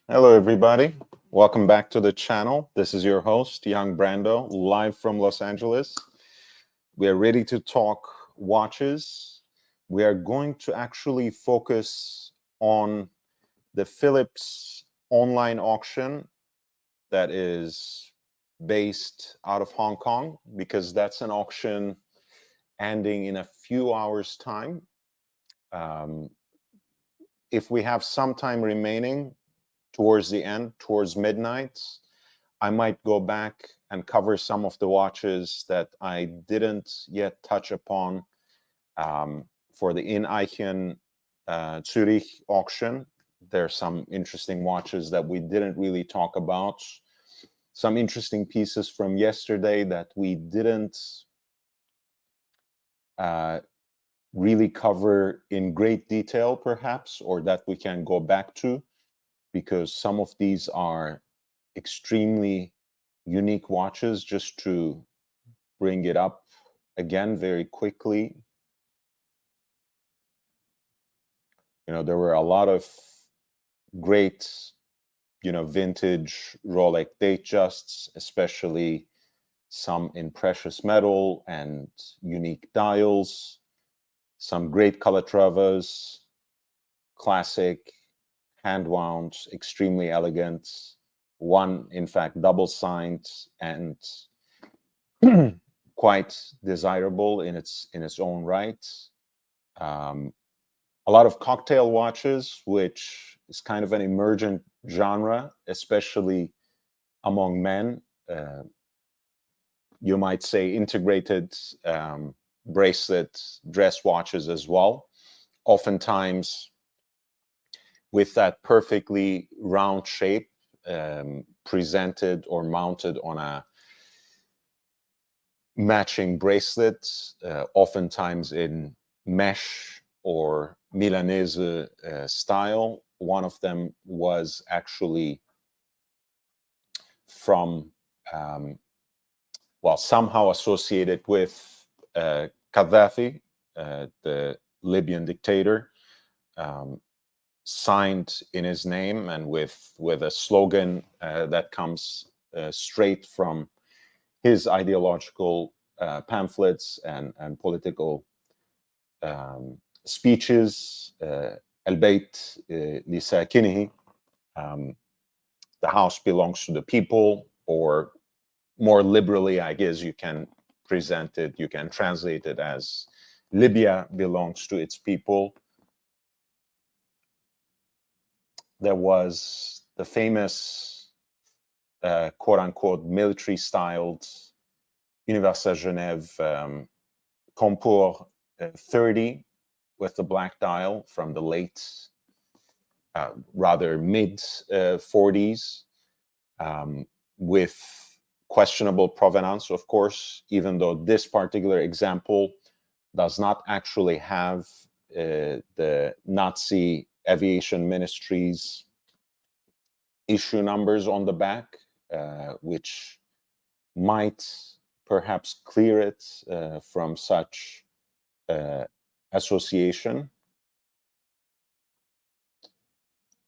Hello, everybody. Welcome back to the channel. This is your host, Young Brando, live from Los Angeles. We are ready to talk watches. We are going to actually focus on the Phillips online auction that is based out of Hong Kong, because that's an auction ending in a few hours' time. Um, if we have some time remaining, towards the end, towards midnight, I might go back and cover some of the watches that I didn't yet touch upon for the In Eichen Zurich auction. There's some interesting watches that we didn't really talk about. Some interesting pieces from yesterday that we didn't uh, really cover in great detail, perhaps, or that we can go back to, because some of these are extremely unique watches. Just to bring it up again very quickly, there were a lot of great, vintage Rolex Datejusts, especially some in precious metal and unique dials, some great Calatravas, classic, hand wound, extremely elegant, one in fact double signed and quite desirable in its own right. Um, a lot of cocktail watches, which is kind of an emergent genre, especially among men. You might say integrated bracelet dress watches as well. Oftentimes with that perfectly round shape, presented or mounted on a matching bracelet, oftentimes in mesh or Milanese style. One of them was actually from, somehow associated with Gaddafi, the Libyan dictator, signed in his name and with a slogan that comes straight from his ideological pamphlets and political speeches. El Beit Lisakinihi, the house belongs to the people, or more liberally, I guess you can present it, you can translate it as Libya belongs to its people. There was the famous quote unquote military styled Universal Genève Concours 30 with the black dial from the late, rather mid 40s, with questionable provenance, of course, even though this particular example does not actually have the Nazi aviation ministry's issue numbers on the back, which might perhaps clear it from such association.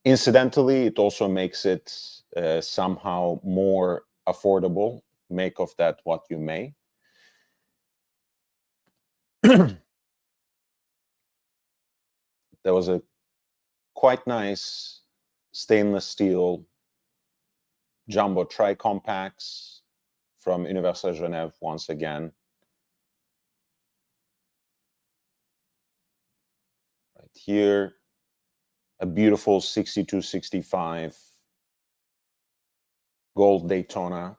Incidentally, it also makes it somehow more affordable. Make of that what you may. There was a quite nice stainless steel jumbo tri-compacts from Universal Genève once again. Right here, a beautiful 6265 gold Daytona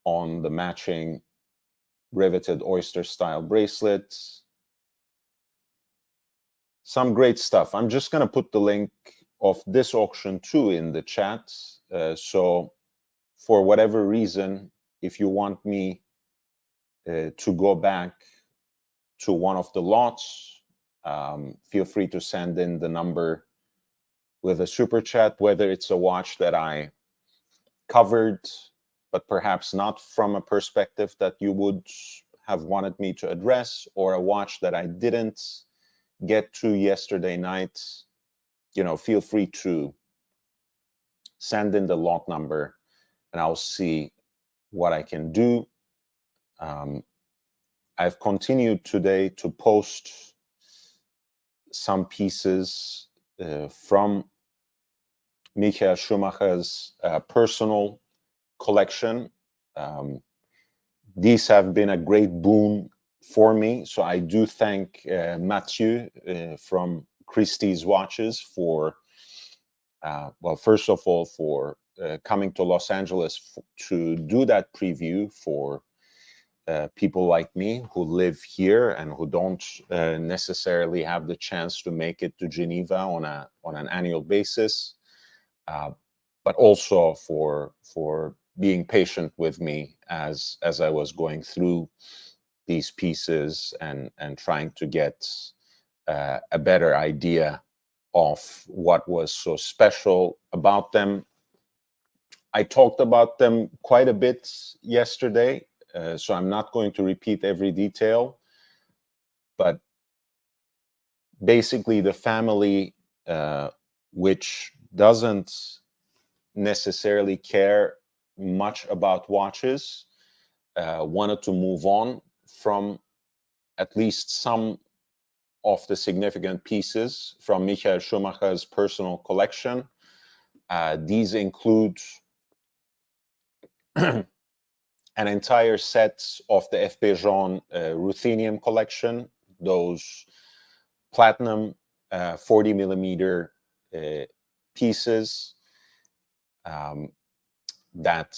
on the matching riveted oyster style bracelets. Some great stuff. I'm just going to put the link of this auction too in the chat. So for whatever reason, if you want me to go back to one of the lots, feel free to send in the number with a super chat, whether it's a watch that I covered, but perhaps not from a perspective that you would have wanted me to address, or a watch that I didn't get to yesterday night, feel free to send in the lot number and I'll see what I can do. I've continued today to post some pieces from Michael Schumacher's personal collection. These have been a great boon for me. So I do thank Mathieu from Christie's Watches for, well, first of all, for coming to Los Angeles to do that preview for people like me who live here and who don't necessarily have the chance to make it to Geneva on an annual basis, but also for being patient with me as I was going through these pieces and trying to get a better idea of what was so special about them. I talked about them quite a bit yesterday, so I'm not going to repeat every detail, but basically the family, which doesn't necessarily care much about watches, wanted to move on from at least some of the significant pieces from Michael Schumacher's personal collection. These include an entire set of the F.P. Jean ruthenium collection, those platinum 40 millimeter pieces that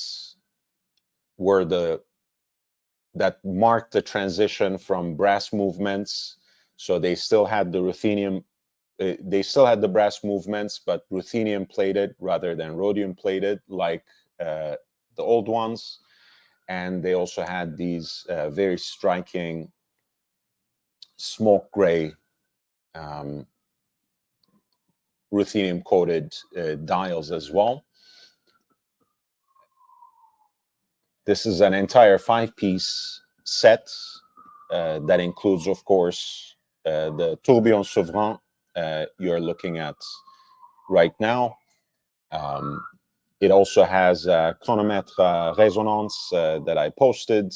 marked the transition from brass movements. So they still had the ruthenium, they still had the brass movements, but ruthenium plated rather than rhodium plated, like the old ones. And they also had these very striking smoke gray ruthenium coated dials as well. This is an entire 5-piece set that includes, of course, the Tourbillon Souverain you're looking at right now. It also has a chronomètre résonance that I posted,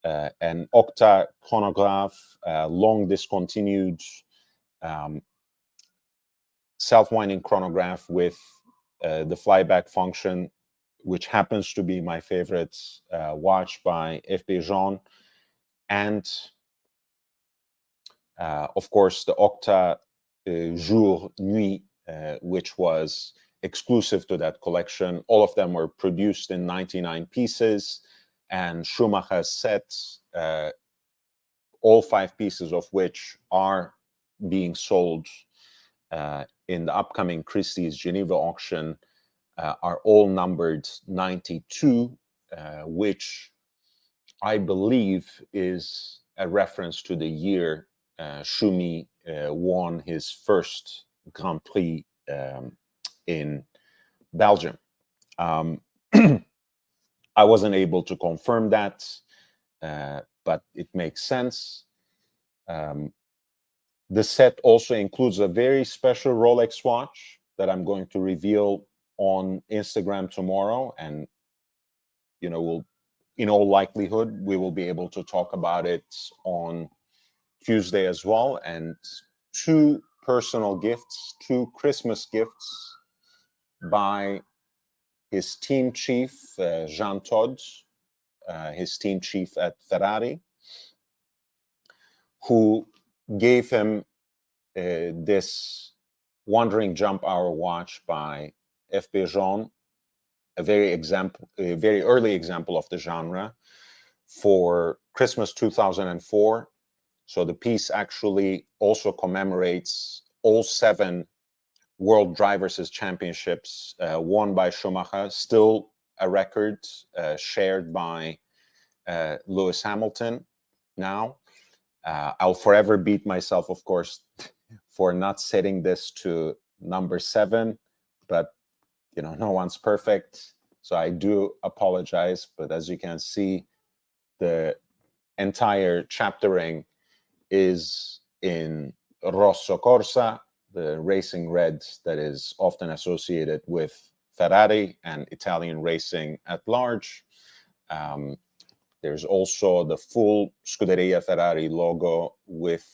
an octa chronograph, long discontinued self-winding chronograph with the flyback function, which happens to be my favorite watch by F.P. Jean, and of course the octa jour nuit, which was exclusive to that collection. All of them were produced in 99 pieces, and Schumacher sets, all 5 pieces of which are being sold in the upcoming Christie's Geneva auction, are all numbered 92, which I believe is a reference to the year Schumi won his first Grand Prix in Belgium. I wasn't able to confirm that, but it makes sense. The set also includes a very special Rolex watch that I'm going to reveal on Instagram tomorrow, and we'll, in all likelihood, we will be able to talk about it on Tuesday as well. And 2 personal gifts, 2 Christmas gifts by his team chief, Jean Todt, his team chief at Ferrari, who gave him this Wandering Jump Hour watch by F.P. Jean, a very early example of the genre, for Christmas 2004. So the piece actually also commemorates all 7 World Drivers' Championships won by Schumacher, still a record shared by Lewis Hamilton now. I'll forever beat myself, of course, for not setting this to number 7, but no one's perfect, so I do apologize. But as you can see, the entire chaptering is in Rosso Corsa, the racing red that is often associated with Ferrari and Italian racing at large. There's also the full Scuderia Ferrari logo with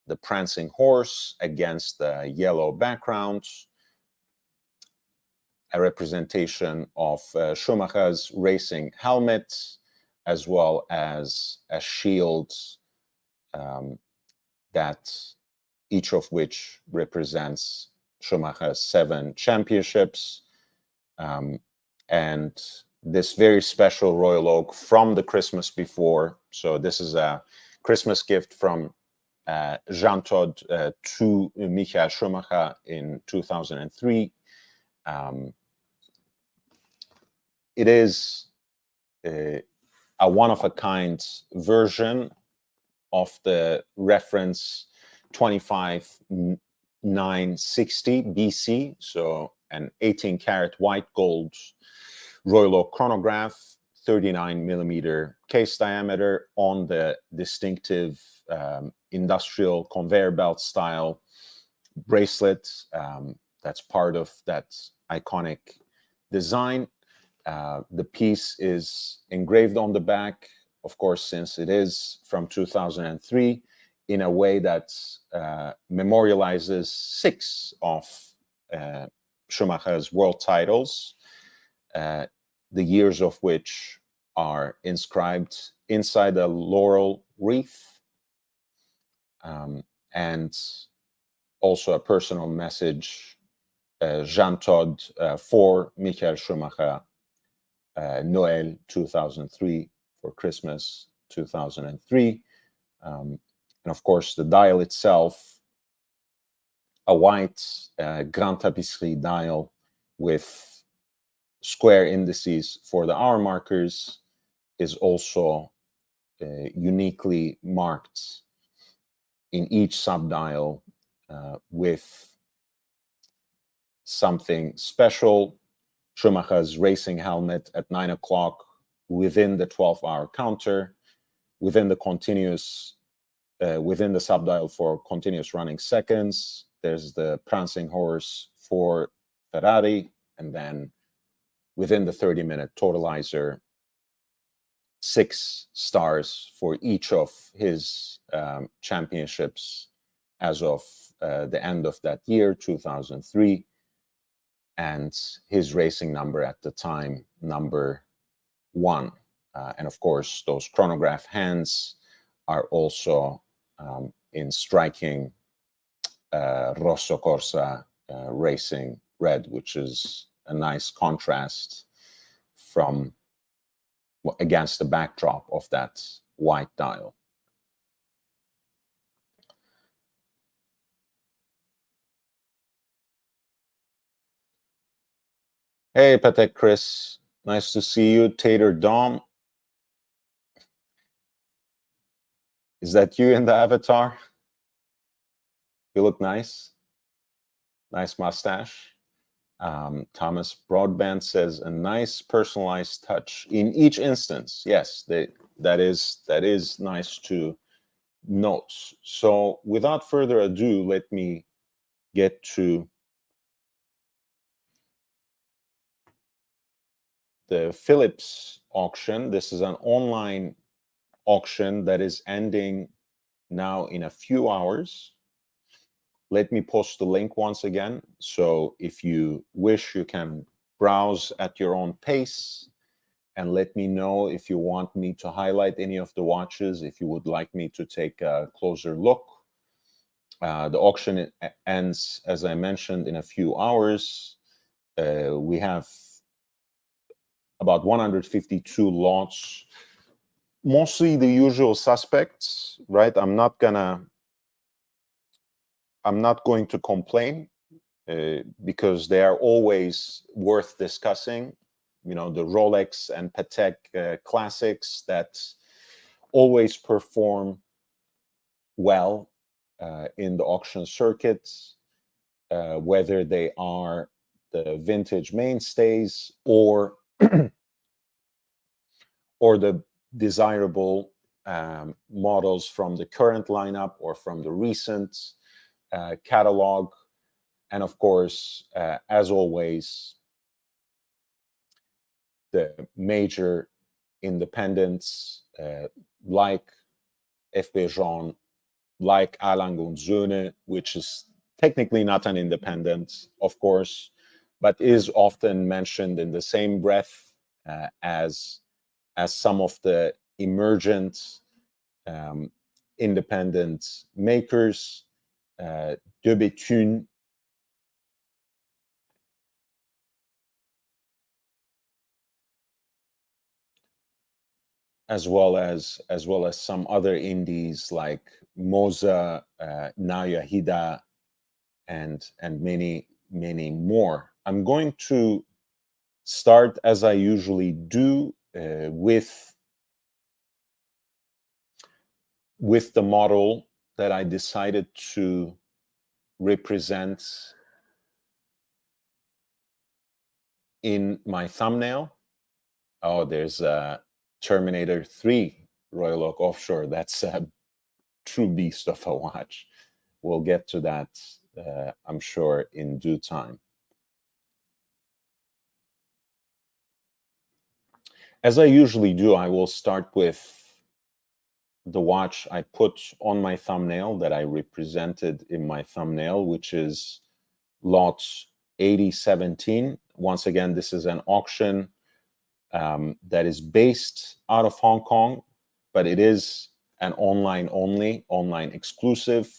the prancing horse against the yellow background, a representation of Schumacher's racing helmet, as well as a shield that each of which represents Schumacher's 7 championships. And this very special Royal Oak from the Christmas before. So this is a Christmas gift from Jean Todt to Michael Schumacher in 2003. It is a one-of-a-kind version of the reference 25960 BC, so an 18-karat white gold Royal Oak chronograph, 39 millimeter case diameter on the distinctive industrial conveyor belt style bracelet. That's part of that iconic design. The piece is engraved on the back, of course, since it is from 2003, in a way that memorializes 6 of Schumacher's world titles, the years of which are inscribed inside a laurel wreath, and also a personal message, Jean Todt for Michael Schumacher, Noël 2003, for Christmas 2003. And of course, the dial itself, a white Grand Tapisserie dial with square indices for the hour markers, is also uniquely marked in each subdial with something special. Schumacher's racing helmet at 9 o'clock within the 12-hour counter, within the continuous, within the subdial for continuous running seconds. There's the prancing horse for Ferrari, and then within the 30-minute totalizer, 6 stars for each of his championships as of the end of that year, 2003, and his racing number at the time, number 1. And of course, those chronograph hands are also in striking Rosso Corsa racing red, which is a nice contrast from against the backdrop of that white dial. Hey, Patek Chris, nice to see you. Tater Dom, is that you in the avatar? You look nice. Nice mustache. Thomas Broadband says a nice personalized touch in each instance. Yes, that is nice to note. So without further ado, let me get to the Phillips auction. This is an online auction that is ending now in a few hours. Let me post the link once again. So if you wish, you can browse at your own pace and let me know if you want me to highlight any of the watches, if you would like me to take a closer look. The auction ends, as I mentioned, in a few hours. We have about 152 lots, mostly the usual suspects, right? I'm not going to complain because they are always worth discussing. You know, the Rolex and Patek classics that always perform well in the auction circuits, whether they are the vintage mainstays or the desirable models from the current lineup or from the recent catalog. And of course, as always, the major independents like FP Jean, like Alang und Söhne, which is technically not an independent, of course, but is often mentioned in the same breath as some of the emergent independent makers. De Béthune, as well as some other indies like Moza, Naya Hida, and many more. I'm going to start, as I usually do, with the model that I decided to represent in my thumbnail. Oh, there's Terminator 3 Royal Oak Offshore. That's a true beast of a watch. We'll get to that, I'm sure, in due time. As I usually do, I will start with the watch I put on my thumbnail that I represented in my thumbnail, which is lot 8017. Once again, this is an auction that is based out of Hong Kong, but it is an online exclusive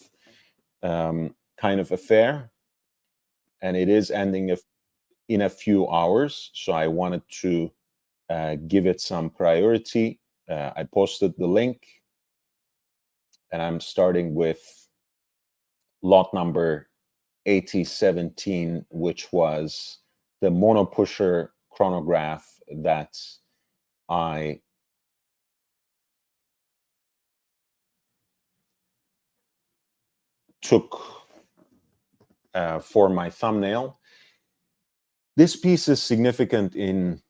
kind of affair. And it is ending in a few hours. So I wanted to give it some priority. I posted the link, and I'm starting with lot number 8017, which was the monopusher chronograph that I took for my thumbnail. This piece is significant in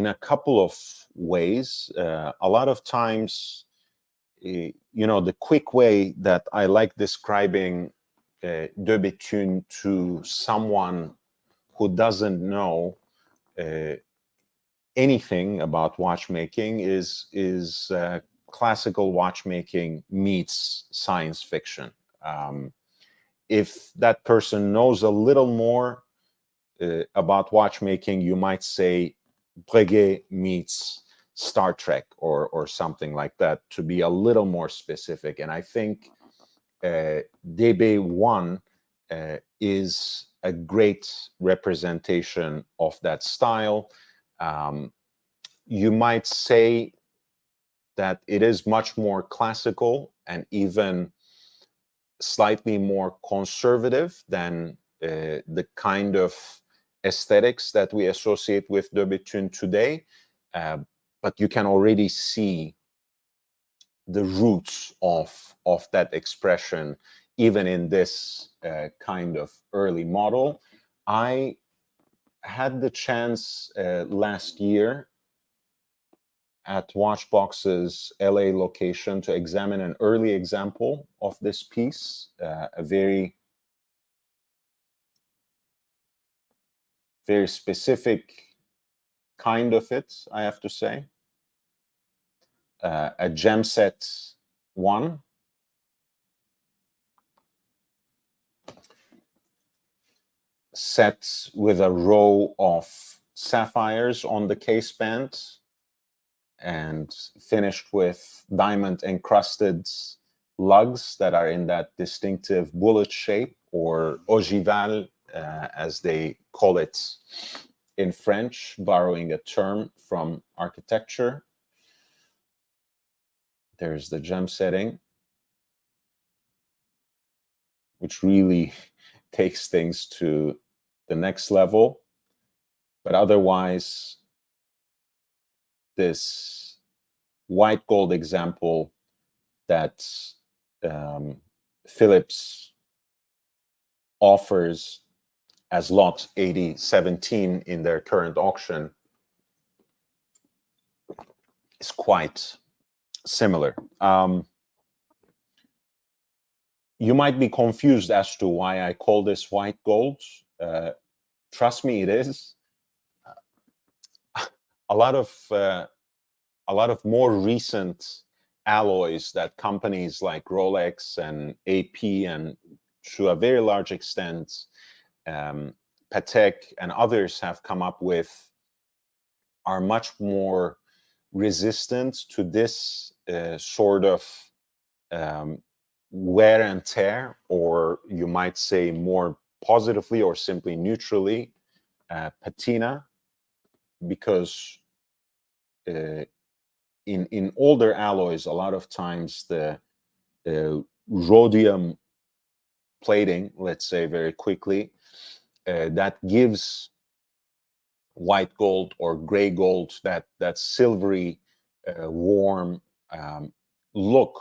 a couple of ways. A lot of times, the quick way that I like describing De Béthune to someone who doesn't know anything about watchmaking is classical watchmaking meets science fiction. If that person knows a little more about watchmaking, you might say Breguet meets Star Trek or something like that, to be a little more specific. And I think DB1 is a great representation of that style. You might say that it is much more classical and even slightly more conservative than the kind of aesthetics that we associate with De Béthune today. But you can already see the roots of that expression, even in this kind of early model. I had the chance last year at Watchbox's LA location to examine an early example of this piece, a very specific kind of it, I have to say. A gem set 1. Set with a row of sapphires on the case band and finished with diamond encrusted lugs that are in that distinctive bullet shape, or ogival, as they call it in French, borrowing a term from architecture. There's the gem setting, which really takes things to the next level. But otherwise, this white gold example that Phillips offers as lot 8017 in their current auction is quite similar. You might be confused as to why I call this white gold. Trust me, it is. A lot of more recent alloys that companies like Rolex and AP, and to a very large extent Patek and others have come up with, are much more resistant to this sort of wear and tear, or you might say more positively or simply neutrally, patina, because in older alloys, a lot of times the rhodium plating, let's say very quickly, that gives white gold or gray gold, that silvery, warm look,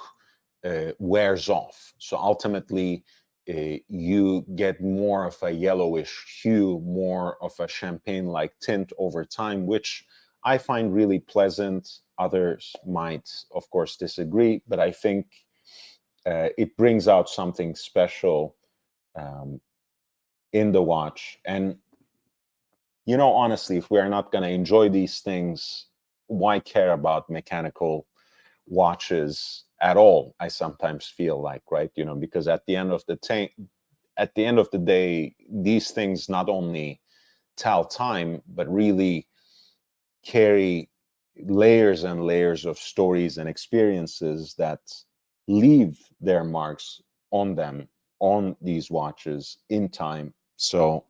wears off. So ultimately, you get more of a yellowish hue, more of a champagne-like tint over time, which I find really pleasant. Others might, of course, disagree, but I think it brings out something special in the watch. And honestly, if we are not going to enjoy these things, why care about mechanical watches at all? I sometimes feel like, right? Because at the end of the day, these things not only tell time, but really carry layers and layers of stories and experiences that leave their marks on them, on these watches in time. So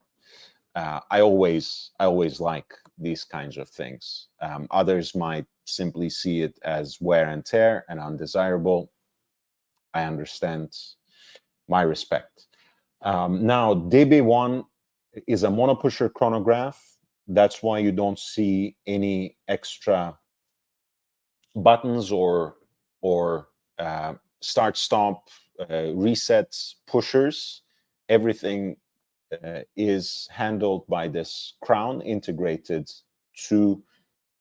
I always like these kinds of things. Others might simply see it as wear and tear and undesirable. I understand. My respect. Now, DB1 is a monopusher chronograph. That's why you don't see any extra buttons or start stop resets pushers. Everything is handled by this crown integrated to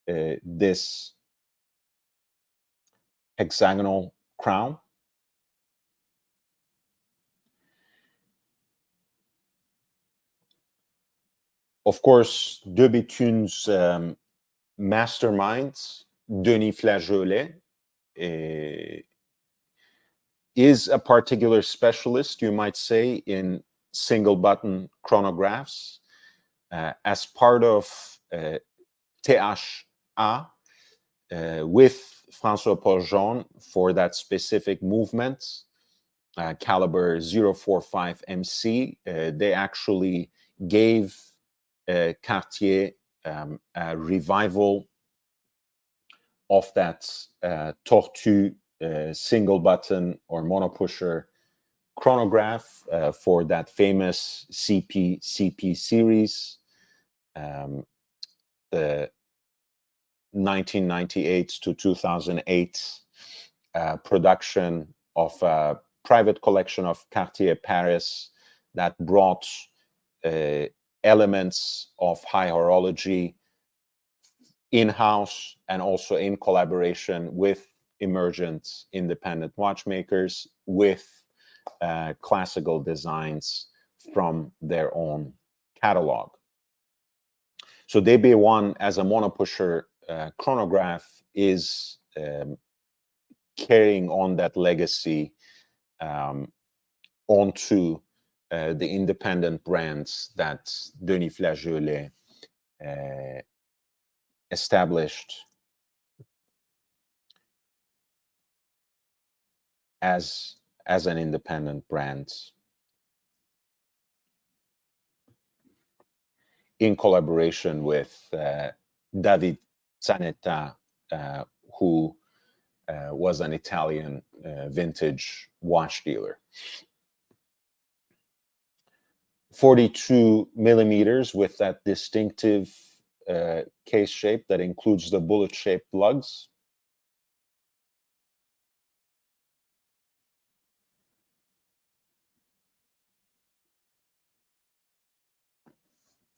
this hexagonal crown. Of course, De Béthun's mastermind, Denis Flageolet, is a particular specialist, you might say, in single button chronographs. As part of THA, with François Paul-Jean for that specific movement, caliber 045 MC, they actually gave Cartier a revival of that Tortue single button or monopusher chronograph for that famous CP series, the 1998 to 2008 production of a private collection of Cartier Paris that brought elements of high horology in-house and also in collaboration with emergent independent watchmakers, with classical designs from their own catalog. So DB1 as a monopusher chronograph is carrying on that legacy onto the independent brands that Denis Flageolet established as an independent brand in collaboration with David Zanetta, who was an Italian vintage watch dealer. 42 millimeters with that distinctive case shape that includes the bullet-shaped lugs.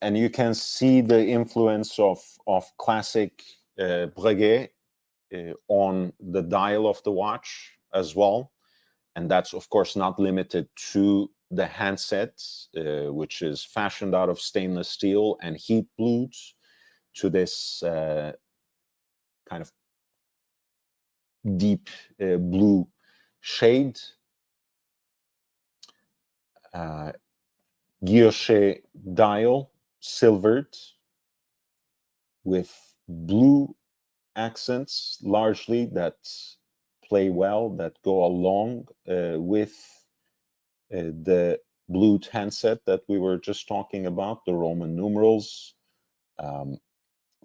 And you can see the influence of classic Breguet on the dial of the watch as well. And that's, of course, not limited to the handset, which is fashioned out of stainless steel and heat blued, to this kind of deep blue shade. Guilloche dial, silvered, with blue accents largely that play well, that go along with the blued handset that we were just talking about, the Roman numerals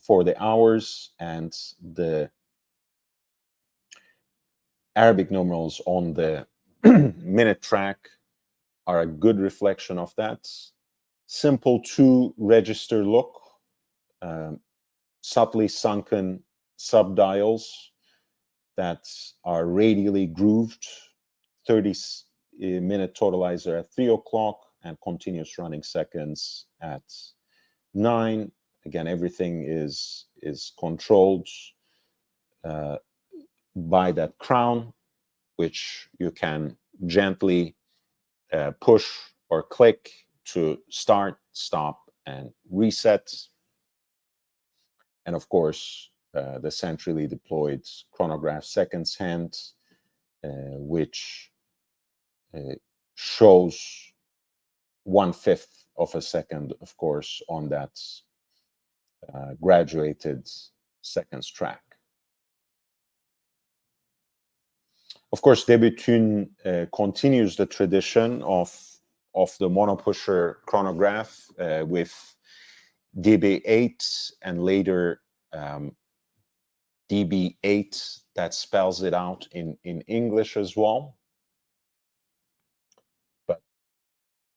for the hours, and the Arabic numerals on the minute track are a good reflection of that. Simple two-register look, subtly sunken subdials that are radially grooved, 30-minute totalizer at 3 o'clock, and continuous running seconds at 9. Again, everything is controlled by that crown, which you can gently push or click to start, stop, and reset. And of course, the centrally deployed chronograph seconds hand, which shows 1/5 of a second, of course, on that graduated seconds track. Of course, Debutune continues the tradition of the monopusher chronograph with DB8 and later DB8 that spells it out in English as well. But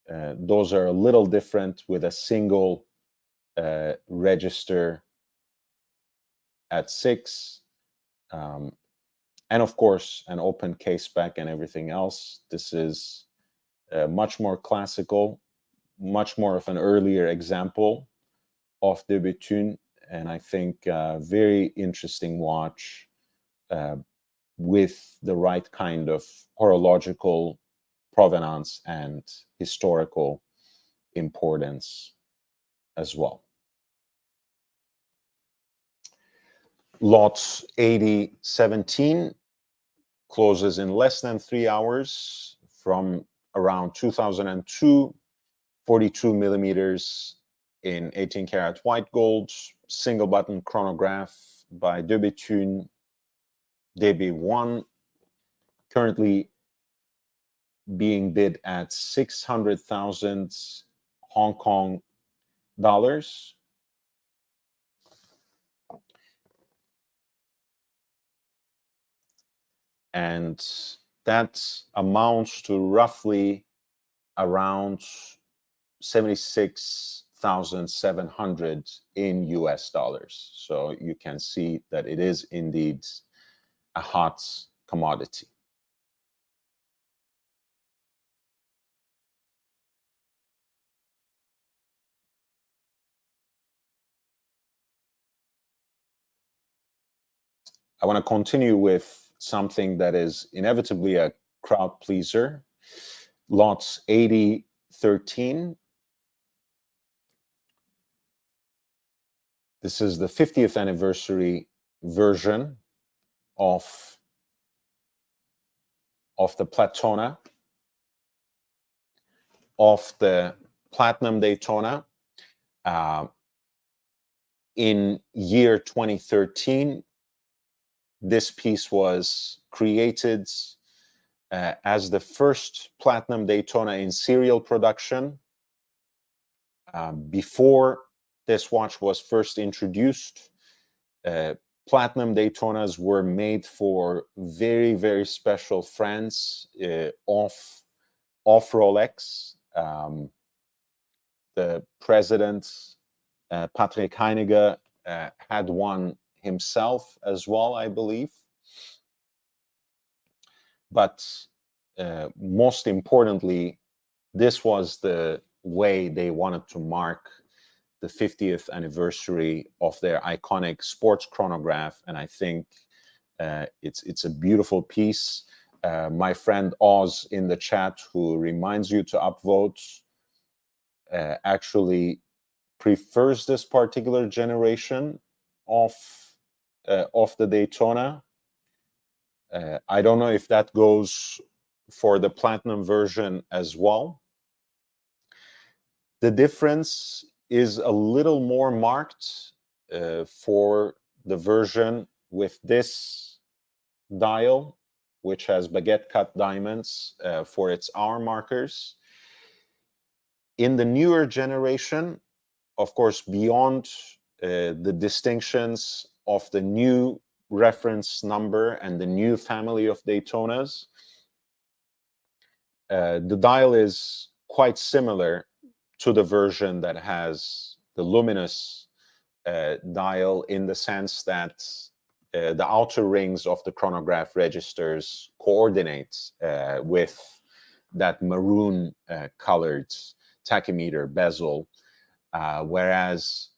those are a little different, with a single register at 6. And of course, an open case back and everything else. This is much more classical, much more of an earlier example of Debutune, and I think a very interesting watch with the right kind of horological provenance and historical importance as well. Lot 8017 closes in less than 3 hours from around 2002, 42 millimeters in 18 karat white gold, single button chronograph by Debutune DB1, currently being bid at 600,000 Hong Kong dollars. And that amounts to roughly around 76,700 in US dollars. So you can see that it is indeed a hot commodity. I want to continue with something that is inevitably a crowd pleaser. Lots 8013. This is the 50th anniversary version of the Platona, of the Platinum Daytona. In year 2013, this piece was created as the first Platinum Daytona in serial production. Before this watch was first introduced, Platinum Daytonas were made for very, very special friends of Rolex. The president, Patrick Heinecke, had one himself as well, I believe. But most importantly, this was the way they wanted to mark the 50th anniversary of their iconic sports chronograph, and I think it's a beautiful piece. My friend Oz in the chat, who reminds you to upvote, actually prefers this particular generation of the Daytona. I don't know if that goes for the platinum version as well. The difference is a little more marked for the version with this dial, which has baguette cut diamonds for its hour markers. In the newer generation, of course, beyond the distinctions of the new reference number and the new family of Daytonas, the dial is quite similar to the version that has the luminous dial, in the sense that the outer rings of the chronograph registers coordinate with that maroon colored tachymeter bezel, whereas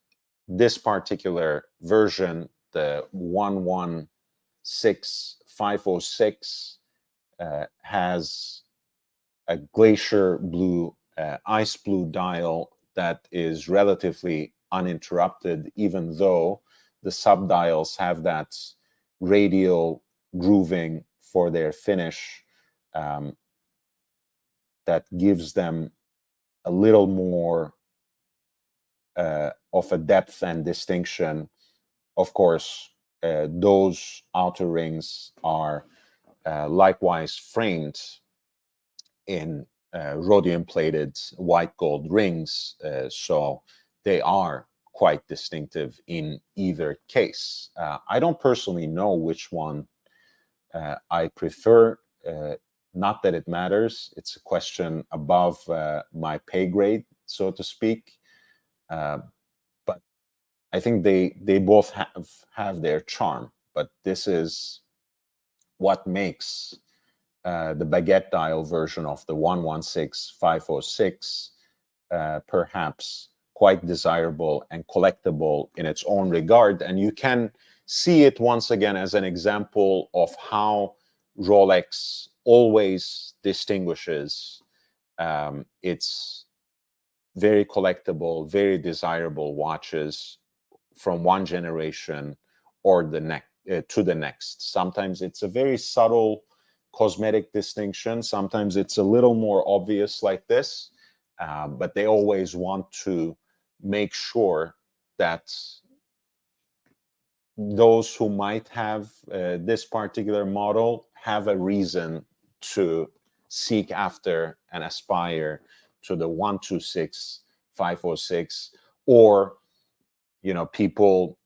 this particular version, the 116506, has a glacier blue, ice blue dial that is relatively uninterrupted, even though the subdials have that radial grooving for their finish that gives them a little more of a depth and distinction. Of course, those outer rings are likewise framed in rhodium-plated white gold rings, so they are quite distinctive in either case. I don't personally know which one I prefer. Not that it matters. It's a question above my pay grade, so to speak. But I think they both have their charm. But this is what makes the baguette dial version of the 116506 perhaps quite desirable and collectible in its own regard. And you can see it once again as an example of how Rolex always distinguishes its very collectible, very desirable watches from one generation or the next to the next. Sometimes it's a very subtle cosmetic distinction. Sometimes it's a little more obvious like this, but they always want to make sure that those who might have this particular model have a reason to seek after and aspire to the 126506, or people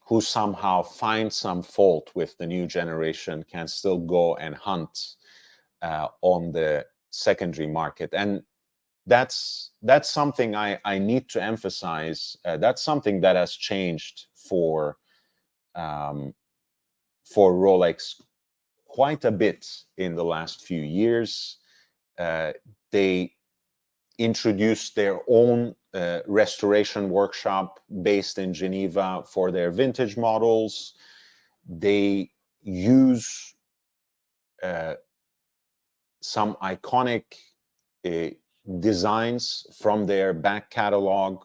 who somehow find some fault with the new generation can still go and hunt on the secondary market. And that's something I need to emphasize. That's something that has changed for Rolex quite a bit in the last few years. They introduced their own restoration workshop based in Geneva for their vintage models. They use some iconic designs from their back catalog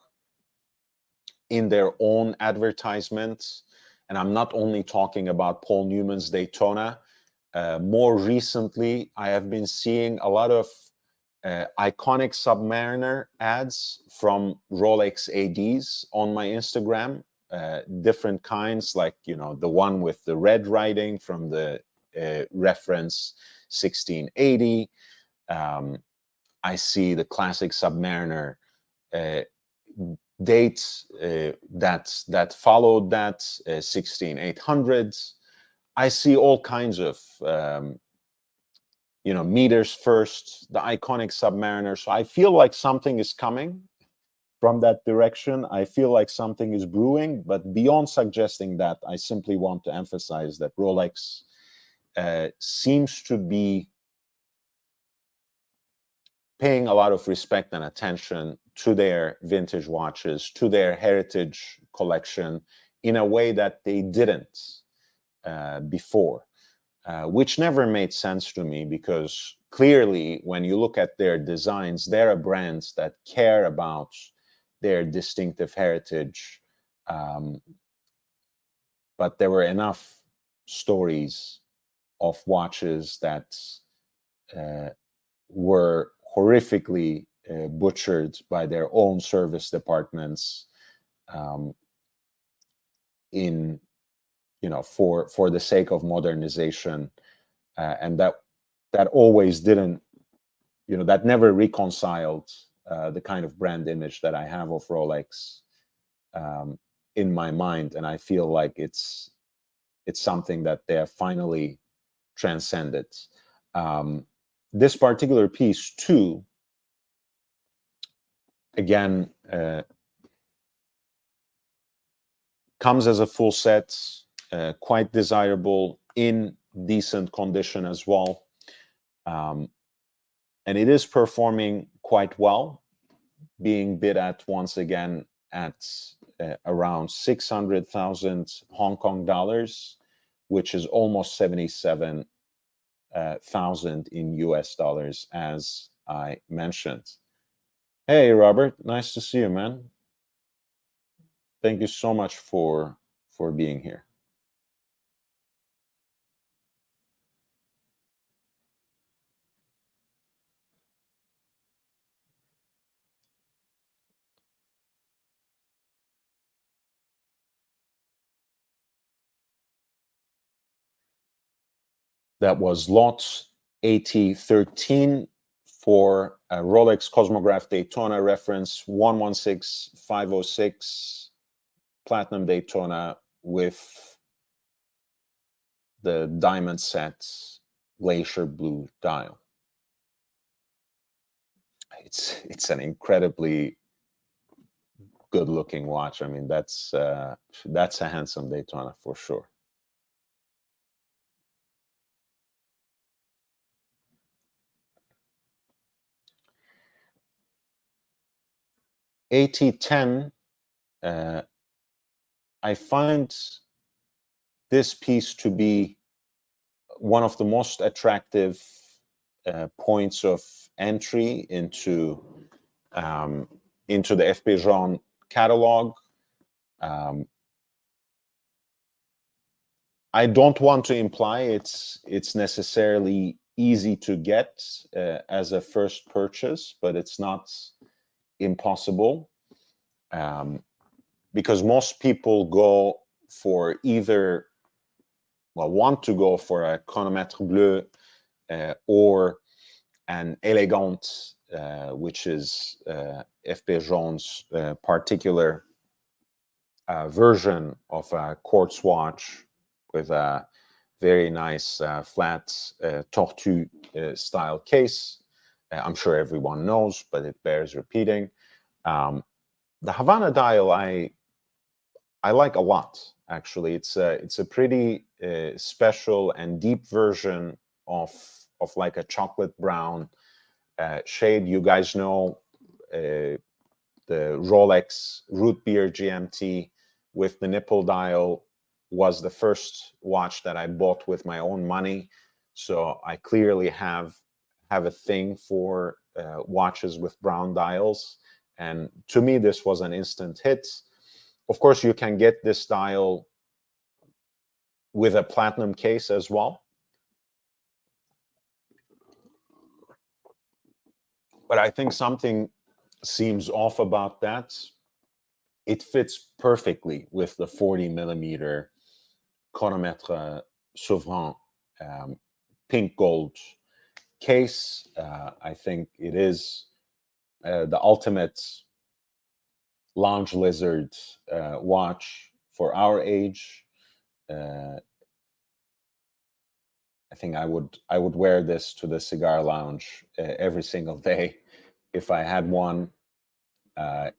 in their own advertisements. And I'm not only talking about Paul Newman's Daytona. More recently, I have been seeing a lot of iconic Submariner ads from Rolex ADs on my Instagram, different kinds, like the one with the red writing from the reference 1680. I see the classic Submariner dates that followed that 16800s. I see all kinds of meters first, the iconic Submariner. So I feel like something is coming from that direction. I feel like something is brewing, but beyond suggesting that, I simply want to emphasize that Rolex seems to be paying a lot of respect and attention to their vintage watches, to their heritage collection, in a way that they didn't before. which never made sense to me, because clearly when you look at their designs, there are brands that care about their distinctive heritage. But there were enough stories of watches that were horrifically butchered by their own service departments, in for the sake of modernization, and that always didn't, that never reconciled the kind of brand image that I have of Rolex in my mind, and I feel like it's something that they have finally transcended. This particular piece too, again, comes as a full set, quite desirable, in decent condition as well. And it is performing quite well, being bid at, once again, at around 600,000 Hong Kong dollars, which is almost 77,000 in US dollars, as I mentioned. Hey, Robert, nice to see you, man. Thank you so much for being here. That was lot AT13 for a Rolex Cosmograph Daytona reference 116506 Platinum Daytona with the diamond set glacier blue dial. It's an incredibly good looking watch. I mean, that's a handsome Daytona for sure. AT10, I find this piece to be one of the most attractive points of entry into the FP Jean catalog. I don't want to imply it's necessarily easy to get as a first purchase, but it's not impossible, because most people go for either, want to go for a chronomètre bleu or an élégante, which is FP Jean's particular version of a quartz watch with a very nice flat tortue style case. I'm sure everyone knows, but it bears repeating. The Havana dial I like a lot, actually. It's a pretty special and deep version of like a chocolate brown shade. You guys know the Rolex root beer GMT with the nipple dial was the first watch that I bought with my own money. So I clearly have a thing for watches with brown dials. And to me, this was an instant hit. Of course, you can get this dial with a platinum case as well. But I think something seems off about that. It fits perfectly with the 40 millimeter chronomètre Souverain pink gold case. I think it is the ultimate lounge lizard watch for our age. I think I would wear this to the cigar lounge every single day if I had one.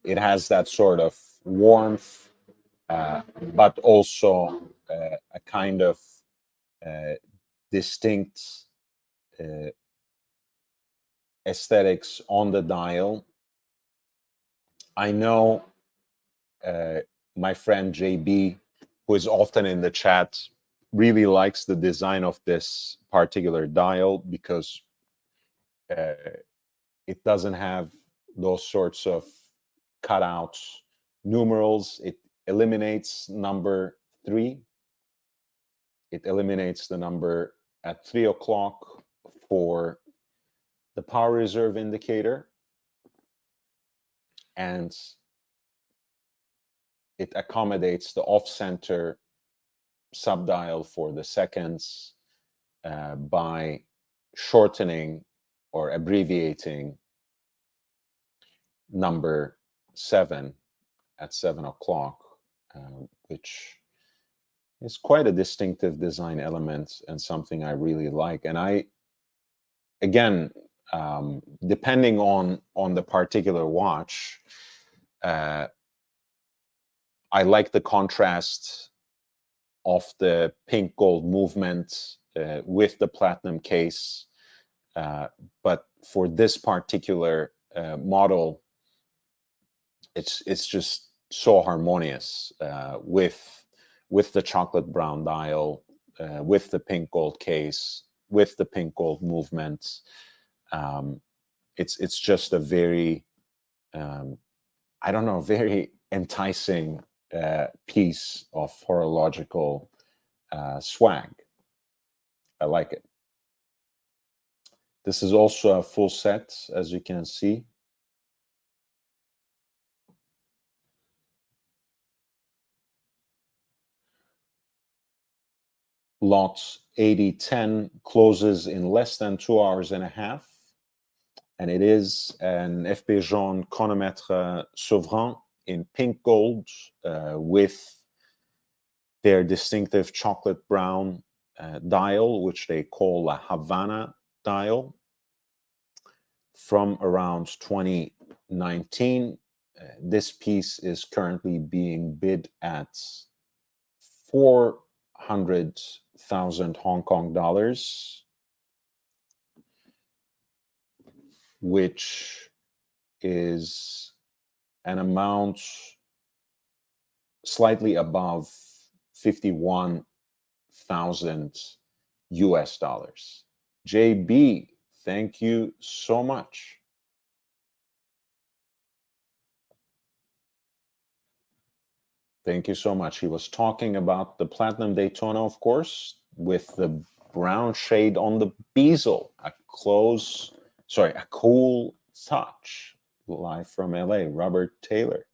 It has that sort of warmth, but also a kind of distinct aesthetics on the dial. I know my friend JB, who is often in the chat, really likes the design of this particular dial because it doesn't have those sorts of cutouts, numerals. It eliminates number 3. It eliminates the number at 3 o'clock for the power reserve indicator, and it accommodates the off-center subdial for the seconds by shortening or abbreviating number 7 at 7 o'clock, which is quite a distinctive design element and something I really like. And I, again, depending on the particular watch, I like the contrast of the pink gold movement with the platinum case. But for this particular model, it's just so harmonious with the chocolate brown dial, with the pink gold case, with the pink gold movement. It's just a very I don't know, very enticing piece of horological swag. I like it. This is also a full set, as you can see. Lot 8010 closes in less than 2 hours and a half. And it is an FP Jaune chronomètre Souverain in pink gold with their distinctive chocolate brown dial, which they call a Havana dial, from around 2019. This piece is currently being bid at 400,000 Hong Kong dollars, which is an amount slightly above 51,000 US dollars. JB, thank you so much. Thank you so much. He was talking about the Platinum Daytona, of course, with the brown shade on the bezel. A cool touch. Live from LA, Robert Taylor.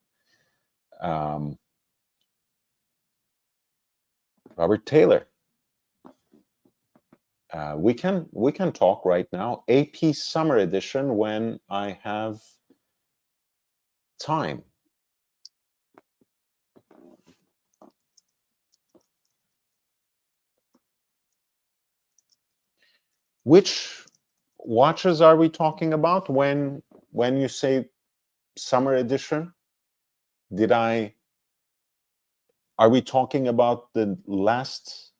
Robert Taylor. We can talk right now. AP Summer Edition when I have time. Which watches are we talking about when you say Summer Edition? Are we talking about the last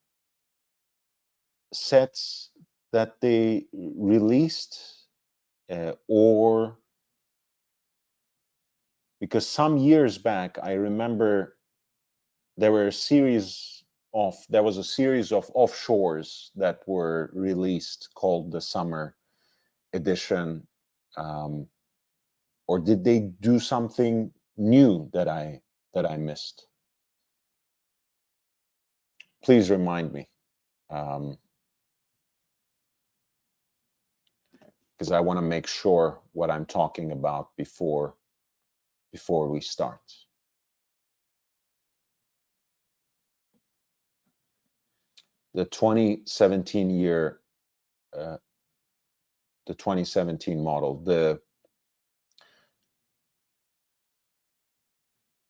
sets that they released, or because some years back I remember there was a series of offshores that were released called the Summer Edition, or did they do something new that I missed? Please remind me, because I want to make sure what I'm talking about before we start. The 2017 year, the 2017 model,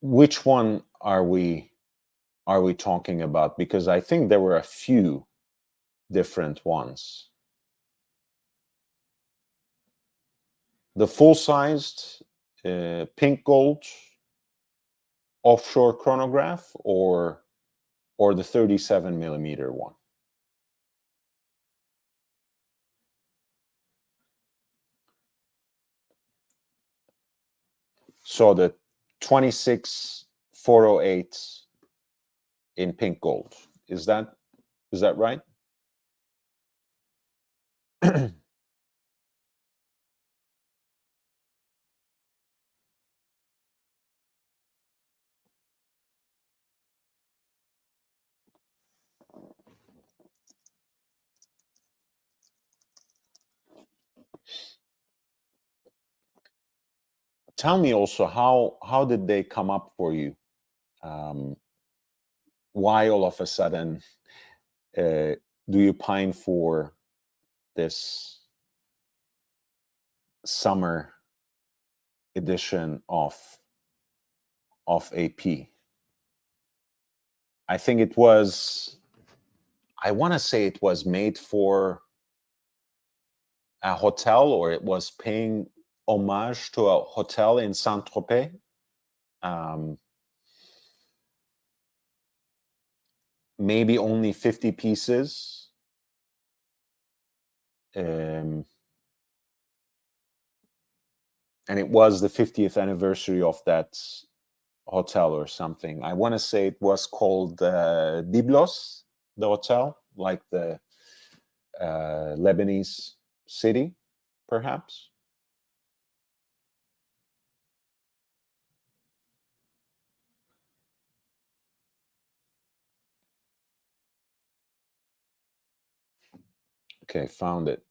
which one are we talking about? Because I think there were a few different ones. The full-sized pink gold offshore chronograph, or the 37 millimeter one? So the 26408 in pink gold, is that Is that right? Tell me also, how did they come up for you? Um, why all of a sudden do you pine for this summer edition of AP? I think it was, I want to say it was made for a hotel, or it was paying homage to a hotel in Saint-Tropez. Um, maybe only 50 pieces. Um, and it was the 50th anniversary of that hotel or something. I want to say it was called Byblos, the hotel, like the Lebanese city, perhaps. Okay, found it.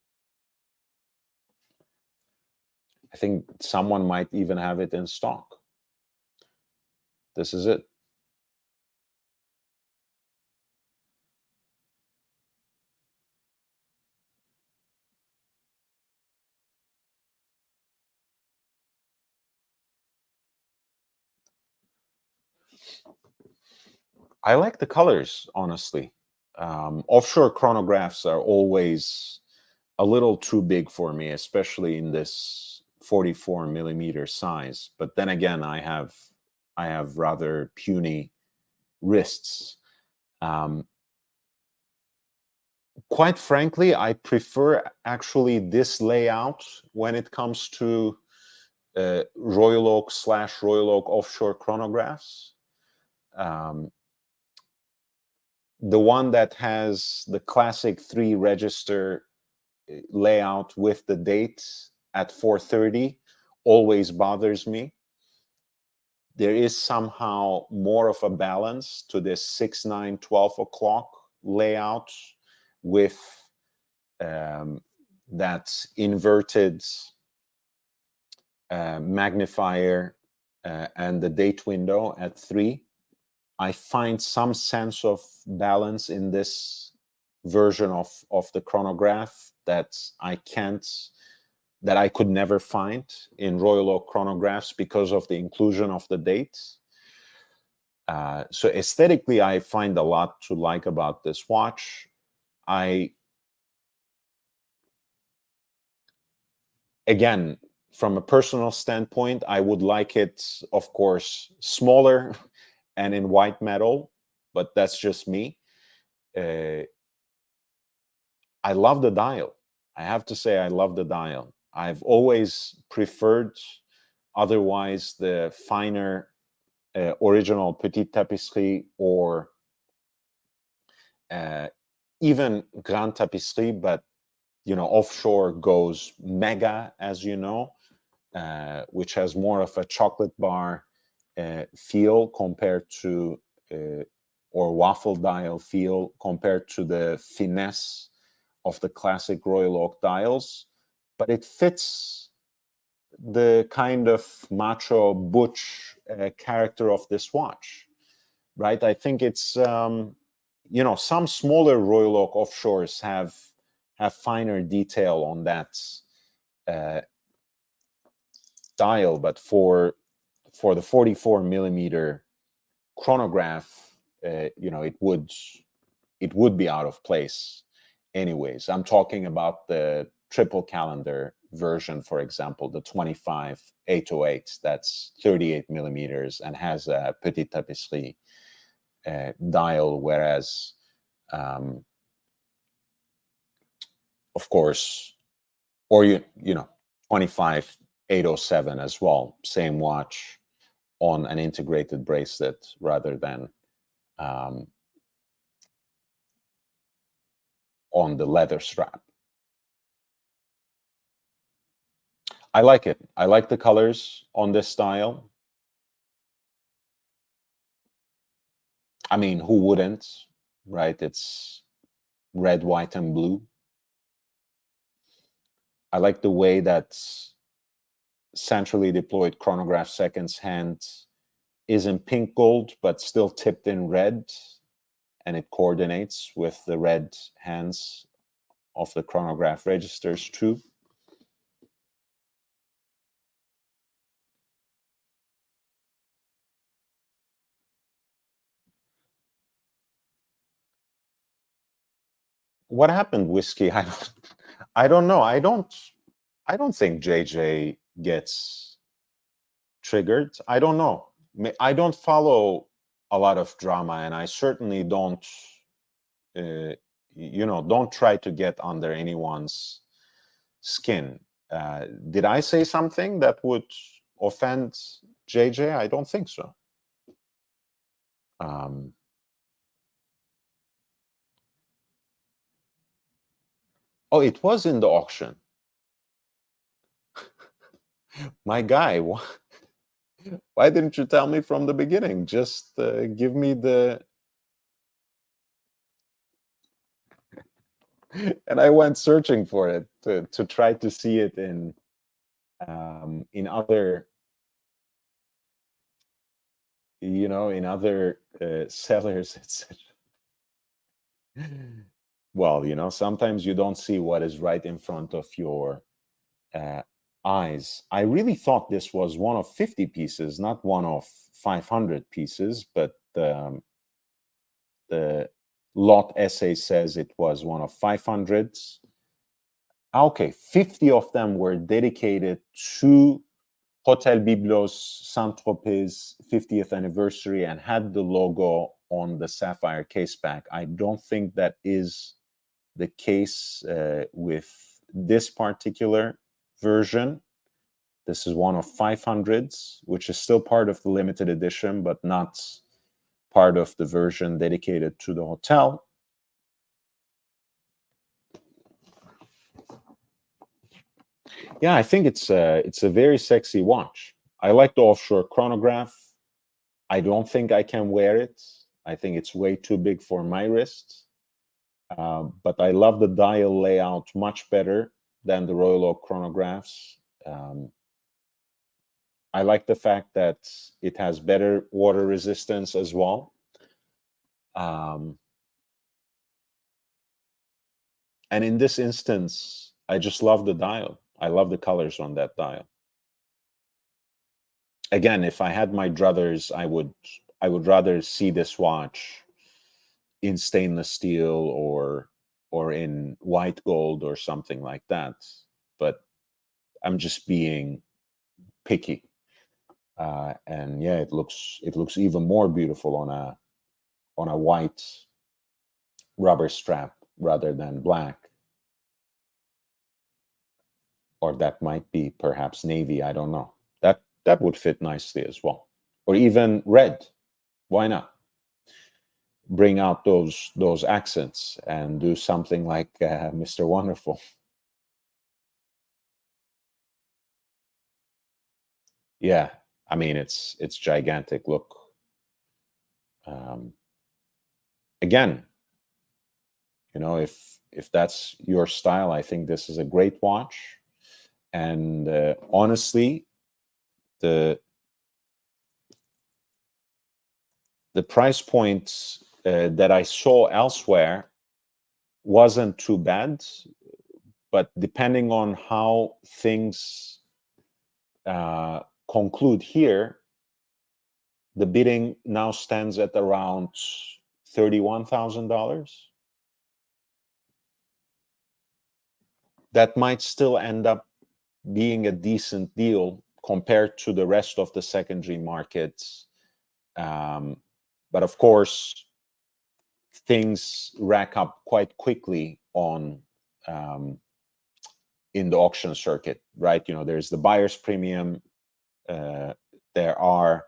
I think someone might even have it in stock. This is it. I like the colors, honestly. Offshore chronographs are always a little too big for me, especially in this 44 millimeter size. But then again, I have rather puny wrists. Um, quite frankly, I prefer actually this layout when it comes to Royal Oak / Royal Oak offshore chronographs. Um, the one that has the classic 3 register layout with the date at 4:30 always bothers me. There is somehow more of a balance to this 6, 9, 12 o'clock layout with that inverted magnifier and the date window at 3. I find some sense of balance in this version of the chronograph that I could never find in Royal Oak chronographs because of the inclusion of the dates. So aesthetically, I find a lot to like about this watch. Again, from a personal standpoint, I would like it, of course, smaller and in white metal, but that's just me. Uh, I love the dial. I have to say, I love the dial. I've always preferred, otherwise, the finer original Petite Tapisserie or uh, even Grand Tapisserie, but offshore goes mega, as you know, which has more of a chocolate bar feel compared to, or waffle dial feel compared to the finesse of the classic Royal Oak dials. But it fits the kind of macho butch character of this watch, right? I think it's some smaller Royal Oak offshores have finer detail on that uh, dial, but for the 44 millimeter chronograph, it would be out of place anyways. I'm talking about the triple calendar version, for example, the 25808, that's 38 millimeters and has a Petite Tapisserie dial, whereas of course, or 25807 as well, same watch on an integrated bracelet rather than um, on the leather strap. I like it. I like the colors on this style. I mean, who wouldn't, right? It's red, white, and blue. I like the way that centrally deployed chronograph seconds hand is in pink gold, but still tipped in red, and it coordinates with the red hands of the chronograph registers too. What happened, Whiskey? I don't know. I don't think JJ gets triggered. I don't know. I don't follow a lot of drama, and I certainly don't, don't try to get under anyone's skin. Did I say something that would offend JJ? I don't think so. Oh, it was in the auction. My guy, why didn't you tell me from the beginning? Just give me the... And I went searching for it to try to see it in other, in other sellers, etc. Well, sometimes you don't see what is right in front of your eyes. I really thought this was one of 50 pieces, not one of 500 pieces, but the lot essay says it was one of 500s. Okay, 50 of them were dedicated to Hotel Byblos Saint-Tropez's 50th anniversary and had the logo on the sapphire caseback. I don't think that is the case with this particular version. This is one of 500s, which is still part of the limited edition, but not part of the version dedicated to the hotel. Yeah, I think it's a very sexy watch. I like the offshore chronograph. I don't think I can wear it. I think it's way too big for my wrist. But I love the dial layout much better than the Royal Oak chronographs. I like the fact that it has better water resistance as well. And in this instance, I just love the dial. I love the colors on that dial. Again, if I had my druthers, I would rather see this watch in stainless steel or in white gold or something like that. But I'm just being picky. And yeah, it looks even more beautiful on a white rubber strap rather than black. Or that might be perhaps navy, I don't know. That would fit nicely as well. Or even red. Why not? Bring out those accents and do something like Mr. Wonderful. Yeah, I mean it's gigantic. Look, again, if that's your style, I think this is a great watch. And honestly, the price point that I saw elsewhere wasn't too bad, but depending on how things conclude here, the bidding now stands at around $31,000. That might still end up being a decent deal compared to the rest of the secondary markets. But of course, things rack up quite quickly on in the auction circuit, right? There's the buyer's premium. There are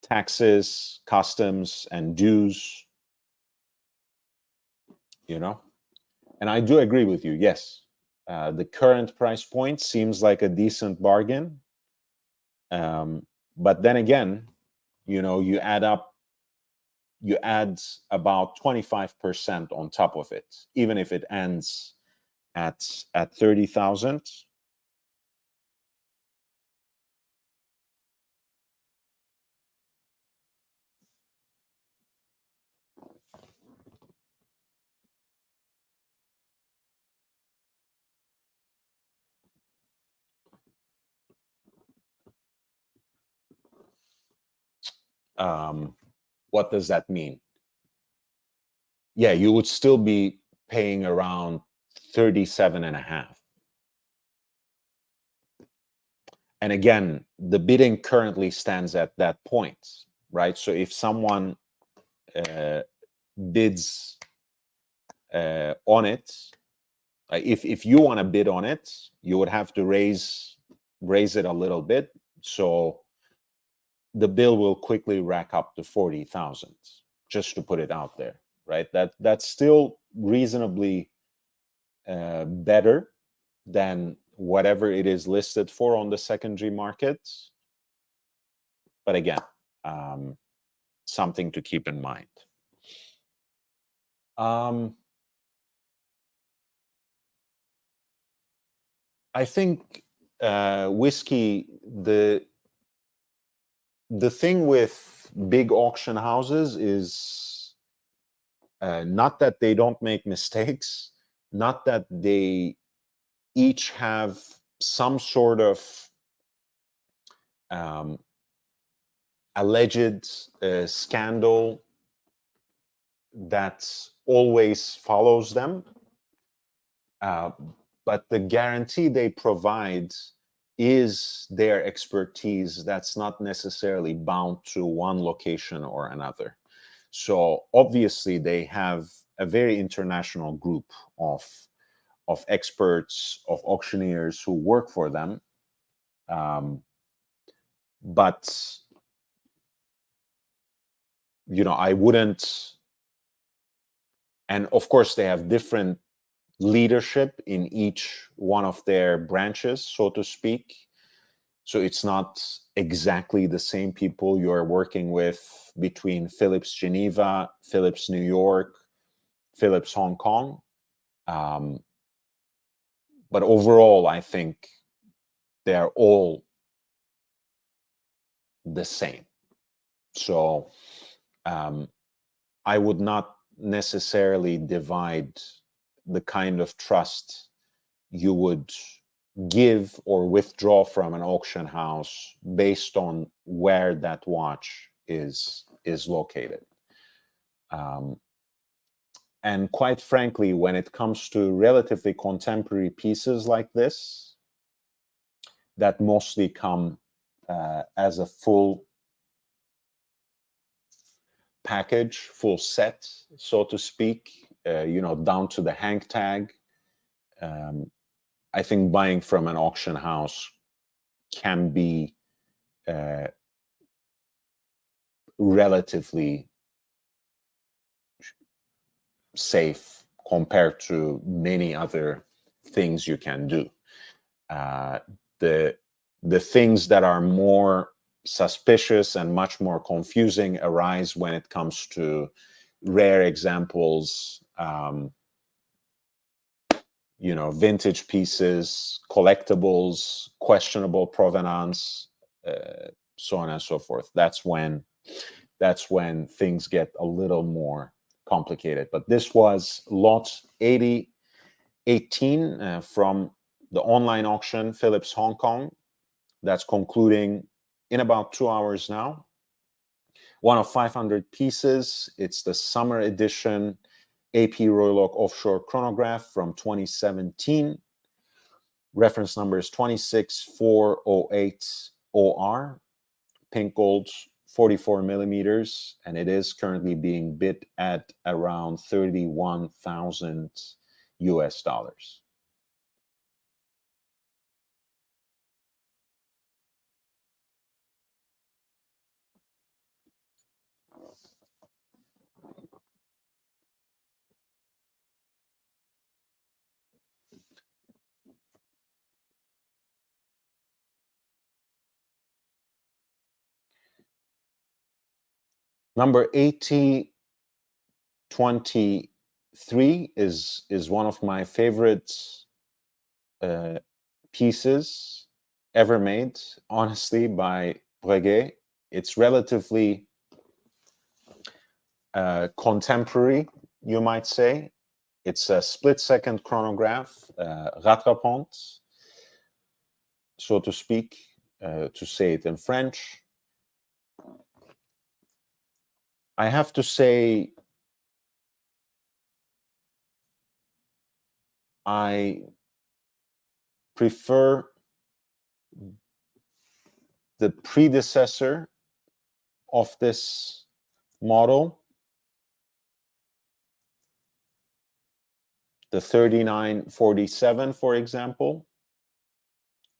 taxes, customs, and dues. And I do agree with you. Yes, the current price point seems like a decent bargain. But then again, you add about 25% on top of it, even if it ends at 30,000. What does that mean? Yeah, you would still be paying around 37 and a half. And again, the bidding currently stands at that point, right? So if someone bids on it, if you want to bid on it, you would have to raise it a little bit. So the bill will quickly rack up to 40,000, just to put it out there, right? That's still reasonably better than whatever it is listed for on the secondary market. But again, something to keep in mind. I think whiskey, the thing with big auction houses is not that they don't make mistakes, not that they each have some sort of alleged scandal that always follows them. But the guarantee they provide is their expertise that's not necessarily bound to one location or another. So obviously they have a very international group of experts, of auctioneers who work for them. But I wouldn't, and of course they have different leadership in each one of their branches, so to speak. So it's not exactly the same people you're working with between Phillips Geneva, Phillips New York, Phillips Hong Kong. But overall, I think they're all the same. So I would not necessarily divide the kind of trust you would give or withdraw from an auction house based on where that watch is located. And quite frankly, when it comes to relatively contemporary pieces like this, that mostly come as a full package, full set, so to speak, down to the hang tag. I think buying from an auction house can be relatively safe compared to many other things you can do. The things that are more suspicious and much more confusing arise when it comes to rare examples, vintage pieces, collectibles, questionable provenance, so on and so forth. That's when things get a little more complicated. But this was lot 8018 from the online auction Phillips Hong Kong. That's concluding in about 2 hours now. One of 500 pieces. It's the summer edition AP Roylock Offshore Chronograph from 2017. Reference number is 26408OR. Pink gold, 44 millimeters, and it is currently being bid at around 31,000 US dollars. Number 8023 is one of my favorite pieces ever made, honestly, by Breguet. It's relatively contemporary, you might say. It's a split-second chronograph, rattrapante, so to speak, to say it in French. I have to say, I prefer the predecessor of this model, the 3947, for example,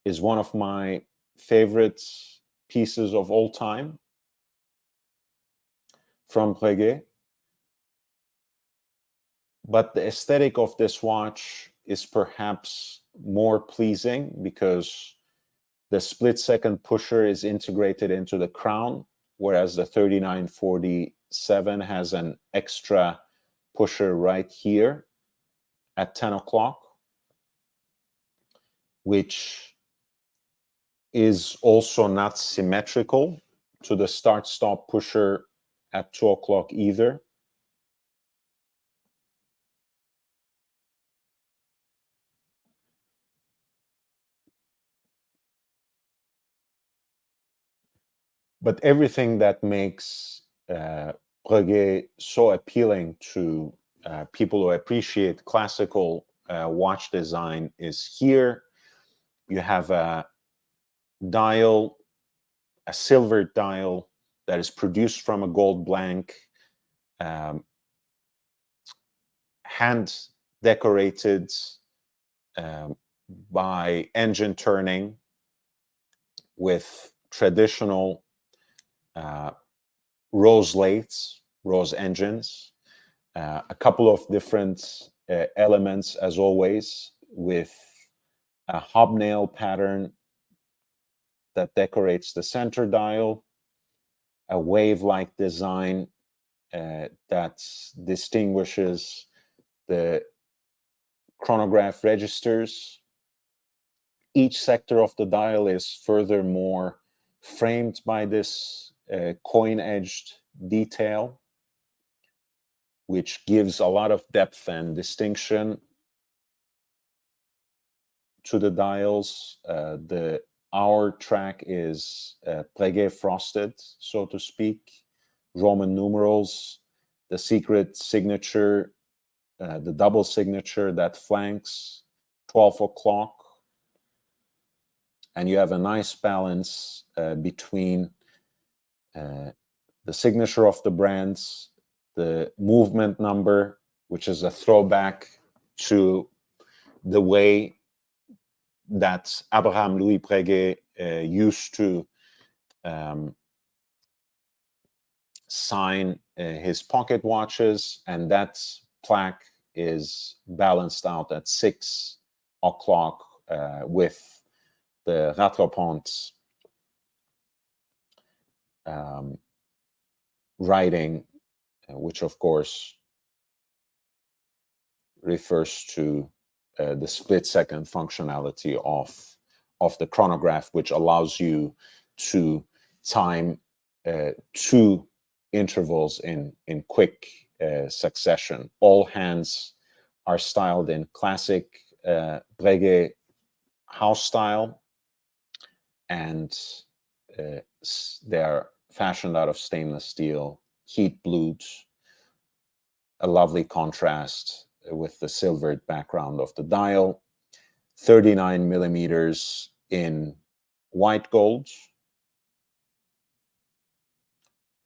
is one of my favorite pieces of all time from Breguet. But the aesthetic of this watch is perhaps more pleasing because the split-second pusher is integrated into the crown, whereas the 3947 has an extra pusher right here at 10 o'clock, which is also not symmetrical to the start-stop pusher at 2 o'clock either. But everything that makes Breguet so appealing to people who appreciate classical watch design is here. You have a dial, a silver dial that is produced from a gold blank, hand decorated by engine turning with traditional rose lathes, rose engines, a couple of different elements as always, with a hobnail pattern that decorates the center dial, a wave-like design that distinguishes the chronograph registers. Each sector of the dial is furthermore framed by this coin-edged detail, which gives a lot of depth and distinction to the dials. The hour track is Breguet frosted, so to speak, Roman numerals, the secret signature, the double signature that flanks 12 o'clock. And you have a nice balance between the signature of the brands, the movement number, which is a throwback to the way that Abraham Louis Breguet used to sign his pocket watches, and that plaque is balanced out at 6 o'clock with the rattrapante writing, which of course refers to the split-second functionality of the chronograph, which allows you to time two intervals in quick succession. All hands are styled in classic Breguet house style, and they're fashioned out of stainless steel, heat blued, a lovely contrast with the silvered background of the dial, 39 millimeters in white gold,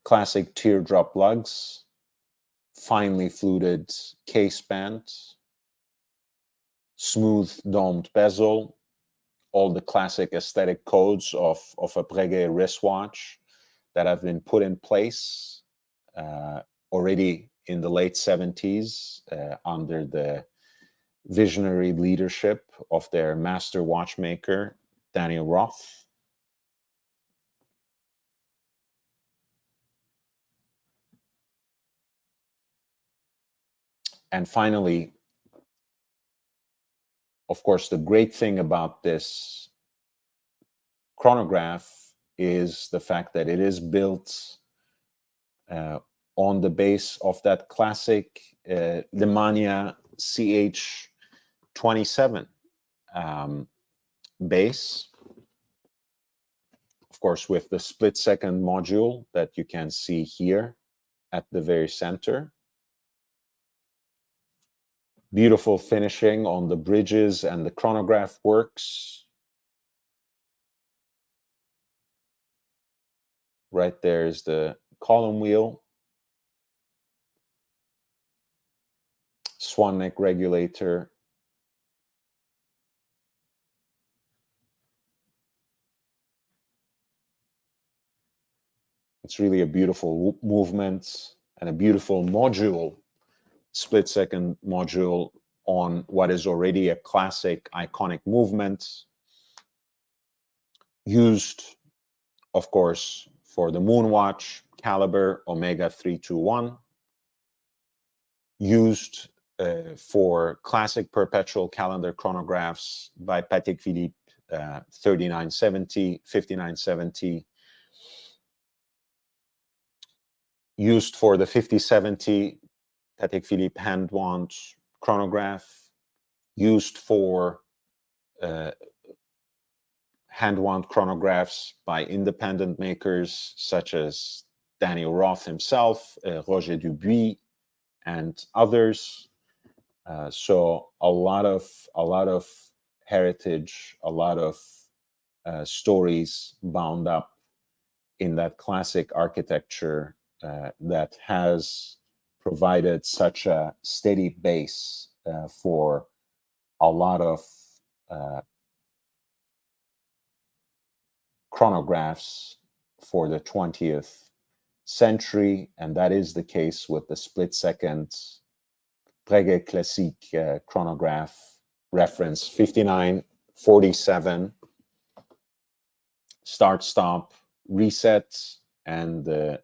classic teardrop lugs, finely fluted case band, smooth domed bezel, all the classic aesthetic codes of a Breguet wristwatch that have been put in place already in the late 70s under the visionary leadership of their master watchmaker, Daniel Roth. And finally, of course, the great thing about this chronograph is the fact that it is built on the base of that classic Lemania CH27 base, of course, with the split second module that you can see here at the very center. Beautiful finishing on the bridges and the chronograph works. Right there is the column wheel, swan neck regulator. It's really a beautiful movement and a beautiful module, split second module on what is already a classic iconic movement, used, of course, for the Moonwatch caliber Omega 321, used for classic perpetual calendar chronographs by Patek Philippe 3970, 5970, used for the 5070 Patek Philippe hand-wound chronograph, used for hand-wound chronographs by independent makers such as Daniel Roth himself, Roger Dubuis, and others. So a lot of heritage, a lot of stories bound up in that classic architecture that has provided such a steady base for a lot of chronographs for the 20th century, and that is the case with the split second Breguet Classique chronograph reference 5947, start, stop, reset, and the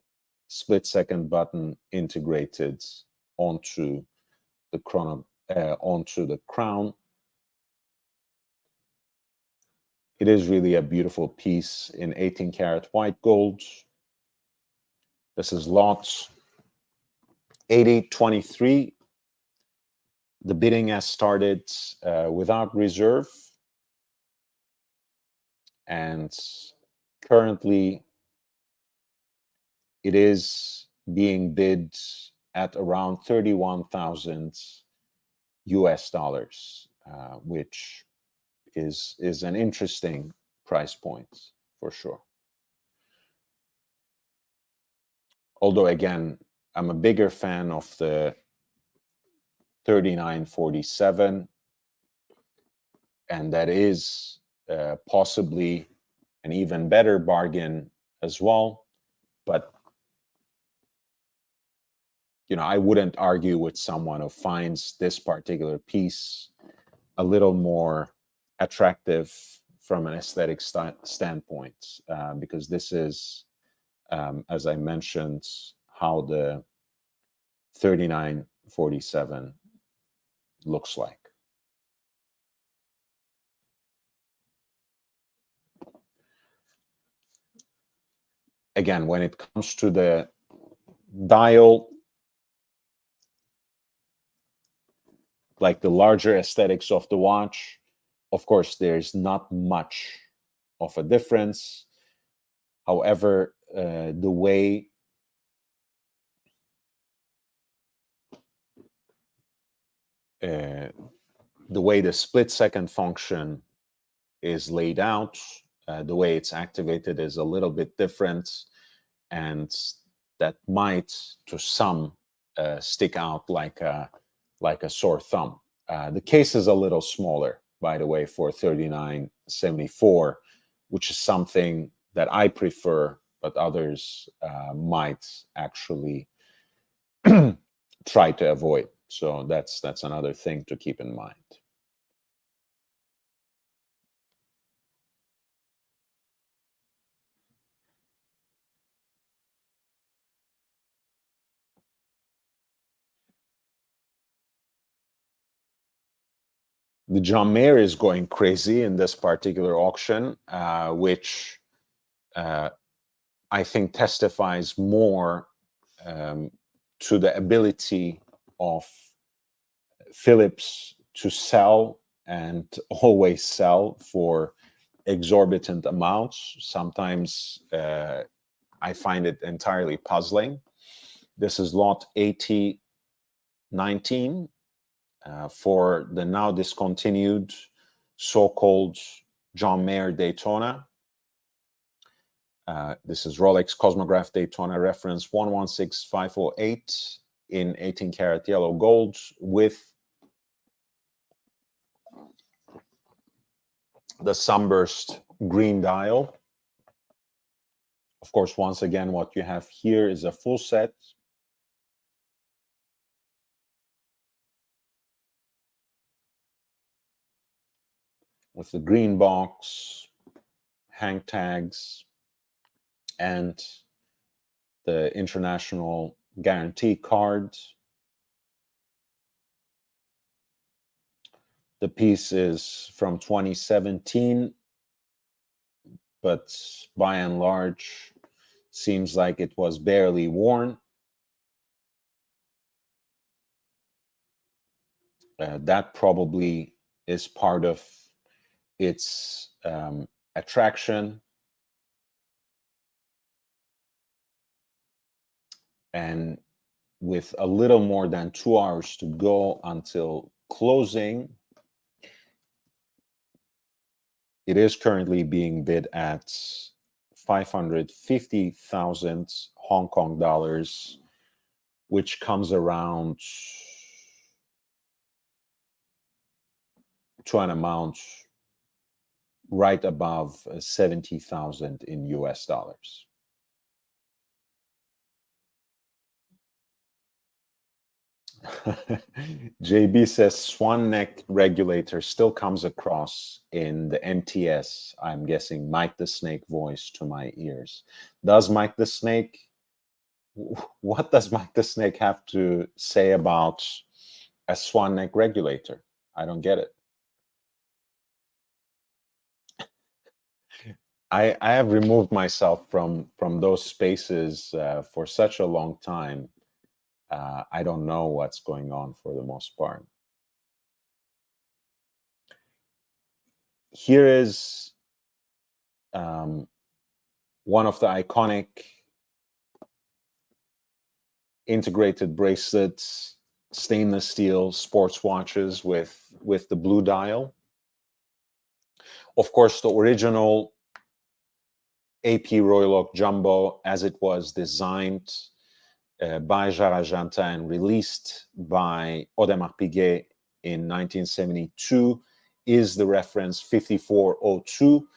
split second button integrated onto the onto the crown. It is really a beautiful piece in 18 karat white gold. This is lot 8023. The bidding has started without reserve, and currently it is being bid at around 31,000 US dollars, which is an interesting price point for sure. Although again, I'm a bigger fan of the 3947, and that is possibly an even better bargain as well. But you know, I wouldn't argue with someone who finds this particular piece a little more attractive from an aesthetic standpoint, because this is, as I mentioned, how the 3947 looks like. Again, when it comes to the dial, like the larger aesthetics of the watch, of course, there's not much of a difference. However, the way the split second function is laid out, the way it's activated is a little bit different, and that might, to some, stick out like a sore thumb. The case is a little smaller, by the way, for 3974, which is something that I prefer, but others might actually try to avoid. So that's another thing to keep in mind. The John Mayer is going crazy in this particular auction, which I think testifies more to the ability of Phillips to sell and always sell for exorbitant amounts. Sometimes I find it entirely puzzling. This is lot 8019 for the now discontinued so-called John Mayer Daytona. This is Rolex Cosmograph Daytona reference 116508 in 18 karat yellow gold with the sunburst green dial. Of course, once again, what you have here is a full set. With the green box, hang tags, and the international guarantee card. The piece is from 2017, but by and large, seems like it was barely worn. That probably is part of its attraction. And with a little more than 2 hours to go until closing, it is currently being bid at 550,000 Hong Kong dollars, which comes around to an amount right above 70,000 in US dollars. JB says swan neck regulator still comes across in the MTS. I'm guessing Mike the Snake voice to my ears. Does Mike the Snake, what does Mike the Snake have to say about a swan neck regulator? I don't get it. I have removed myself from those spaces for such a long time. I don't know what's going on for the most part. Here is one of the iconic integrated bracelets, stainless steel sports watches with the blue dial. Of course, the original AP Royal Oak Jumbo, as it was designed by Jarajanta and released by Audemars Piguet in 1972, is the reference 5402.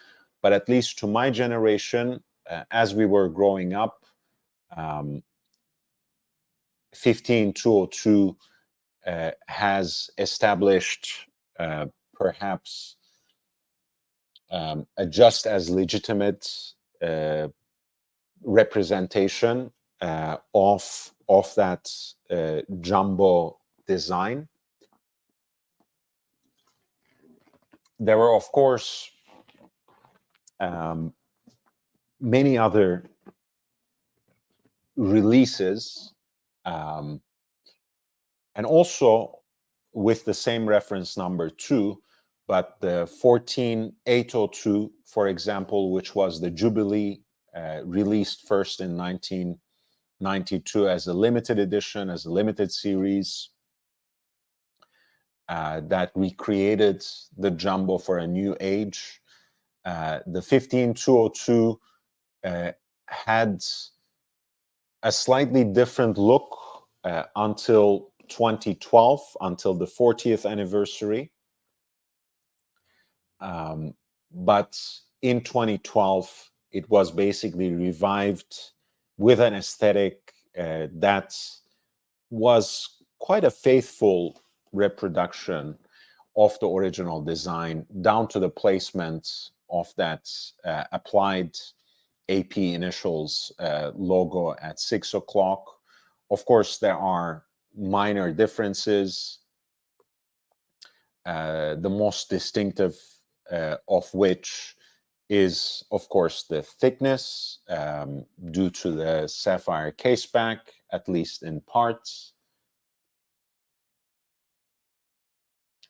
But at least to my generation, as we were growing up, 15202 has established perhaps a just as legitimate representation of that jumbo design. There were, of course, many other releases, and also with the same reference number 2, but the 14802, for example, which was the Jubilee, released first in 1992 as a limited edition, as a limited series, that recreated the jumbo for a new age. The 15202 had a slightly different look until 2012, until the 40th anniversary. But in 2012, it was basically revived with an aesthetic that was quite a faithful reproduction of the original design, down to the placement of that applied AP initials logo at 6 o'clock. Of course, there are minor differences. the most distinctive of which is, of course, the thickness due to the sapphire caseback, at least in parts.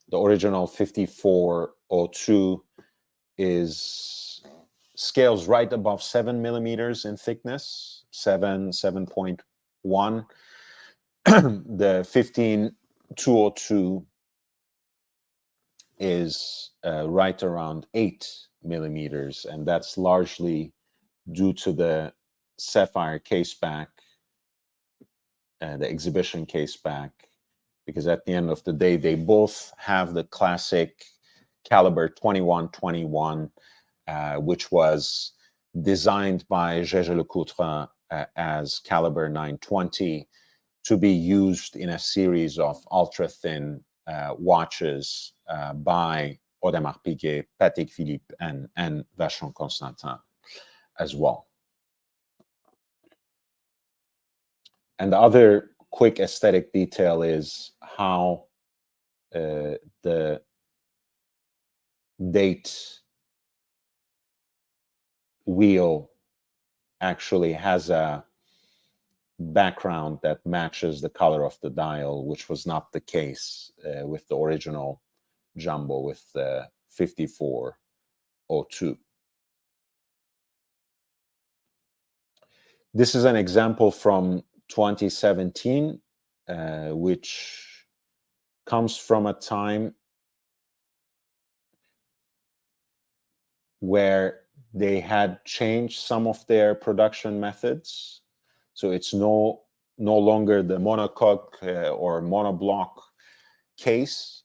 The original 5402 scales right above 7 millimeters in thickness, 7.1. The 15202 is right around 8 millimeters, and that's largely due to the sapphire caseback, the exhibition caseback, because at the end of the day, they both have the classic caliber 2121, which was designed by Jaeger-LeCoultre as caliber 920 to be used in a series of ultra-thin watches by Audemars Piguet, Patek Philippe, and Vacheron Constantin as well. And the other quick aesthetic detail is how the date wheel actually has a background that matches the color of the dial, which was not the case with the original jumbo, with the 5402. This is an example from 2017, which comes from a time where they had changed some of their production methods. So it's no longer the monocoque or monoblock case.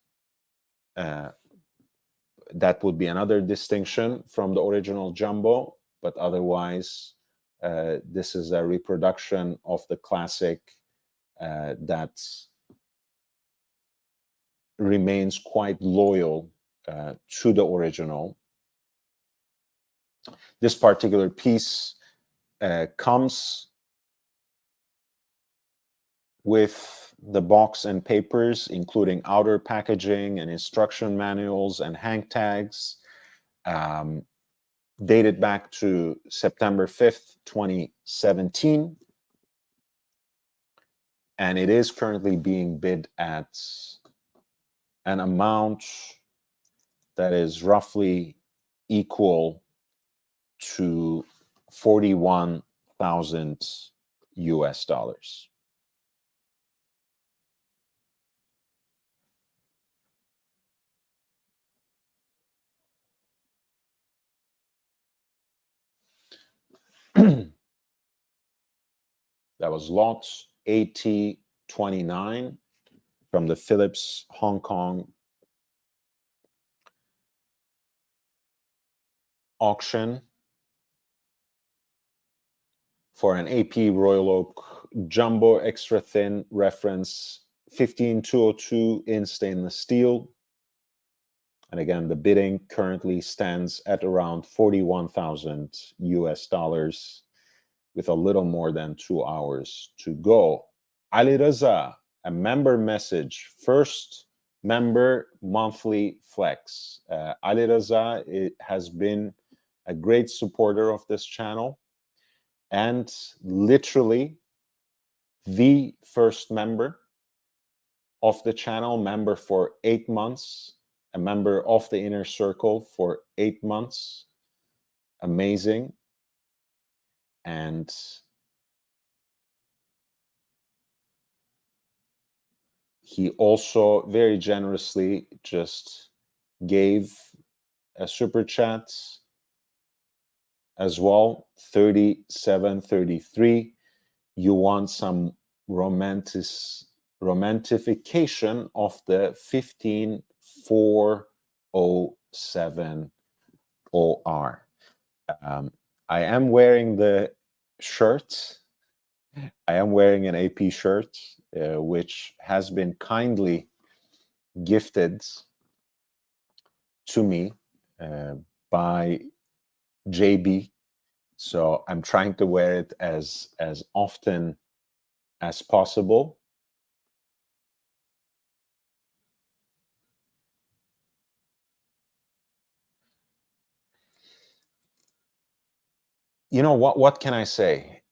That would be another distinction from the original jumbo, but otherwise, this is a reproduction of the classic that remains quite loyal to the original. This particular piece comes with the box and papers, including outer packaging and instruction manuals and hang tags, dated back to September 5th, 2017. And it is currently being bid at an amount that is roughly equal to 41,000 US dollars. That was lot AT29 from the Phillips Hong Kong auction for an AP Royal Oak Jumbo Extra Thin reference 15202 in stainless steel. And again, the bidding currently stands at around 41,000 US dollars with a little more than 2 hours to go. Ali Raza, a member message, first member monthly flex. Ali Raza has been a great supporter of this channel and literally the first member of the channel, member for 8 months, a member of the inner circle for 8 months. Amazing. And he also very generously just gave a super chat as well, 3733. You want some romantification of the 15407 OR. I am wearing the shirt. I am wearing an AP shirt, which has been kindly gifted to me by JB. So I'm trying to wear it as often as possible. You know what can I say?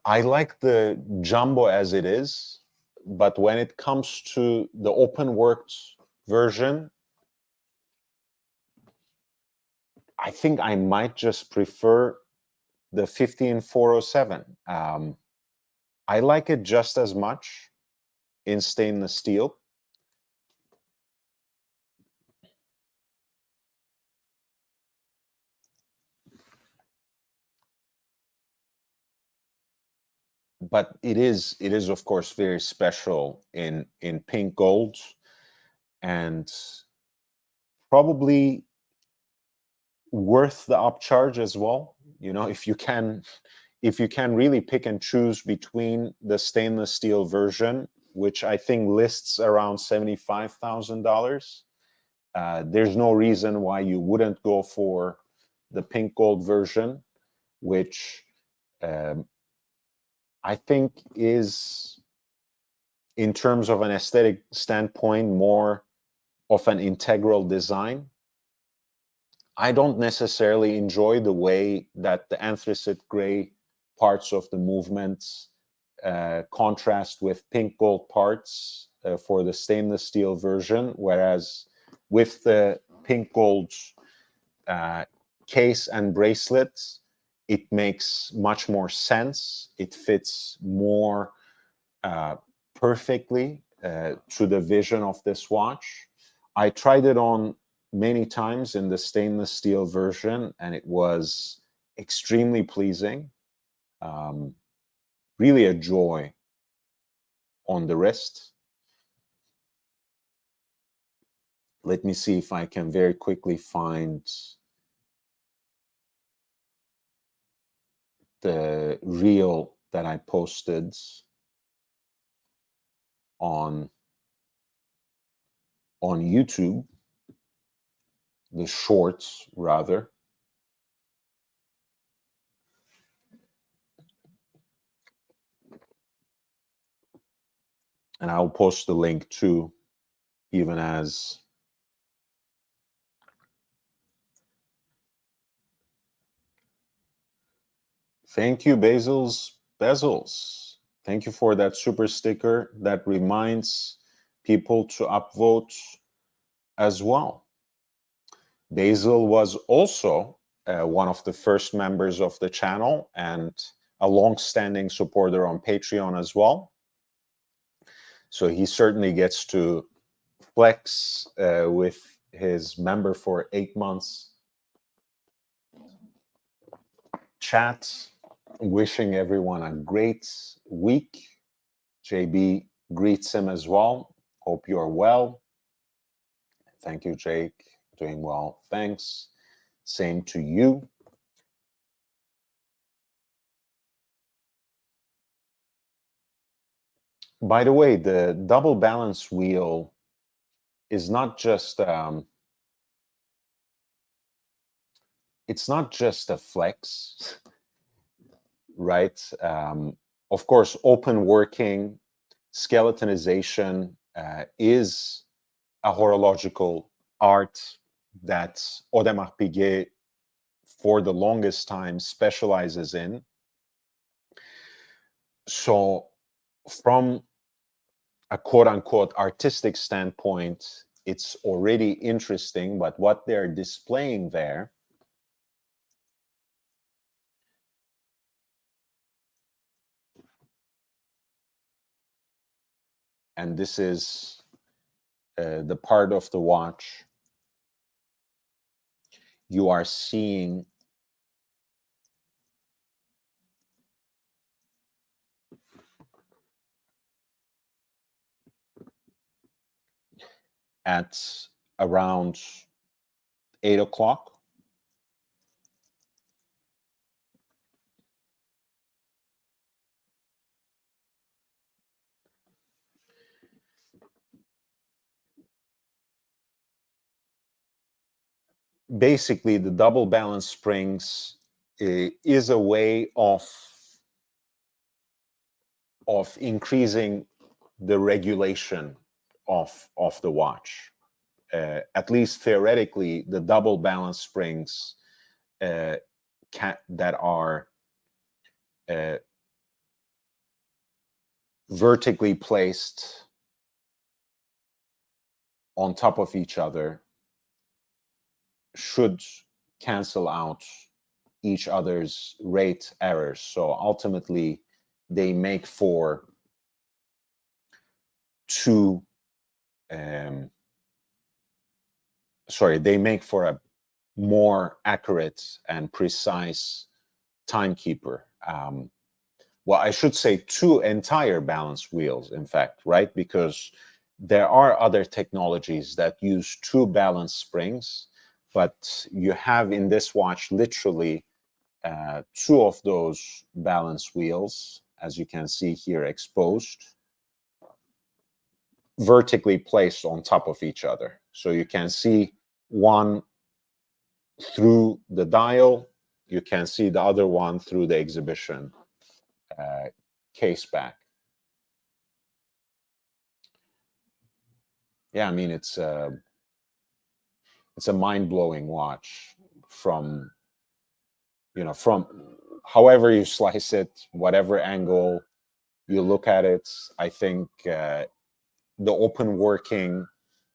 I like the jumbo as it is, but when it comes to the open worked version, I think I might just prefer the 15407. I like it just as much in stainless steel. But it is of course very special in pink gold, and probably worth the upcharge as well. You know, if you can really pick and choose between the stainless steel version, which I think lists around $75,000, there's no reason why you wouldn't go for the pink gold version, which um, I think is, in terms of an aesthetic standpoint, more of an integral design. I don't necessarily enjoy the way that the anthracite gray parts of the movements contrast with pink gold parts for the stainless steel version, whereas with the pink gold uh, case and bracelets, it makes much more sense. It fits more uh, perfectly to the vision of this watch. I tried it on many times in the stainless steel version, and it was extremely pleasing. Um, Really a joy on the wrist. Let me see if I can very quickly find the reel that I posted on YouTube, the shorts rather. And I'll post the link too, even as thank you, Bezels. Thank you for that super sticker that reminds people to upvote as well. Basil was also one of the first members of the channel and a long-standing supporter on Patreon as well. So he certainly gets to flex with his member for 8 months chat. Wishing everyone a great week. JB greets him as well. Hope you are well. Thank you, Jake. Doing well. Thanks. Same to you. By the way, the double balance wheel is not just it's not just a flex, right? Of course, open working skeletonization is a horological art that Audemars Piguet for the longest time specializes in. So from a quote unquote artistic standpoint, it's already interesting, but what they're displaying there and this is the part of the watch you are seeing at around 8 o'clock. Basically, the double balance springs is a way of increasing the regulation of the watch. At least theoretically, the double balance springs that are vertically placed on top of each other should cancel out each other's rate errors. So ultimately, they make for two, they make for a more accurate and precise timekeeper. Well, I should say two entire balance wheels, in fact, right? Because there are other technologies that use two balance springs, but you have in this watch literally two of those balance wheels, as you can see here exposed, vertically placed on top of each other. So you can see one through the dial, you can see the other one through the exhibition case back. Yeah, I mean, it's a mind-blowing watch from, from however you slice it, whatever angle you look at it. I think the open working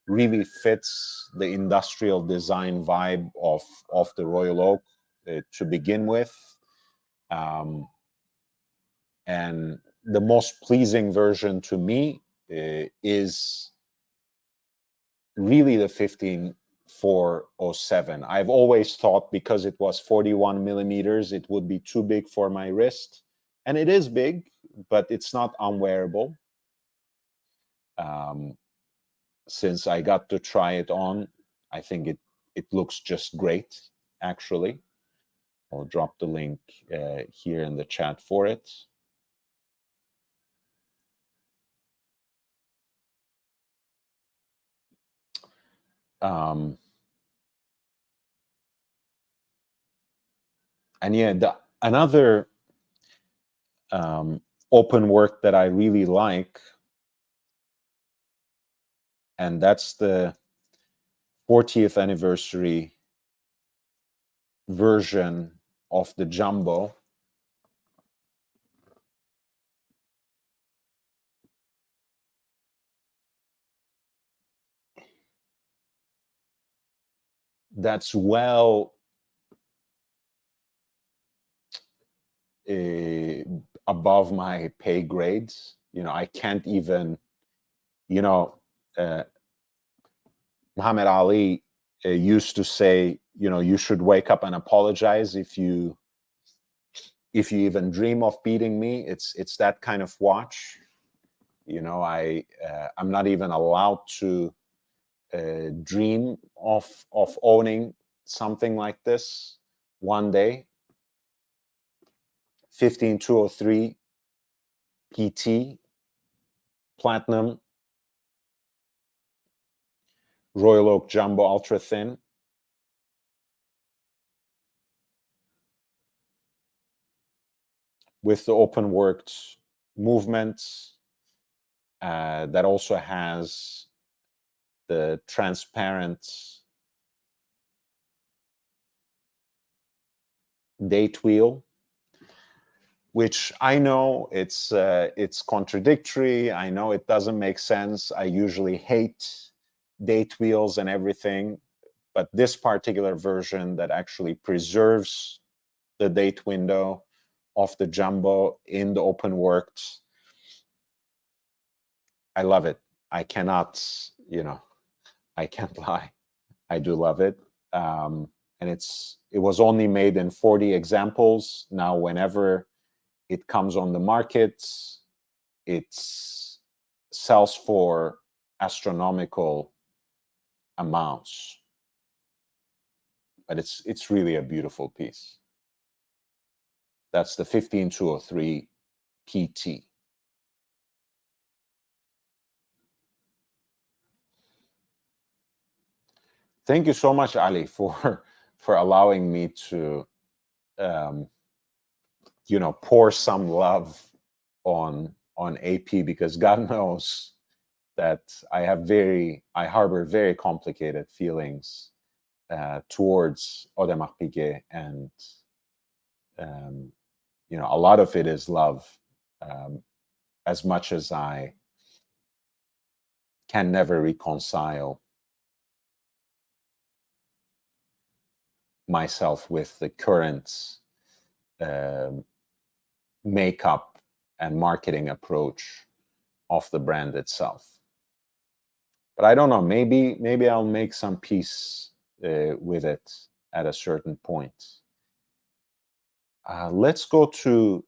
really fits the industrial design vibe of the Royal Oak to begin with. And the most pleasing version to me is really the 15407. I've always thought because it was 41 millimeters, it would be too big for my wrist. And it is big, but it's not unwearable. Since I got to try it on, I think it looks just great, actually. I'll drop the link here in the chat for it. And yeah, another open work that I really like, and that's the 40th anniversary version of the Jumbo. That's well above my pay grades. I can't even, Muhammad Ali used to say, you should wake up and apologize if you even dream of beating me. It's that kind of watch. I'm not even allowed to dream of owning something like this one day. 15203 PT Platinum Royal Oak Jumbo Ultra Thin. With the open worked movements that also has the transparent date wheel, which I know it's contradictory. I know it doesn't make sense. I usually hate date wheels and everything, but this particular version that actually preserves the date window of the Jumbo in the open worked, I love it. I cannot, I can't lie. I do love it. And it was only made in 40 examples. Now, whenever it comes on the market, it sells for astronomical amounts. But it's really a beautiful piece. That's the 15203 PT. Thank you so much, Ali, for allowing me to pour some love on AP, because God knows that I harbor very complicated feelings towards Audemars Piguet, and a lot of it is love. As much as I can never reconcile myself with the current makeup and marketing approach of the brand itself. But I don't know, maybe I'll make some peace with it at a certain point. Let's go to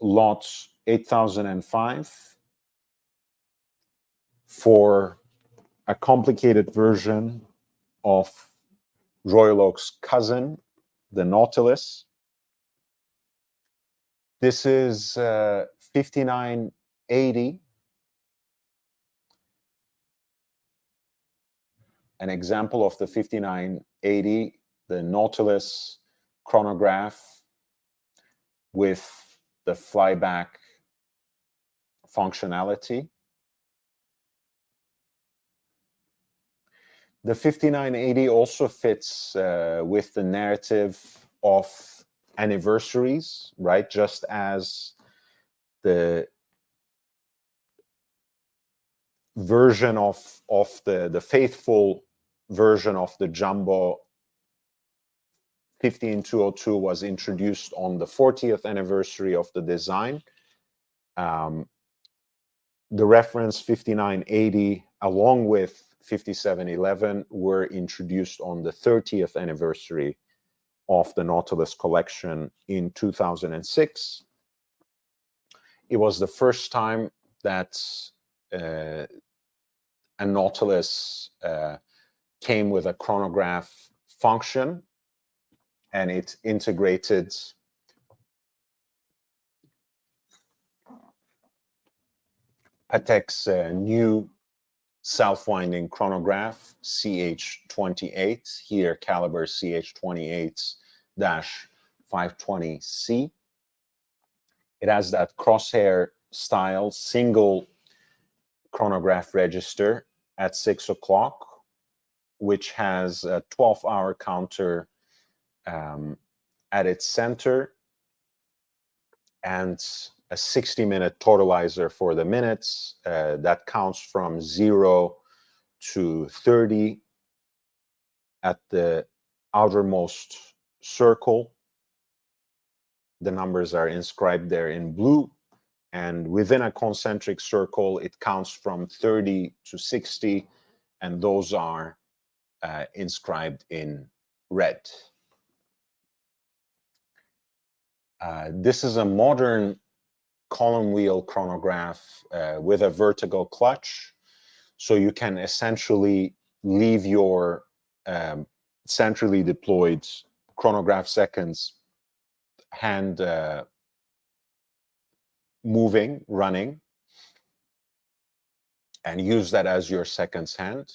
lot 8005 for a complicated version of Royal Oak's cousin, the Nautilus. This is 5980, an example of the 5980, the Nautilus chronograph with the flyback functionality. The 5980 also fits with the narrative of anniversaries, right? Just as the version of the faithful version of the Jumbo 15202 was introduced on the 40th anniversary of the design. The reference 5980 along with 5711 were introduced on the 30th anniversary of the Nautilus collection in 2006. It was the first time that a Nautilus came with a chronograph function, and it integrated Patek's new self-winding chronograph, CH28, here caliber CH28-520C. It has that crosshair style single chronograph register at 6 o'clock, which has a 12-hour counter at its center and a 60-minute totalizer for the minutes that counts from 0 to 30 at the outermost circle. The numbers are inscribed there in blue, and within a concentric circle it counts from 30 to 60, and those are inscribed in red. This is a modern column wheel chronograph with a vertical clutch, so you can essentially leave your centrally deployed chronograph seconds hand moving, running, and use that as your seconds hand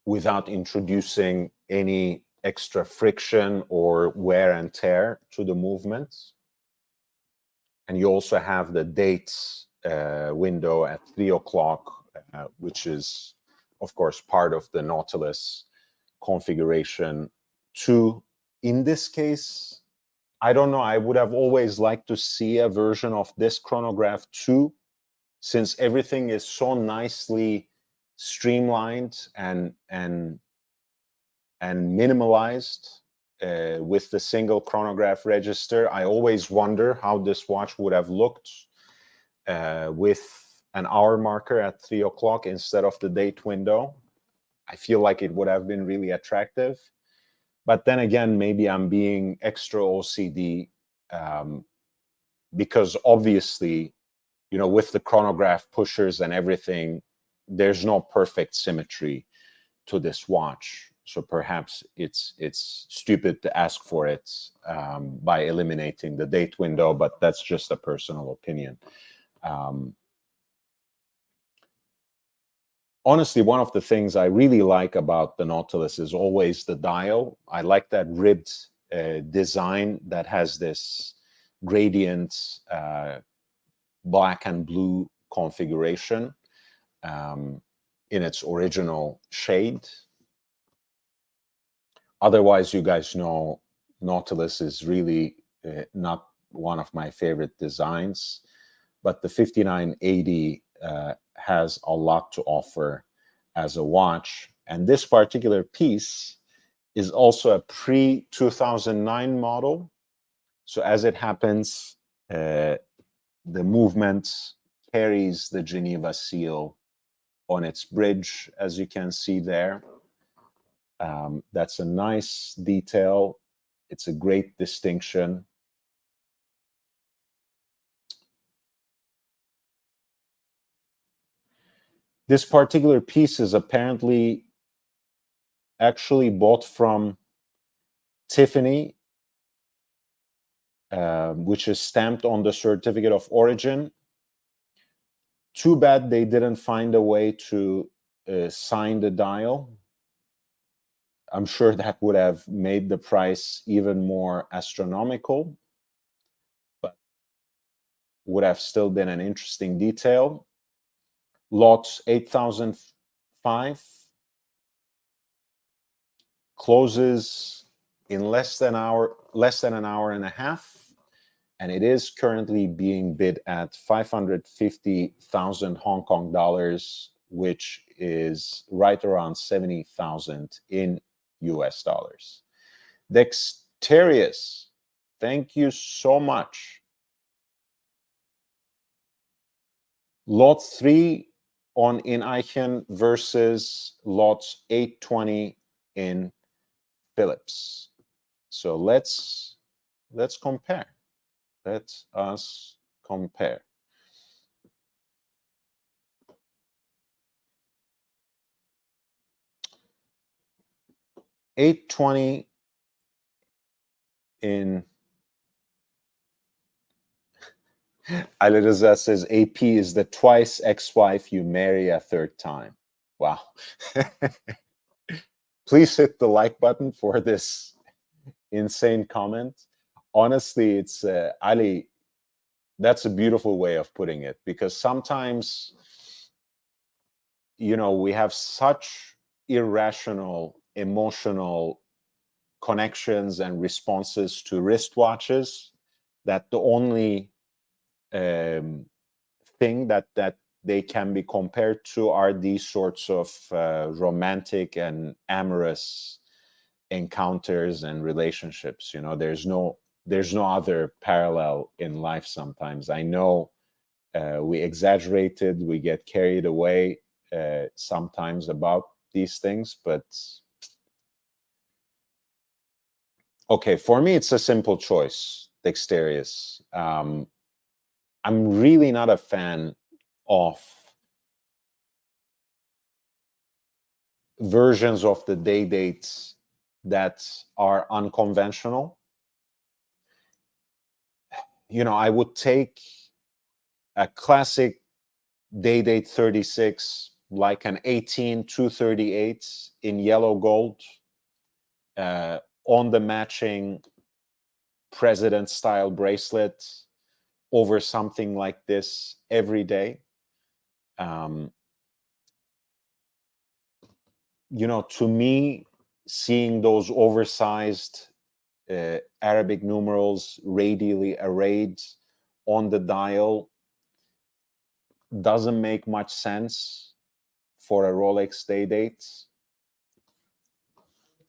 without introducing any extra friction or wear and tear to the movements. And you also have the dates window at 3 o'clock, which is, of course, part of the Nautilus configuration. In this case, I don't know, I would have always liked to see a version of this chronograph too, since everything is so nicely streamlined and minimalized. With the single chronograph register, I always wonder how this watch would have looked with an hour marker at 3 o'clock instead of the date window. I feel like it would have been really attractive. But then again, maybe I'm being extra OCD because obviously, with the chronograph pushers and everything, there's no perfect symmetry to this watch. So perhaps it's stupid to ask for it by eliminating the date window, but that's just a personal opinion. Honestly, one of the things I really like about the Nautilus is always the dial. I like that ribbed design that has this gradient black and blue configuration in its original shade. Otherwise, you guys know Nautilus is really not one of my favorite designs, but the 5980 has a lot to offer as a watch. And this particular piece is also a pre-2009 model. So as it happens, the movement carries the Geneva seal on its bridge, as you can see there. That's a nice detail. It's a great distinction. This particular piece is apparently actually bought from Tiffany, which is stamped on the certificate of origin. Too bad they didn't find a way to sign the dial. I'm sure that would have made the price even more astronomical, but would have still been an interesting detail. Lot 8005 closes in less than an hour and a half, and it is currently being bid at 550,000 Hong Kong dollars, which is right around 70,000 in US dollars. Dexterious, thank you so much. Lot 3 on in Eichen versus lot 820 in Phillips. So let's compare. Let us compare. $820 in Ali Reza says AP is the twice ex-wife you marry a third time. Wow. Please hit the like button for this insane comment. Honestly, it's Ali, that's a beautiful way of putting it, because sometimes, you know, we have such irrational emotional connections and responses to wristwatches that the only thing that they can be compared to are these sorts of romantic and amorous encounters and relationships. You know, there's no other parallel in life. Sometimes I know we exaggerated, we get carried away sometimes about these things, but okay, for me it's a simple choice. Dexterious. I'm really not a fan of versions of the day dates that are unconventional. You know, I would take a classic day date 36, like an 18238 in yellow gold, on the matching president style bracelet over something like this every day. You know, to me, seeing those oversized Arabic numerals radially arrayed on the dial doesn't make much sense for a Rolex day date.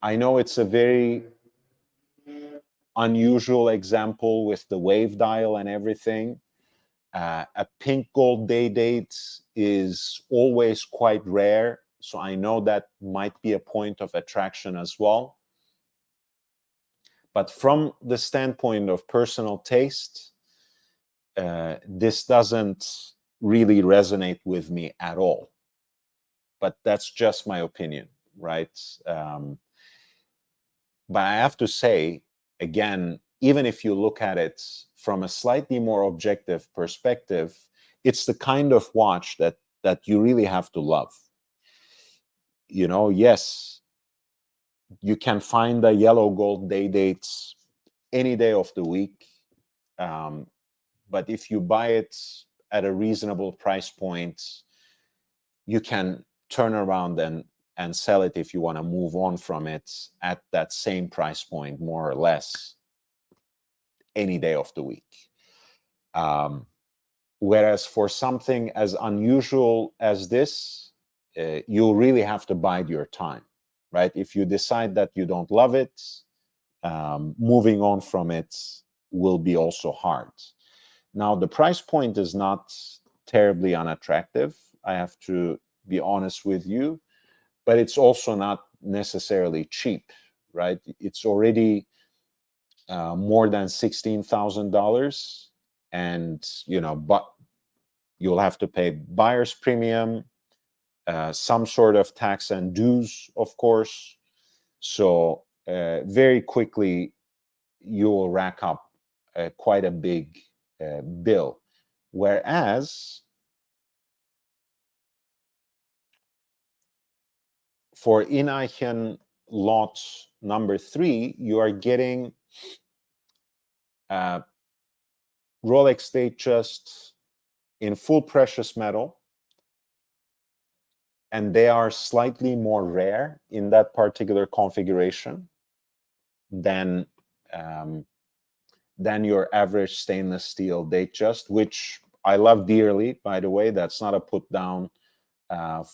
I know it's a very unusual example with the wave dial and everything. A pink gold day date is always quite rare, so I know that might be a point of attraction as well. But from the standpoint of personal taste, this doesn't really resonate with me at all. But that's just my opinion, right? But I have to say, again, even if you look at it from a slightly more objective perspective, it's the kind of watch that you really have to love. You know, yes, you can find the yellow gold day dates any day of the week. But if you buy it at a reasonable price point, you can turn around and and sell it if you want to move on from it at that same price point, more or less, any day of the week. Whereas for something as unusual as this, you really have to bide your time, right? If you decide that you don't love it, moving on from it will be also hard. Now, the price point is not terribly unattractive, I have to be honest with you, but it's also not necessarily cheap, right? It's already more than $16,000, and but you'll have to pay buyer's premium, some sort of tax and dues, of course. So very quickly you will rack up quite a big bill. Whereas for Inaichen lot number 3, you are getting Rolex Datejust in full precious metal, and they are slightly more rare in that particular configuration than your average stainless steel Datejust, which I love dearly, by the way. That's not a put down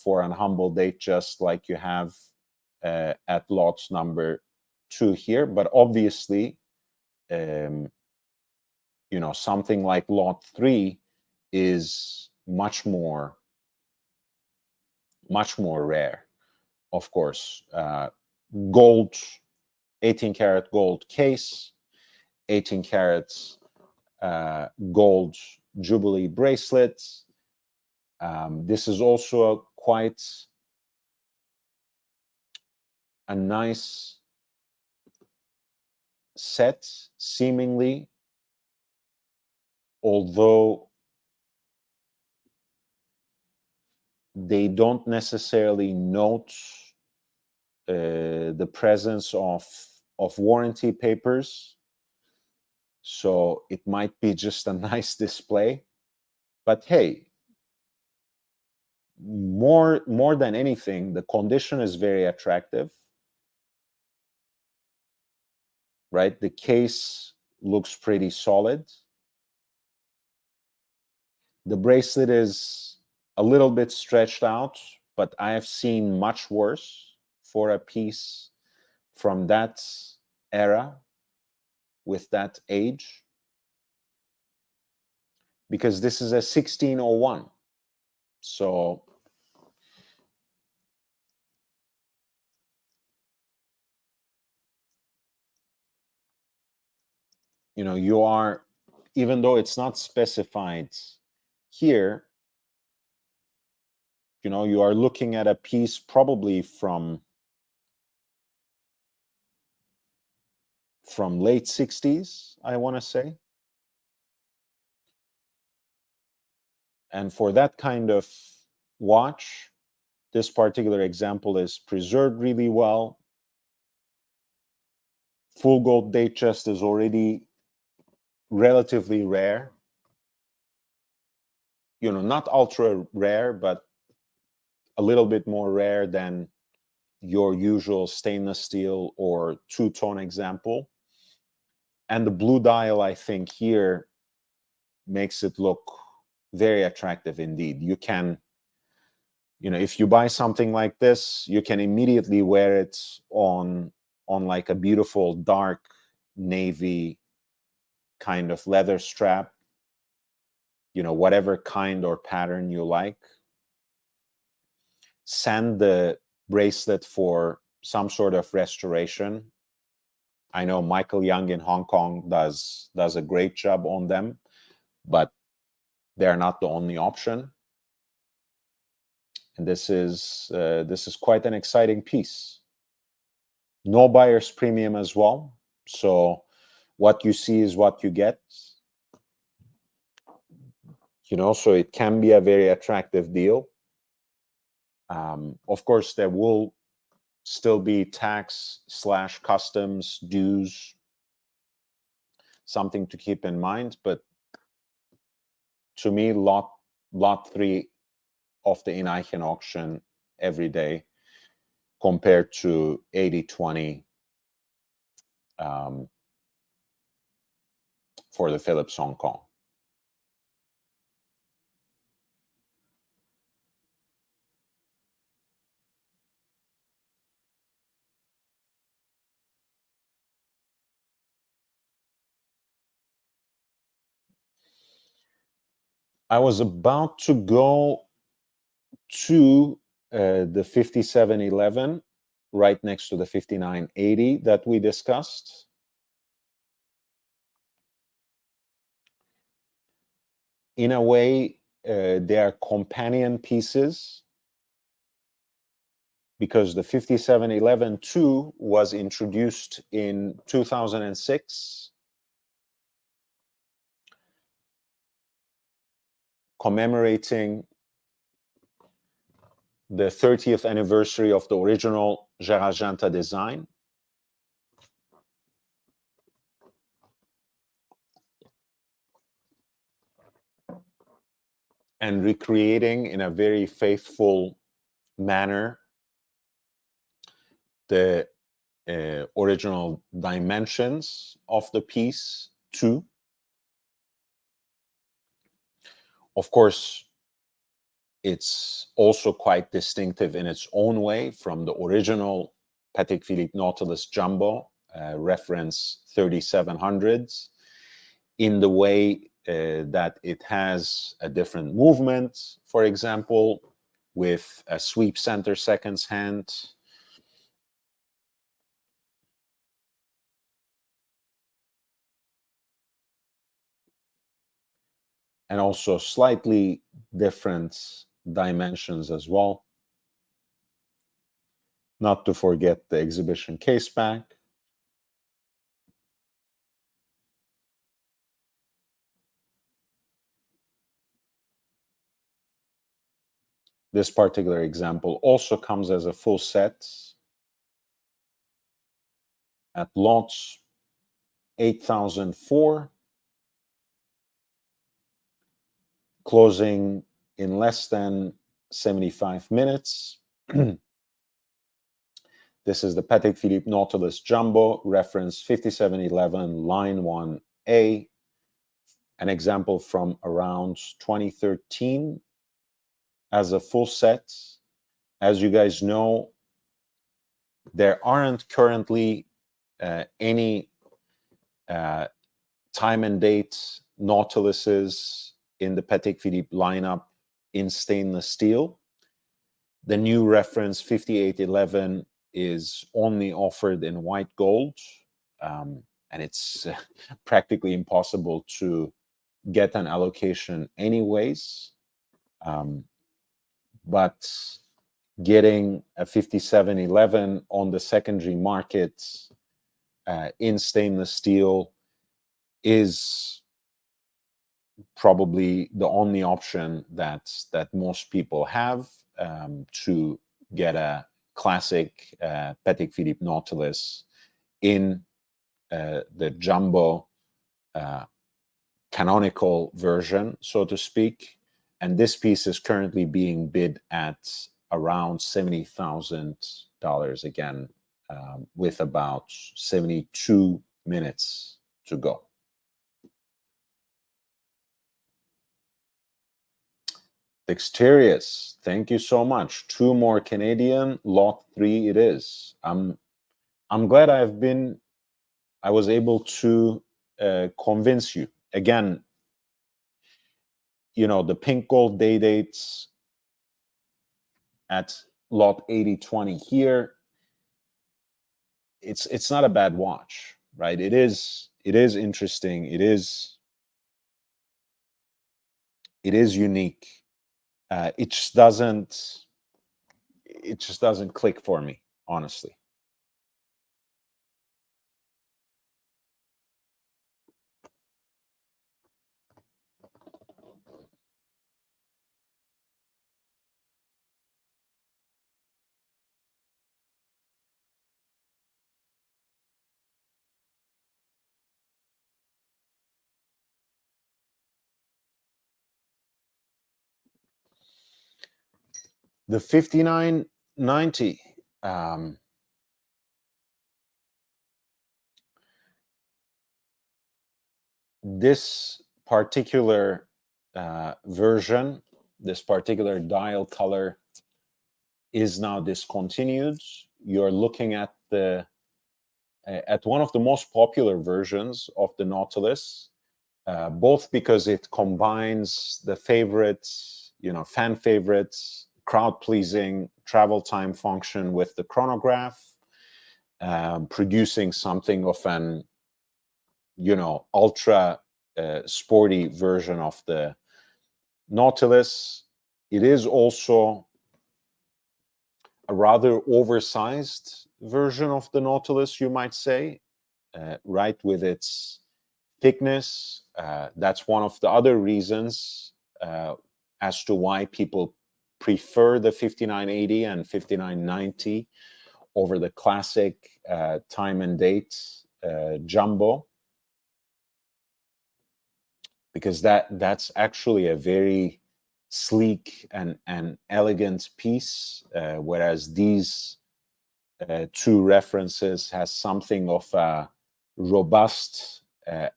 for an humble Datejust like you have at lots number 2 here, but obviously something like lot 3 is much more rare, of course. Gold, 18 karat gold case, 18 carats gold Jubilee bracelets. This is also quite a nice set, seemingly, although they don't necessarily note the presence of warranty papers. So it might be just a nice display. But hey, more than anything, the condition is very attractive, right? The case looks pretty solid. The bracelet is a little bit stretched out, but I have seen much worse for a piece from that era with that age, because this is a 1601. So you are, even though it's not specified here, you are looking at a piece probably from late 60s, I want to say. And for that kind of watch, this particular example is preserved really well. Full gold Datejust is already relatively rare. Not ultra rare, but a little bit more rare than your usual stainless steel or two-tone example. And the blue dial, I think, here makes it look very attractive indeed. You can, if you buy something like this, you can immediately wear it on like a beautiful dark navy kind of leather strap, whatever kind or pattern you like. Send the bracelet for some sort of restoration. I know Michael Young in Hong Kong does a great job on them, but they're not the only option. And this is quite an exciting piece. No buyer's premium as well. So what you see is what you get. So it can be a very attractive deal. Of course, there will still be tax / customs dues, something to keep in mind. But to me, lot 3 of the Inaichen auction every day compared to 80-20 for the Phillips Hong Kong. I was about to go to the 5711 right next to the 5980 that we discussed. In a way, they are companion pieces because the 5711-2 was introduced in 2006, commemorating the 30th anniversary of the original Jarajanta design. And recreating in a very faithful manner the original dimensions of the piece too. Of course, it's also quite distinctive in its own way from the original Patek Philippe Nautilus Jumbo, reference 3700s, in the way that it has a different movement, for example, with a sweep center seconds hand, and also slightly different dimensions as well. Not to forget the exhibition case back. This particular example also comes as a full set at lots 8004, closing in less than 75 minutes. This is the Patek Philippe Nautilus Jumbo, reference 5711, line 1A, an example from around 2013 as a full set. As you guys know, there aren't currently any time and date Nautiluses in the Patek Philippe lineup in stainless steel. The new reference 5811 is only offered in white gold, and it's practically impossible to get an allocation anyways. But getting a 5711 on the secondary market in stainless steel is probably the only option that most people have to get a classic Patek Philippe Nautilus in the jumbo canonical version, so to speak. And this piece is currently being bid at around $70,000 again, with about 72 minutes to go. Dexterious, thank you so much. 2 more Canadian, lot 3 it is. I'm glad I was able to convince you. Again, you know, the pink gold day dates at lot 8020 here. It's not a bad watch, right? It is interesting. It is unique. It just doesn't click for me, honestly. The 5990 this particular version, this particular dial color is now discontinued. You're looking at one of the most popular versions of the Nautilus, both because it combines the favorites, fan favorites, crowd-pleasing travel time function with the chronograph, producing something of an ultra sporty version of the Nautilus. It is also a rather oversized version of the Nautilus, you might say, right, with its thickness. That's one of the other reasons as to why people prefer the 5980 and 5990 over the classic time and date jumbo, because that's actually a very sleek and elegant piece, whereas these two references has something of a robust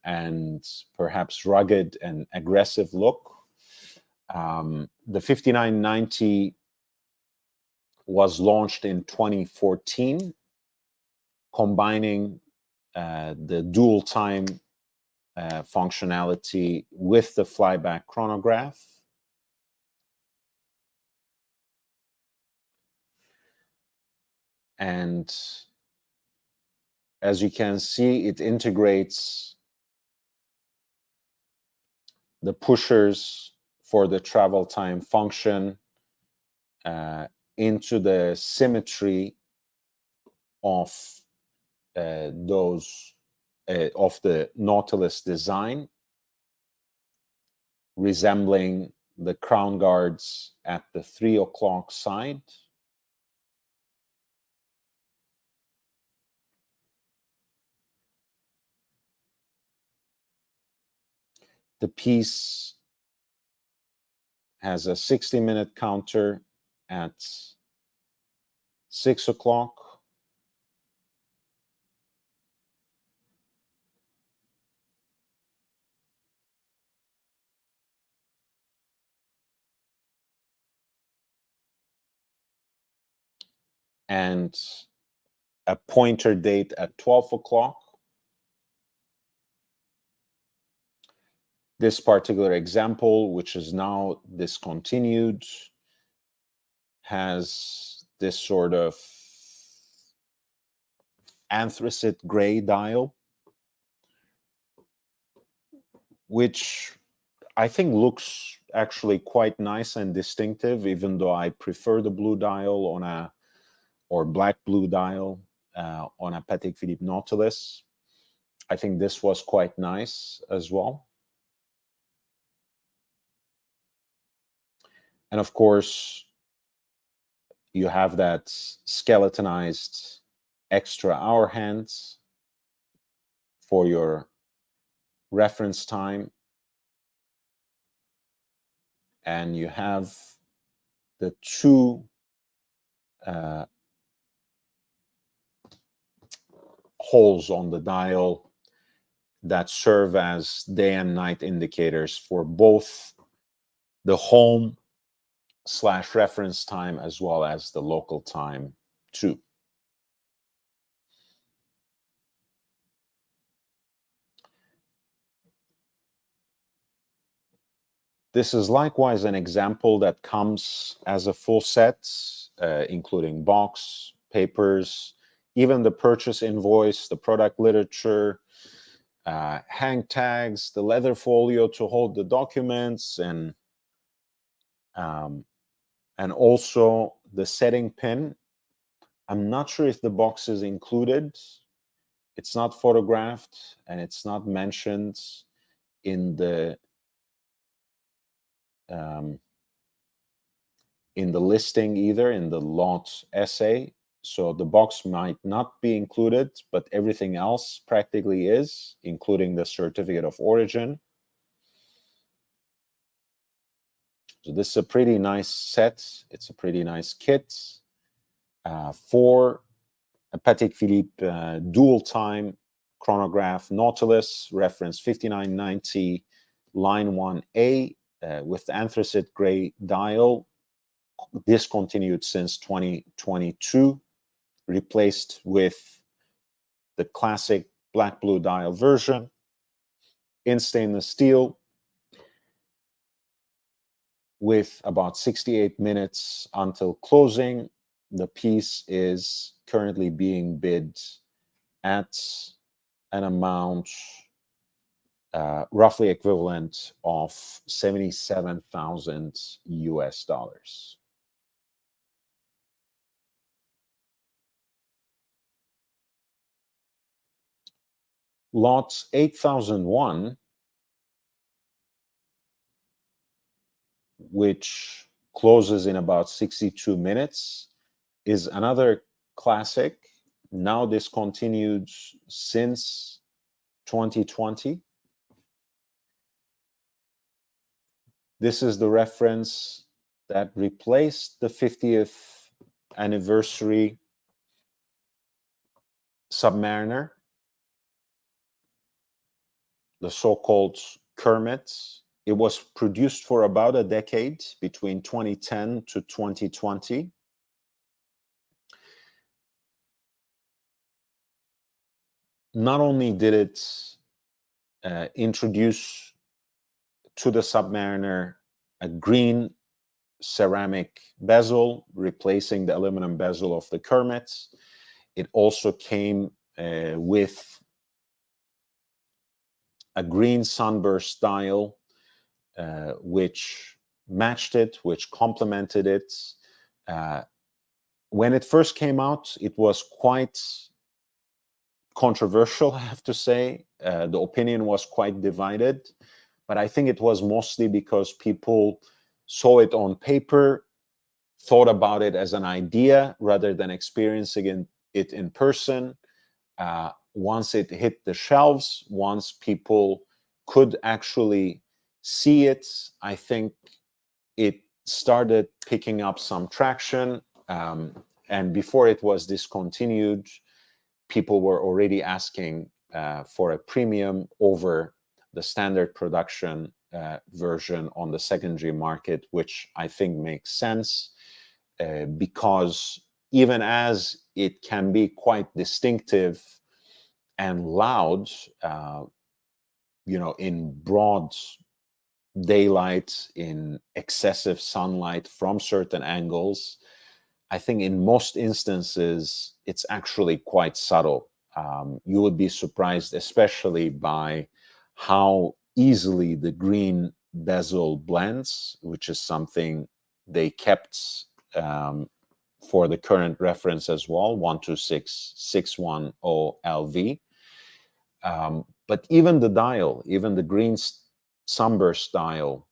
and perhaps rugged and aggressive look. The 5990 was launched in 2014, combining the dual time functionality with the flyback chronograph. And as you can see, it integrates the pushers for the travel time function into the symmetry of those of the Nautilus design, resembling the crown guards at the 3 o'clock side. The piece has a 60-minute counter at 6 o'clock. And a pointer date at 12 o'clock. This particular example, which is now discontinued, has this sort of anthracite gray dial, which I think looks actually quite nice and distinctive, even though I prefer the blue dial or black blue dial on a Patek Philippe Nautilus. I think this was quite nice as well. And of course, you have that skeletonized extra hour hands for your reference time. And you have the two holes on the dial that serve as day and night indicators for both the home / reference time as well as the local time too. This is likewise an example that comes as a full set, including box, papers, even the purchase invoice, the product literature, hang tags, the leather folio to hold the documents, and also the setting pin. I'm not sure if the box is included. It's not photographed and it's not mentioned in the listing either, in the lot essay. So the box might not be included, but everything else practically is, including the certificate of origin. So this is a pretty nice set. It's a pretty nice kit. For a Patek Philippe dual time chronograph Nautilus, reference 5990, line 1A, with the anthracite gray dial, discontinued since 2022, replaced with the classic black blue dial version in stainless steel, with about 68 minutes until closing. The piece is currently being bid at an amount roughly equivalent of 77,000 US dollars. Lot 8001, which closes in about 62 minutes, is another classic, now discontinued since 2020. This is the reference that replaced the 50th anniversary Submariner, the so-called Kermit. It was produced for about a decade, between 2010 to 2020. Not only did it introduce to the Submariner a green ceramic bezel, replacing the aluminum bezel of the Kermit, it also came with a green sunburst dial, which matched it, which complemented it. When it first came out, it was quite controversial, I have to say. The opinion was quite divided, but I think it was mostly because people saw it on paper, thought about it as an idea rather than experiencing it in person. Once it hit the shelves, once people could actually see it, I think it started picking up some traction. And before it was discontinued, people were already asking for a premium over the standard production version on the secondary market, which I think makes sense because even as it can be quite distinctive and loud, in broad daylight, in excessive sunlight from certain angles, I think in most instances, it's actually quite subtle. You would be surprised, especially by how easily the green bezel blends, which is something they kept for the current reference as well, 126610 LV. But even the dial, even the green sunburst dial,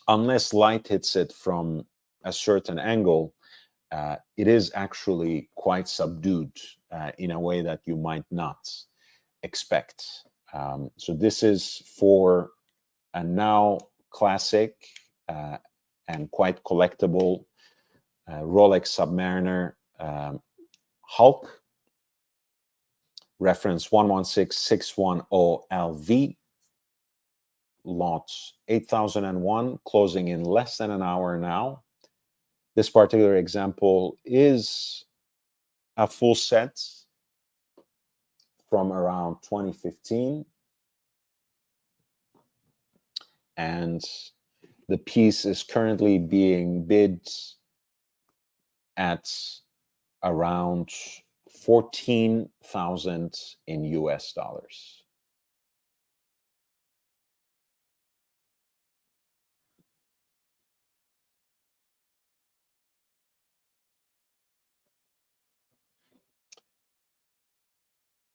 unless light hits it from a certain angle, it is actually quite subdued in a way that you might not expect. So this is for a now classic and quite collectible Rolex Submariner Hulk, reference 116610 LV, lot 8001, closing in less than an hour now. This particular example is a full set from around 2015, and the piece is currently being bid at around 14,000 in US dollars.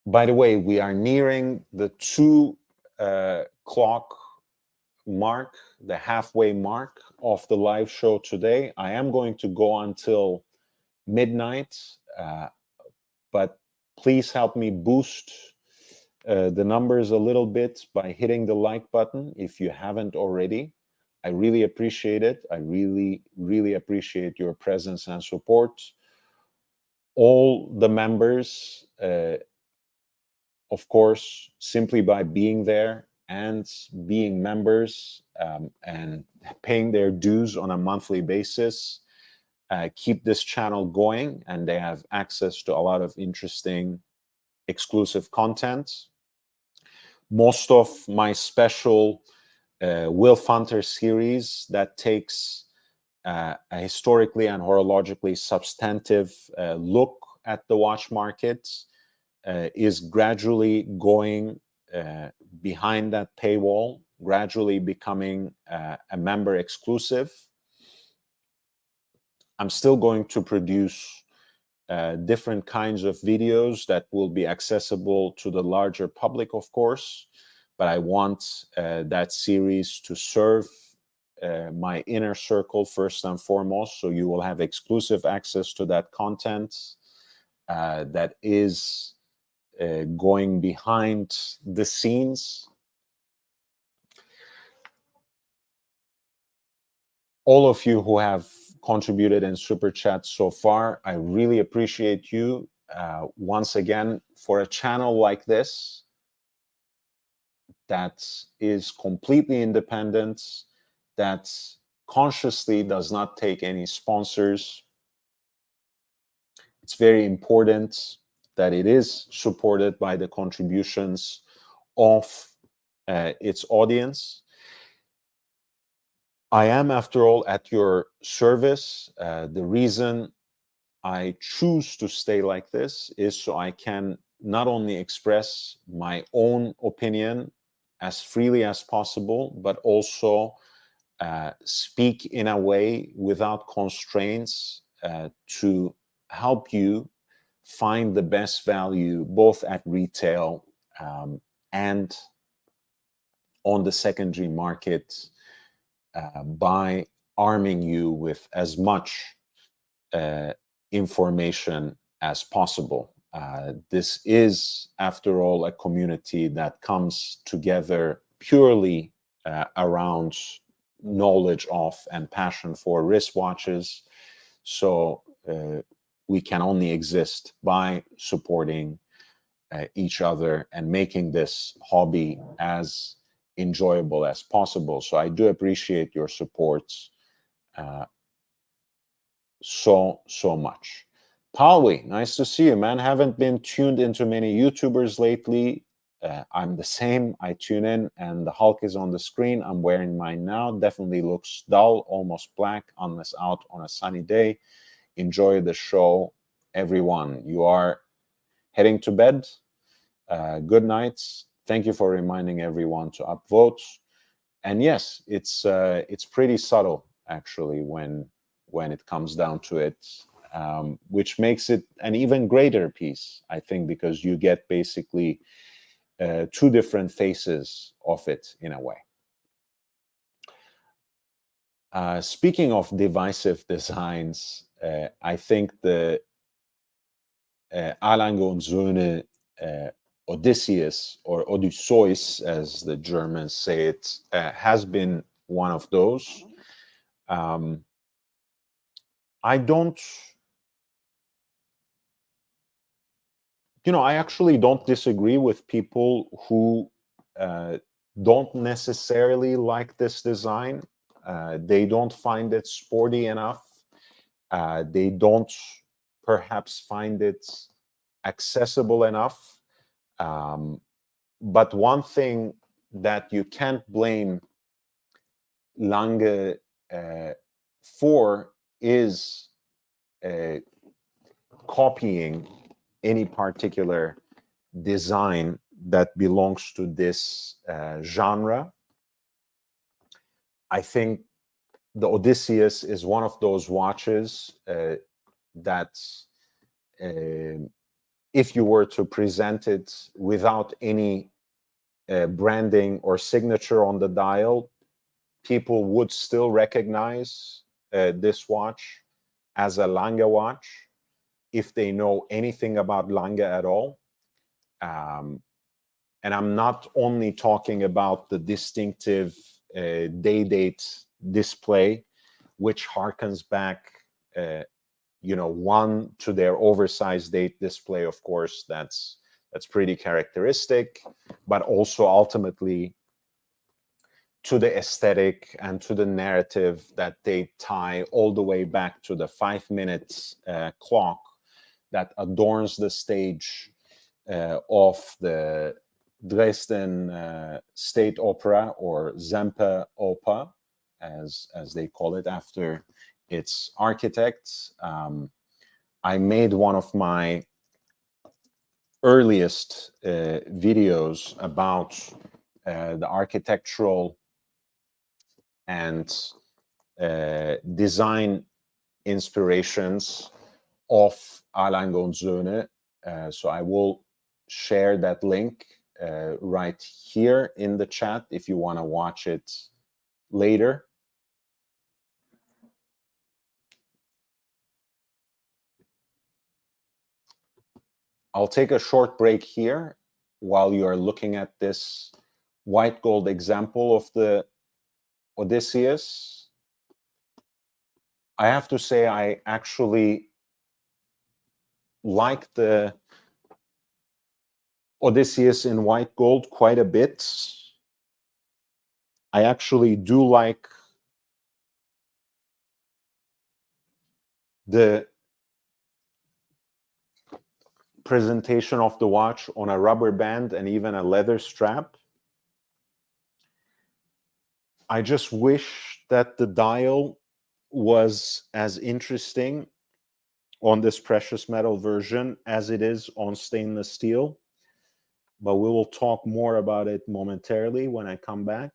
By the way, we are nearing the 2 o'clock mark, the halfway mark of the live show today. I am going to go until midnight, but please help me boost the numbers a little bit by hitting the like button if you haven't already. I really appreciate it. I really, really appreciate your presence and support all the members, of course, simply by being there and being members and paying their dues on a monthly basis, keep this channel going, and they have access to a lot of interesting exclusive content. Most of my special Will Funter series that takes a historically and horologically substantive look at the watch market is gradually going behind that paywall, gradually becoming a member exclusive. I'm still going to produce different kinds of videos that will be accessible to the larger public, of course, but I want that series to serve my inner circle first and foremost, so you will have exclusive access to that content that is going behind the scenes. All of you who have contributed in Super Chat so far, I really appreciate you. Once again, for a channel like this that is completely independent, that consciously does not take any sponsors, it's very important that it is supported by the contributions of its audience. I am, after all, at your service. The reason I choose to stay like this is so I can not only express my own opinion as freely as possible, but also speak in a way without constraints to help you find the best value both at retail and on the secondary market by arming you with as much information as possible. This is, after all, a community that comes together purely around knowledge of and passion for wristwatches. So we can only exist by supporting each other and making this hobby as enjoyable as possible. So I do appreciate your support so much. Pauli, nice to see you, man. Haven't been tuned into many YouTubers lately. I'm the same. I tune in and the Hulk is on the screen. I'm wearing mine now. Definitely looks dull, almost black, unless out on a sunny day. Enjoy the show, everyone. You are heading to bed. Good night. Thank you for reminding everyone to upvote. And yes, it's pretty subtle actually when it comes down to it, which makes it an even greater piece, I think, because you get basically two different faces of it in a way. Speaking of divisive designs, I think the Alan und Söhne Odysseus, or Odysseus, as the Germans say it, has been one of those. I actually don't disagree with people who don't necessarily like this design. They don't find it sporty enough. They don't perhaps find it accessible enough. But one thing that you can't blame Lange for is copying any particular design that belongs to this genre. I think the Odysseus is one of those watches that if you were to present it without any branding or signature on the dial, people would still recognize this watch as a Lange watch if they know anything about Lange at all. And I'm not only talking about the distinctive day-date display, which harkens back one to their oversized date display, of course, that's pretty characteristic, but also ultimately to the aesthetic and to the narrative that they tie all the way back to the 5 minutes clock that adorns the stage of the Dresden State Opera, or Semper Oper, as they call it after its architects. I made one of my earliest videos about the architectural and design inspirations of Erlanger und Söhne. So I will share that link right here in the chat if you want to watch it later. I'll take a short break here while you are looking at this white gold example of the Odysseus. I have to say I actually like the Odysseus in white gold quite a bit. I actually do like the presentation of the watch on a rubber band and even a leather strap. I just wish that the dial was as interesting on this precious metal version as it is on stainless steel, but we will talk more about it momentarily when I come back.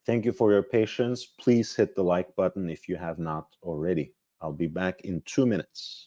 Thank you for your patience. Please hit the like button if you have not already. I'll be back in 2 minutes.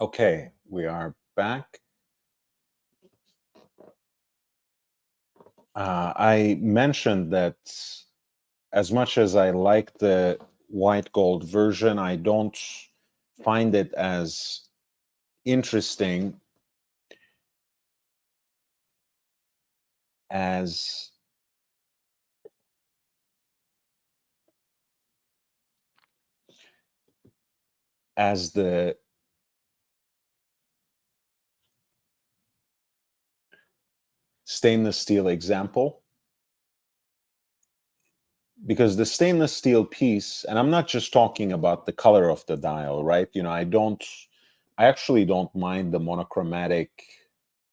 Okay, we are back. I mentioned that as much as I like the white gold version, I don't find it as interesting as the stainless steel example, because the stainless steel piece, and I'm not just talking about the color of the dial, right? I actually don't mind the monochromatic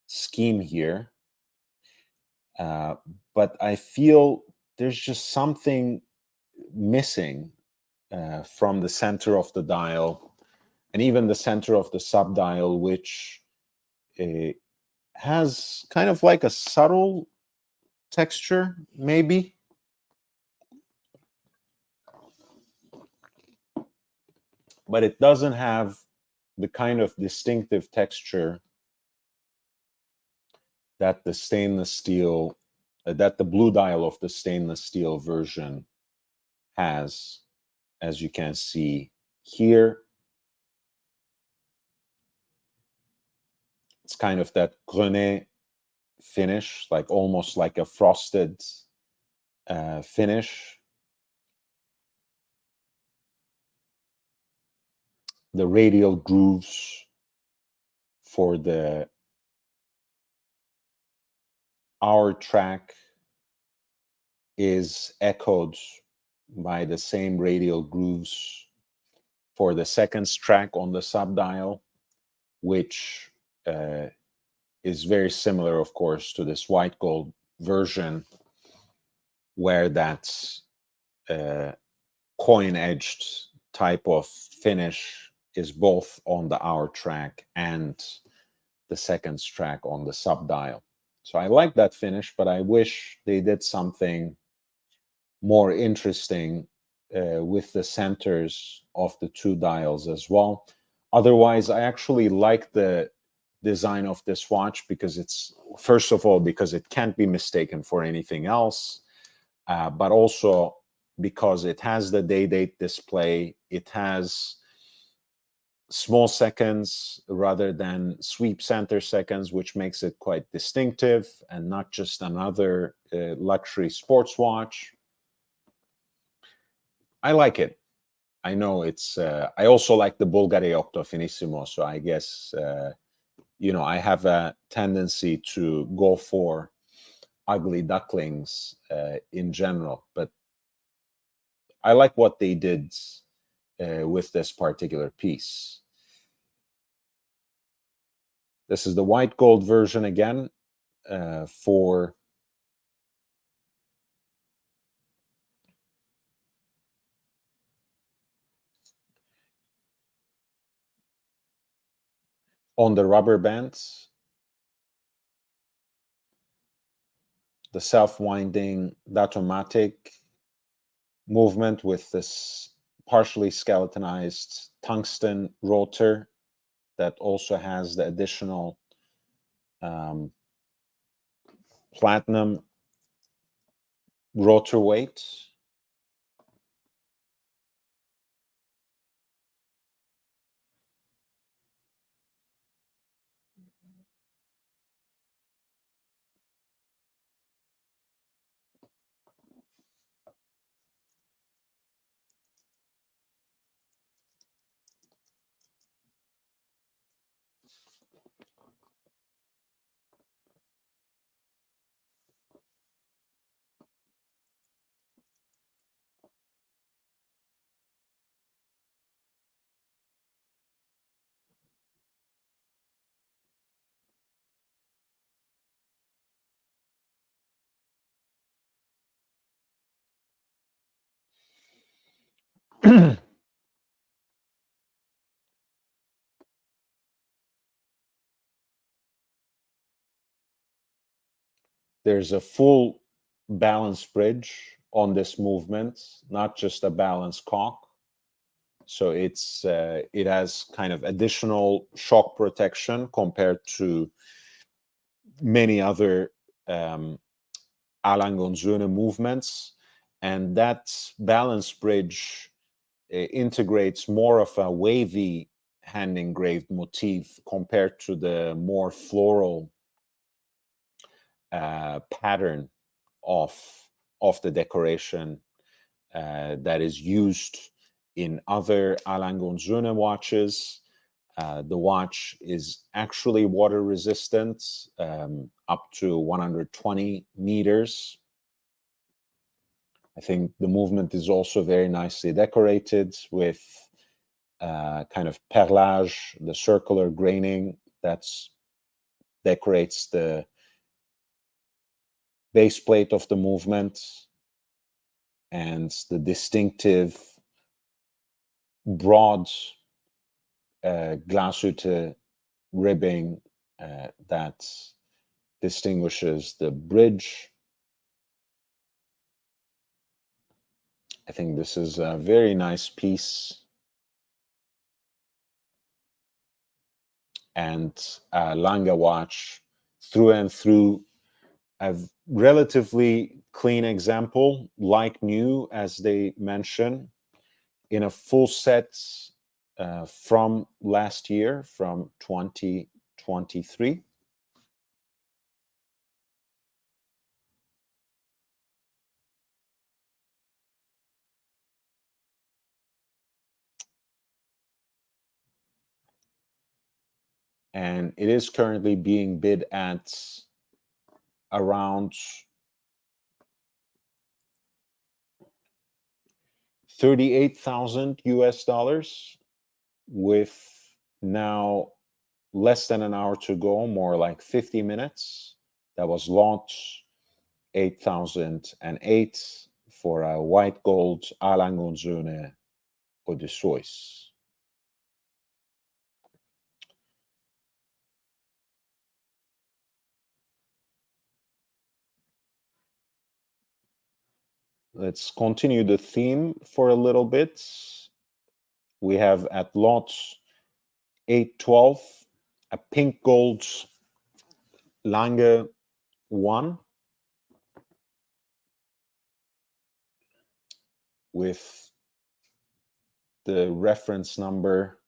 scheme here, but I feel there's just something missing from the center of the dial and even the center of the subdial, which has kind of like a subtle texture, maybe. But it doesn't have the kind of distinctive texture that the stainless steel, that the blue dial of the stainless steel version has, as you can see here. It's kind of that Grenet finish, like almost like a frosted finish. The radial grooves for the hour track is echoed by the same radial grooves for the seconds track on the subdial, which is very similar, of course, to this white gold version, where that coin-edged type of finish is both on the hour track and the seconds track on the subdial. So I like that finish, but I wish they did something more interesting with the centers of the two dials as well. Otherwise, I actually like the design of this watch because it's, first of all, because it can't be mistaken for anything else, but also because it has the day-date display, it has small seconds rather than sweep center seconds, which makes it quite distinctive and not just another luxury sports watch. I like it. I know it's, I also like the Bulgari Octo Finissimo, so I guess, you know, I have a tendency to go for ugly ducklings in general, but I like what they did with this particular piece. This is the white gold version again for on the rubber bands, the self-winding datomatic movement with this partially skeletonized tungsten rotor that also has the additional platinum rotor weight. There's a full balance bridge on this movement, not just a balance cock. So it's it has kind of additional shock protection compared to many other Alan Gonzune movements, and that balance bridge integrates more of a wavy hand engraved motif compared to the more floral pattern of the decoration that is used in other Alan Gonzune watches. The watch is actually water resistant up to 120 meters. I think the movement is also very nicely decorated with kind of perlage, the circular graining that decorates the base plate of the movement, and the distinctive broad glashütte ribbing that distinguishes the bridge. I think this is a very nice piece and a Lange watch through and through. A relatively clean example, like new, as they mention, in a full set from last year, from 2023. and it is currently being bid at around 38,000 US dollars, with now less than an hour to go, more like 50 minutes. That was lot 8008 for a white gold Alangonzone Odysseus. Let's continue the theme for a little bit. We have at lot 812 a pink gold Lange 1 with the reference number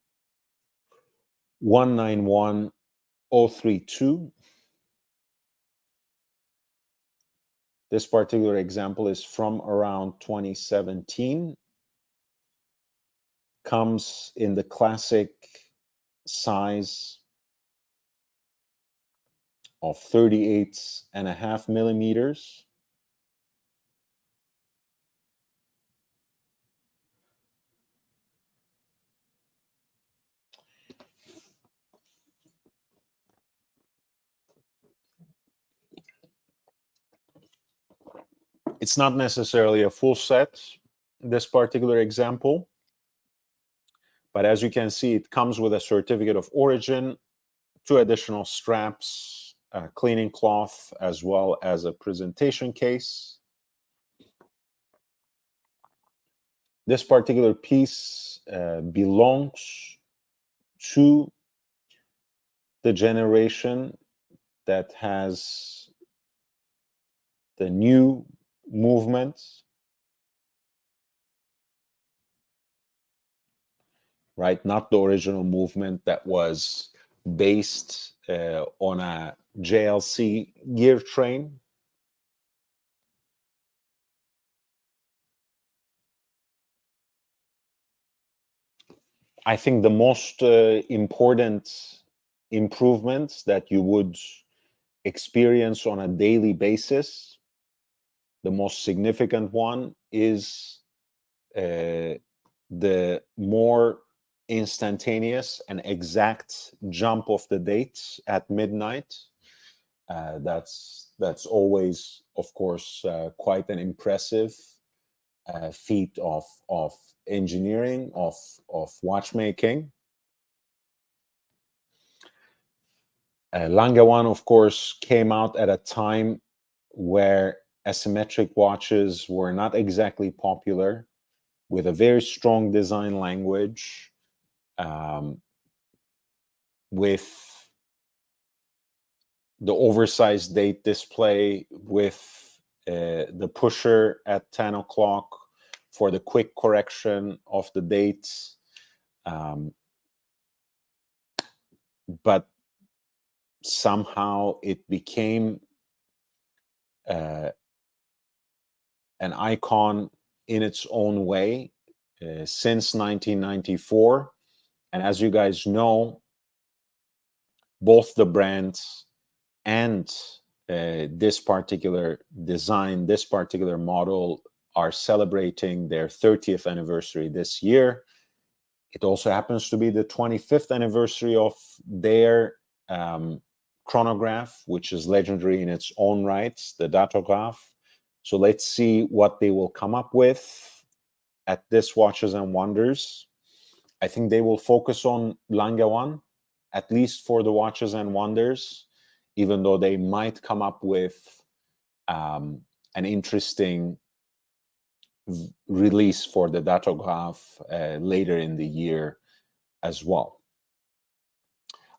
191032. This particular example is from around 2017. Comes in the classic size of 38.5 millimeters. It's not necessarily a full set, this particular example, but as you can see, it comes with a certificate of origin, 2 additional straps, a cleaning cloth, as well as a presentation case. This particular piece belongs to the generation that has the new movement, right? Not the original movement that was based on a JLC gear train. I think the most important improvements that you would experience on a daily basis, the most significant one is the more instantaneous and exact jump of the dates at midnight. That's always, of course, quite an impressive feat of engineering, of watchmaking. Lange 1, of course, came out at a time where asymmetric watches were not exactly popular, with a very strong design language, with the oversized date display, with the pusher at 10 o'clock for the quick correction of the dates. But somehow it became an icon in its own way since 1994. And as you guys know, both the brands and this particular design, this particular model, are celebrating their 30th anniversary this year. It also happens to be the 25th anniversary of their chronograph, which is legendary in its own rights, the Datograph. So let's see what they will come up with at this Watches and Wonders. I think they will focus on Lange 1, at least for the Watches and Wonders, even though they might come up with an interesting release for the Datograph later in the year as well.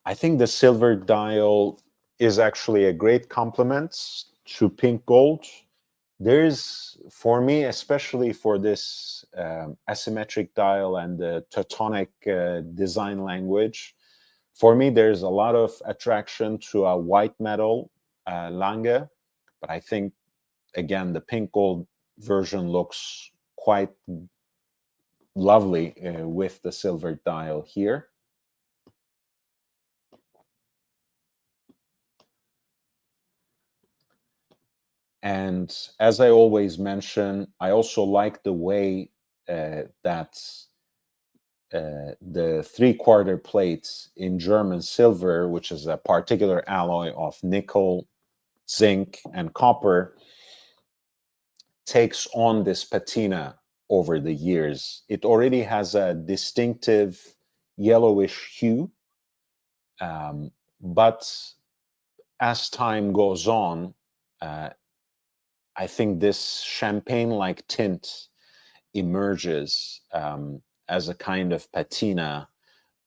I think the silver dial is actually a great complement to pink gold. There's, for me, especially for this asymmetric dial and the Teutonic design language, for me, there's a lot of attraction to a white metal Lange, but I think, again, the pink gold version looks quite lovely with the silver dial here. And as I always mention, I also like the way that the three-quarter plates in German silver, which is a particular alloy of nickel, zinc, and copper, takes on this patina over the years. It already has a distinctive yellowish hue, but as time goes on, I think this champagne-like tint emerges as a kind of patina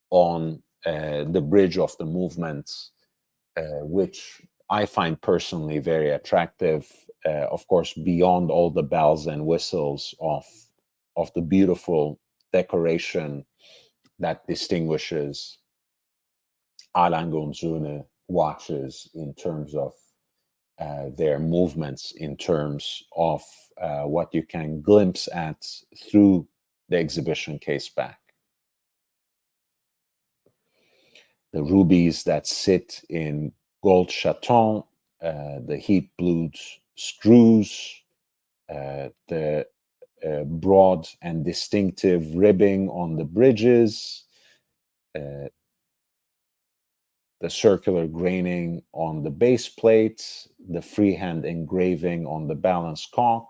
on the bridge of the movement, which I find personally very attractive. Of course, beyond all the bells and whistles of the beautiful decoration that distinguishes Alangonzune watches in terms of their movements, in terms of what you can glimpse at through the exhibition case back. The rubies that sit in gold chaton, the heat blued screws, the broad and distinctive ribbing on the bridges, the circular graining on the base plate, the freehand engraving on the balance cock,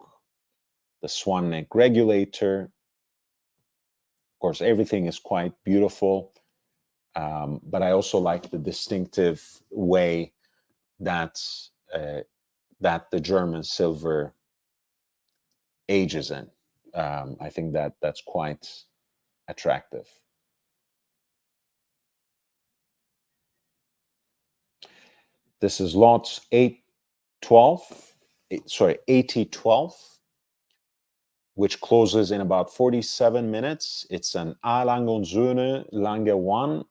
the swan neck regulator. Of course, everything is quite beautiful, but I also like the distinctive way that that the German silver ages in. I think that that's quite attractive. This is lot 8012, which closes in about 47 minutes. It's an A. Langonzune Lange 1,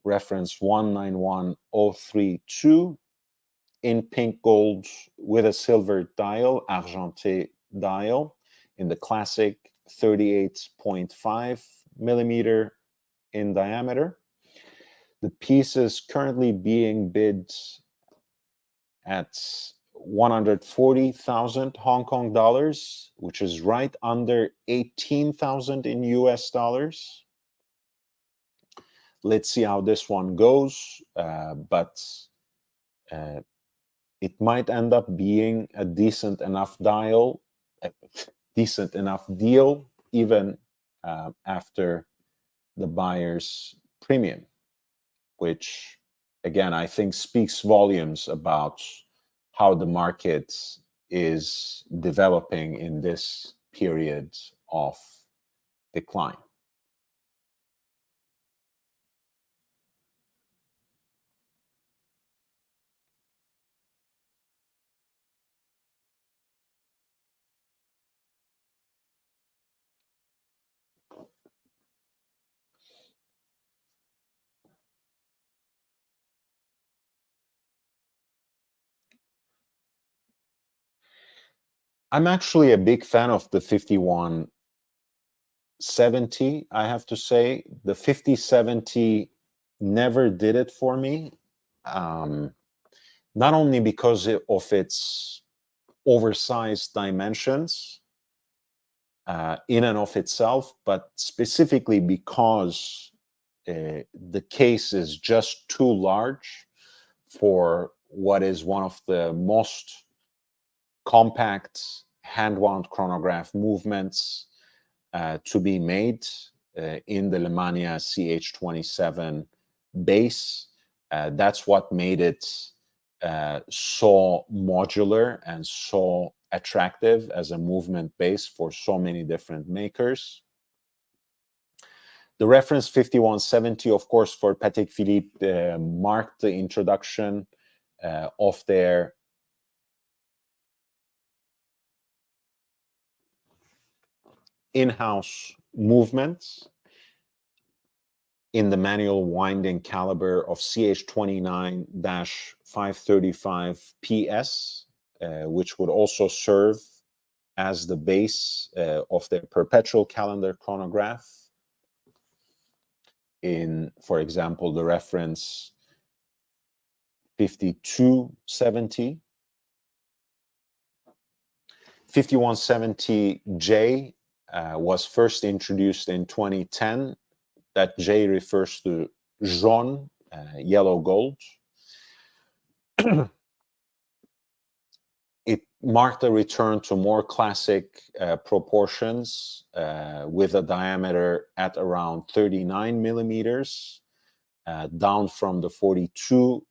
reference 191032, in pink gold with a silver dial, argenté dial, in the classic 38.5 millimeter in diameter. The piece is currently being bid at 140,000 Hong Kong dollars, which is right under 18,000 in US dollars. Let's see how this one goes, but it might end up being a decent enough deal, even after the buyer's premium, which again, I think speaks volumes about how the market is developing in this period of decline. I'm actually a big fan of the 5170, I have to say. The 5070 never did it for me, not only because of its oversized dimensions in and of itself, but specifically because the case is just too large for what is one of the most compact hand-wound chronograph movements to be made in the Lemania CH27 base. That's what made it so modular and so attractive as a movement base for so many different makers. The reference 5170, of course, for Patek Philippe marked the introduction of their in-house movements in the manual winding caliber of CH29-535 PS, which would also serve as the base of their perpetual calendar chronograph. In, for example, the reference 5270. 5170J was first introduced in 2010. That J refers to jaune, yellow gold. It marked a return to more classic proportions with a diameter at around 39 millimeters, down from the 42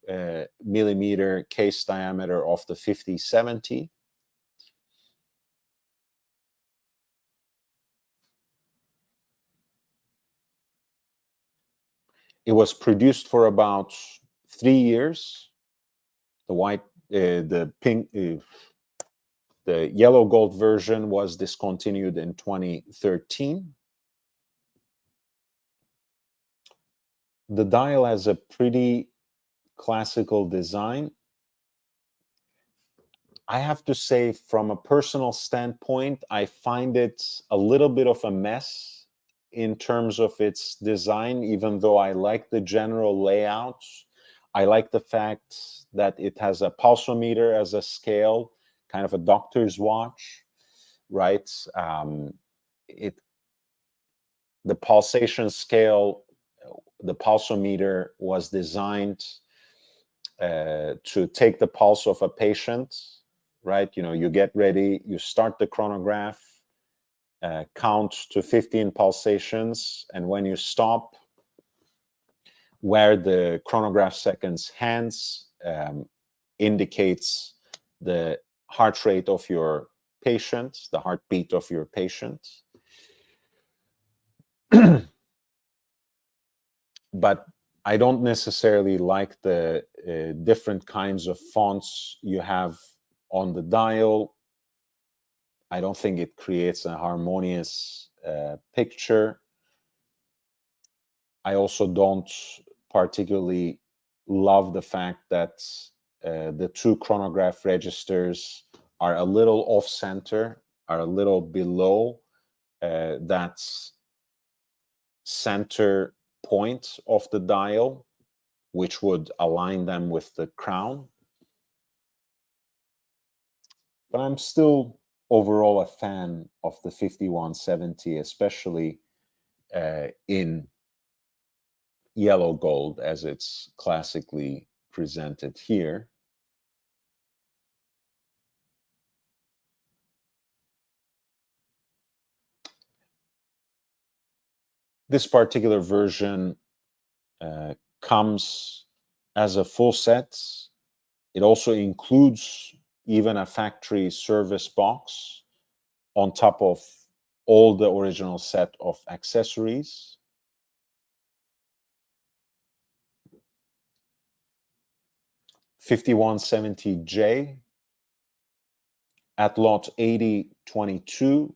millimeter case diameter of the 5070. It was produced for about 3 years. The yellow gold version was discontinued in 2013. The dial has a pretty classical design. I have to say, from a personal standpoint, I find it a little bit of a mess in terms of its design, even though I like the general layout. I like the fact that it has a pulsometer as a scale, kind of a doctor's watch, right? The pulsation scale, the pulsometer was designed to take the pulse of a patient, right? You get ready, you start the chronograph, count to 15 pulsations, and when you stop, where the chronograph seconds hands indicates the heart rate of your patient, the heartbeat of your patient. But I don't necessarily like the different kinds of fonts you have on the dial. I don't think it creates a harmonious picture. I also don't particularly love the fact that the two chronograph registers are a little off center, are a little below that center point of the dial, which would align them with the crown. But I'm still overall a fan of the 5170, especially in yellow gold as it's classically presented here. This particular version comes as a full set. It also includes even a factory service box on top of all the original set of accessories. (5170J) at lot 8022,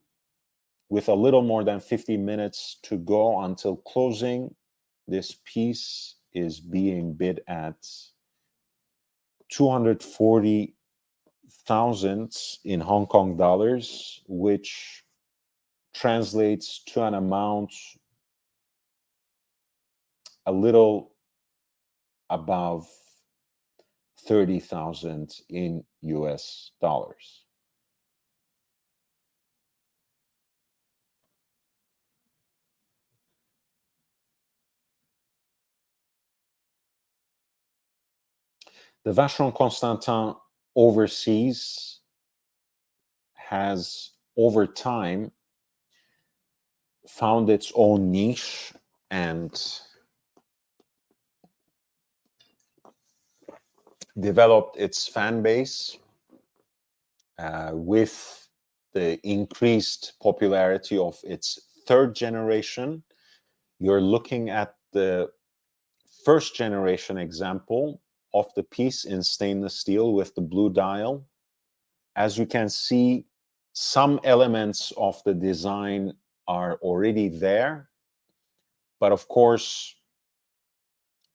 with a little more than 50 minutes to go until closing. This piece is being bid at 240,000 in Hong Kong dollars, which translates to an amount a little above 30,000 in US dollars. The Vacheron Constantin overseas has, over time, found its own niche and developed its fan base with the increased popularity of its third generation. You're looking at the first generation example of the piece in stainless steel with the blue dial. As you can see, some elements of the design are already there, but of course,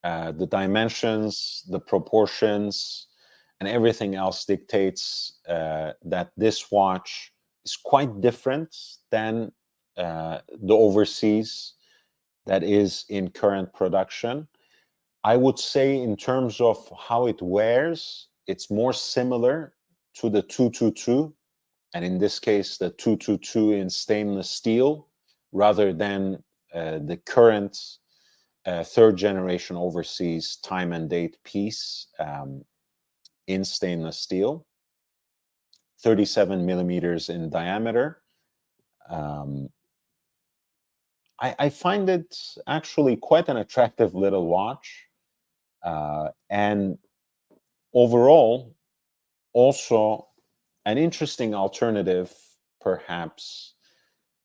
the dimensions, the proportions, and everything else dictates that this watch is quite different than the overseas that is in current production. I would say, in terms of how it wears, it's more similar to the 222 and in this case, the 222 in stainless steel, rather than the current third generation overseas time and date piece in stainless steel, 37 millimeters in diameter. I find it actually quite an attractive little watch, and overall also an interesting alternative perhaps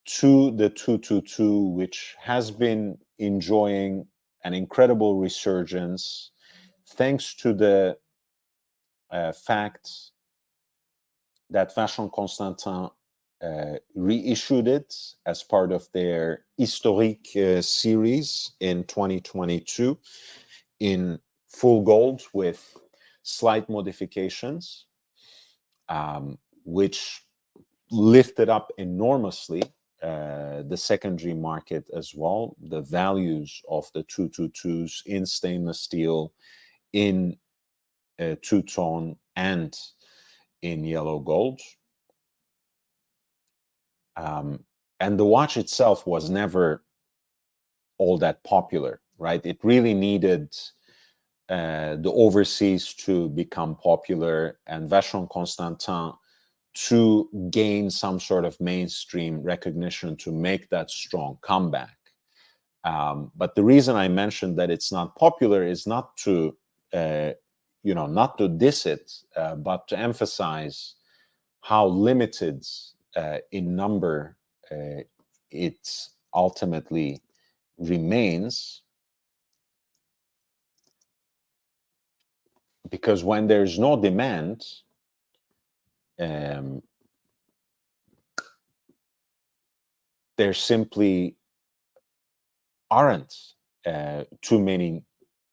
to the 222, which has been enjoying an incredible resurgence thanks to the fact that Vacheron Constantin reissued it as part of their Historique series in 2022 in full gold with slight modifications, which lifted up enormously the secondary market as well. The values of the 222s in stainless steel, in two-tone, and in yellow gold. And the watch itself was never all that popular, right? It really needed the overseas to become popular and Vacheron Constantin to gain some sort of mainstream recognition to make that strong comeback. But the reason I mentioned that it's not popular is not to, not to diss it, but to emphasize how limited in number it ultimately remains. Because when there's no demand, there simply aren't too many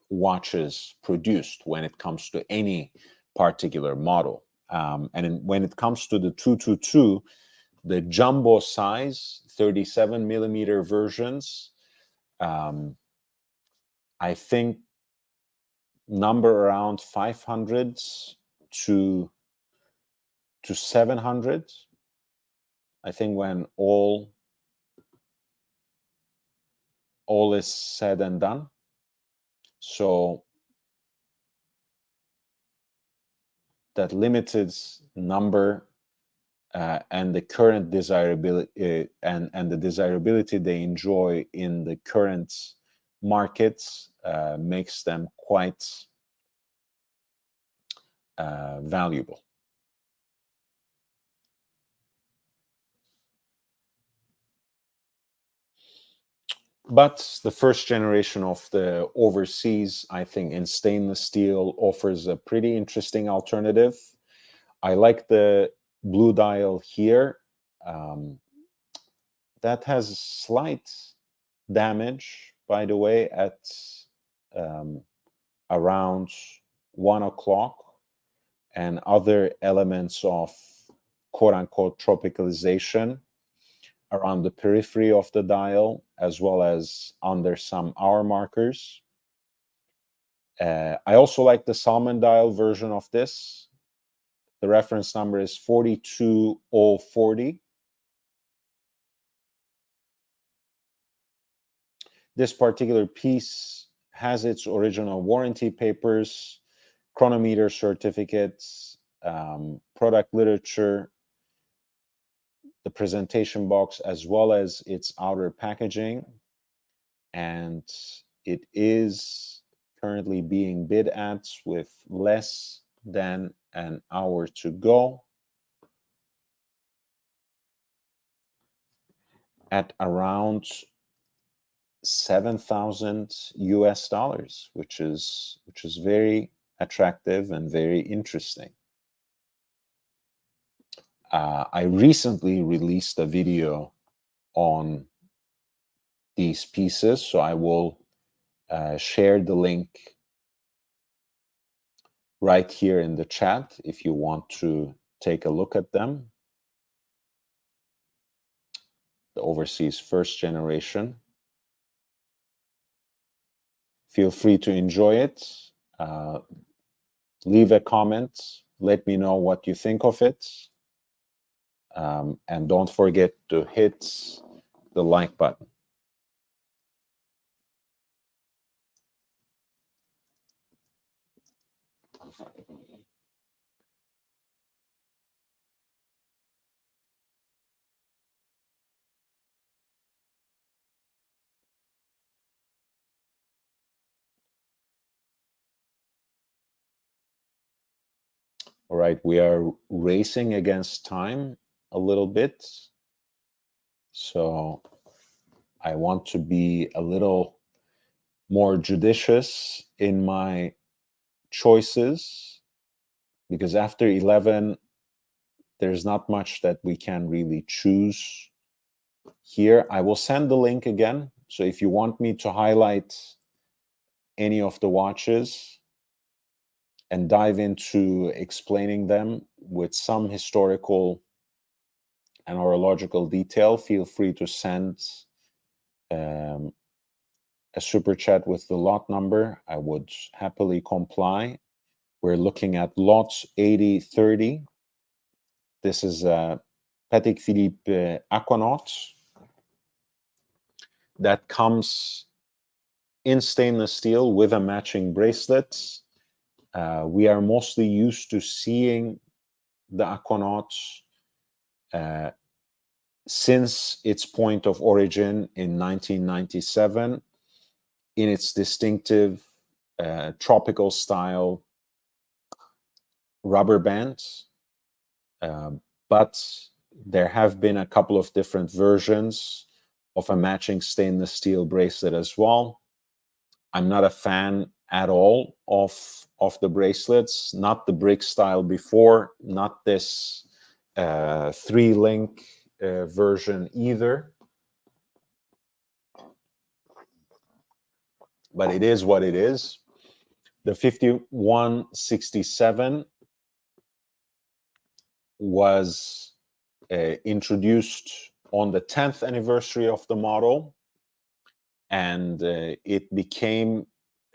watches produced when it comes to any particular model. When it comes to the 222, the jumbo size, 37 millimeter versions, I think number around 500 to 700. I think when all is said and done. So that limited number and the current desirability and the desirability they enjoy in the current markets makes them quite valuable. But the first generation of the overseas, I think, in stainless steel offers a pretty interesting alternative. I like the blue dial here. That has slight damage, by the way, at around 1 o'clock, and other elements of quote-unquote tropicalization around the periphery of the dial, as well as under some hour markers. I also like the salmon dial version of this. The reference number is 42040. This particular piece has its original warranty papers, chronometer certificates, product literature, the presentation box, as well as its outer packaging. And it is currently being bid at with less than an hour to go at around 7,000 US dollars, which is very attractive and very interesting. I recently released a video on these pieces, so I will share the link right here in the chat if you want to take a look at them. The overseas first generation. Feel free to enjoy it. Leave a comment. Let me know what you think of it. And don't forget to hit the like button. All right, we are racing against time a little bit. So I want to be a little more judicious in my choices, because after 11, there's not much that we can really choose here. I will send the link again. So if you want me to highlight any of the watches and dive into explaining them with some historical and horological detail, feel free to send um, a super chat with the lot number. I would happily comply. We're looking at lot 8030. This is a Patek Philippe Aquanaut that comes in stainless steel with a matching bracelet. We are mostly used to seeing the Aquanaut since its point of origin in 1997 in its distinctive tropical style rubber bands. But there have been a couple of different versions of a matching stainless steel bracelet as well. I'm not a fan at all of the bracelets, not the brick style before, not this 3-link version either. But it is what it is. The 5167 was introduced on the 10th anniversary of the model, and it became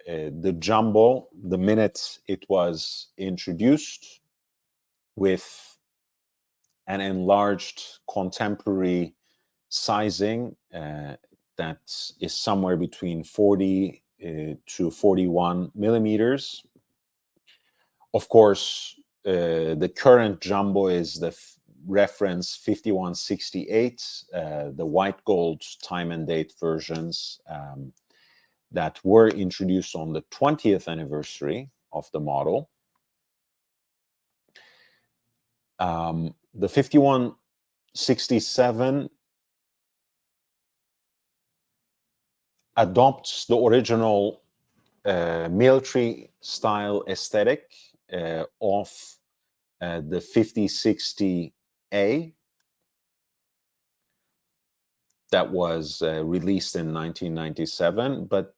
the jumbo the minute it was introduced, with an enlarged contemporary sizing that is somewhere between 40 to 41 millimeters. Of course, the current jumbo is the reference 5168, the white gold time and date versions that were introduced on the 20th anniversary of the model. The 5167 adopts the original military style aesthetic of the 5060A that was released in 1997, but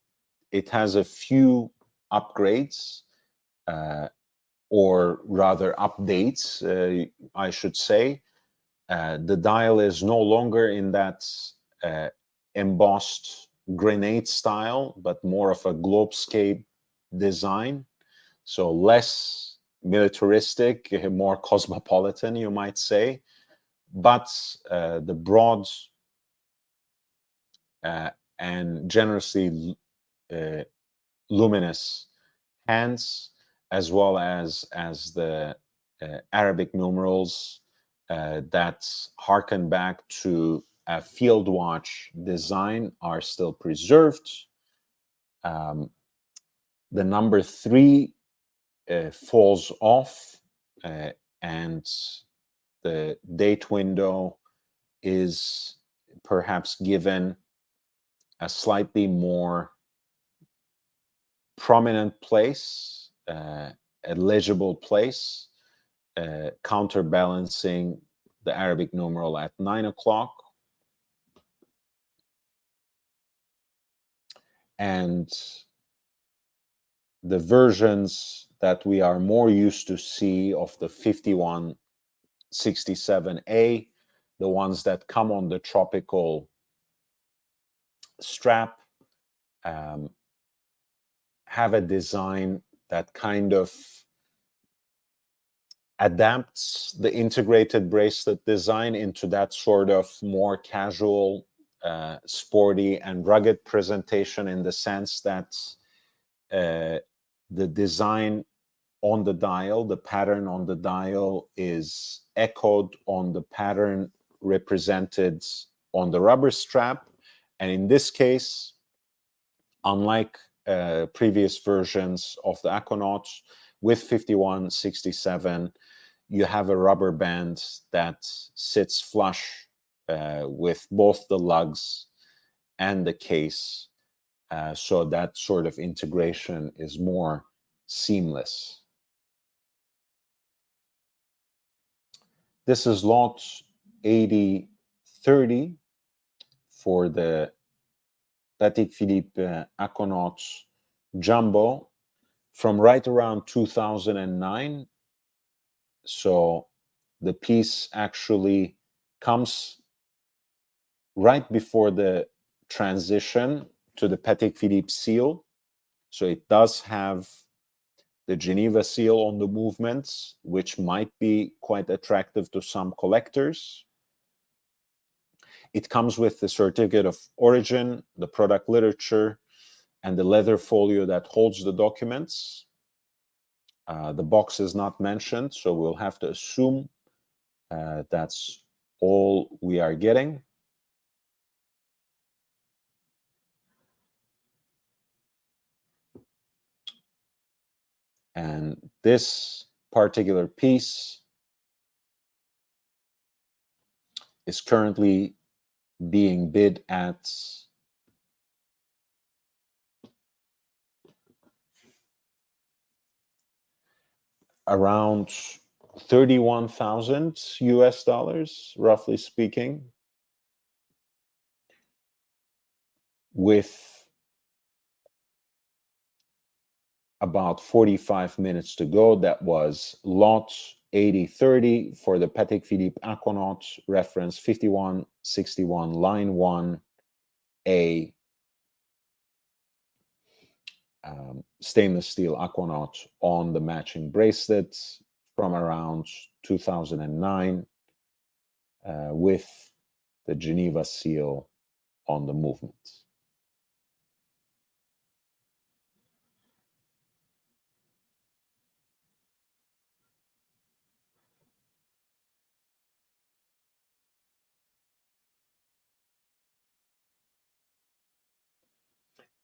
it has a few upgrades, or rather updates, I should say. The dial is no longer in that embossed grenade style, but more of a globescape design. So less militaristic, more cosmopolitan, you might say. But the broad and generously luminous hands, as well as the Arabic numerals that harken back to a field watch design, are still preserved. The number 3 falls off, and the date window is perhaps given a slightly more prominent place, a legible place, counterbalancing the Arabic numeral at 9 o'clock. And the versions that we are more used to see of the 5167A, the ones that come on the tropical strap, have a design that kind of adapts the integrated bracelet design into that sort of more casual, sporty and rugged presentation, in the sense that the design on the dial, the pattern on the dial, is echoed on the pattern represented on the rubber strap. And in this case, unlike previous versions of the Aquanaut, with 5167, you have a rubber band that sits flush with both the lugs and the case. So that sort of integration is more seamless. This is lot 8030 for the Patek Philippe Aquanaut Jumbo from right around 2009. So the piece actually comes right before the transition to the Patek Philippe seal. So it does have the Geneva seal on the movements, which might be quite attractive to some collectors. It comes with the certificate of origin, the product literature, and the leather folio that holds the documents. The box is not mentioned, so we'll have to assume that's all we are getting. And this particular piece is currently being bid at around 31,000 US dollars, roughly speaking, with about 45 minutes to go. That was lot 8030 for the Patek Philippe Aquanaut, reference 5161, line 1A, stainless steel Aquanaut on the matching bracelet from around 2009, with the Geneva seal on the movement.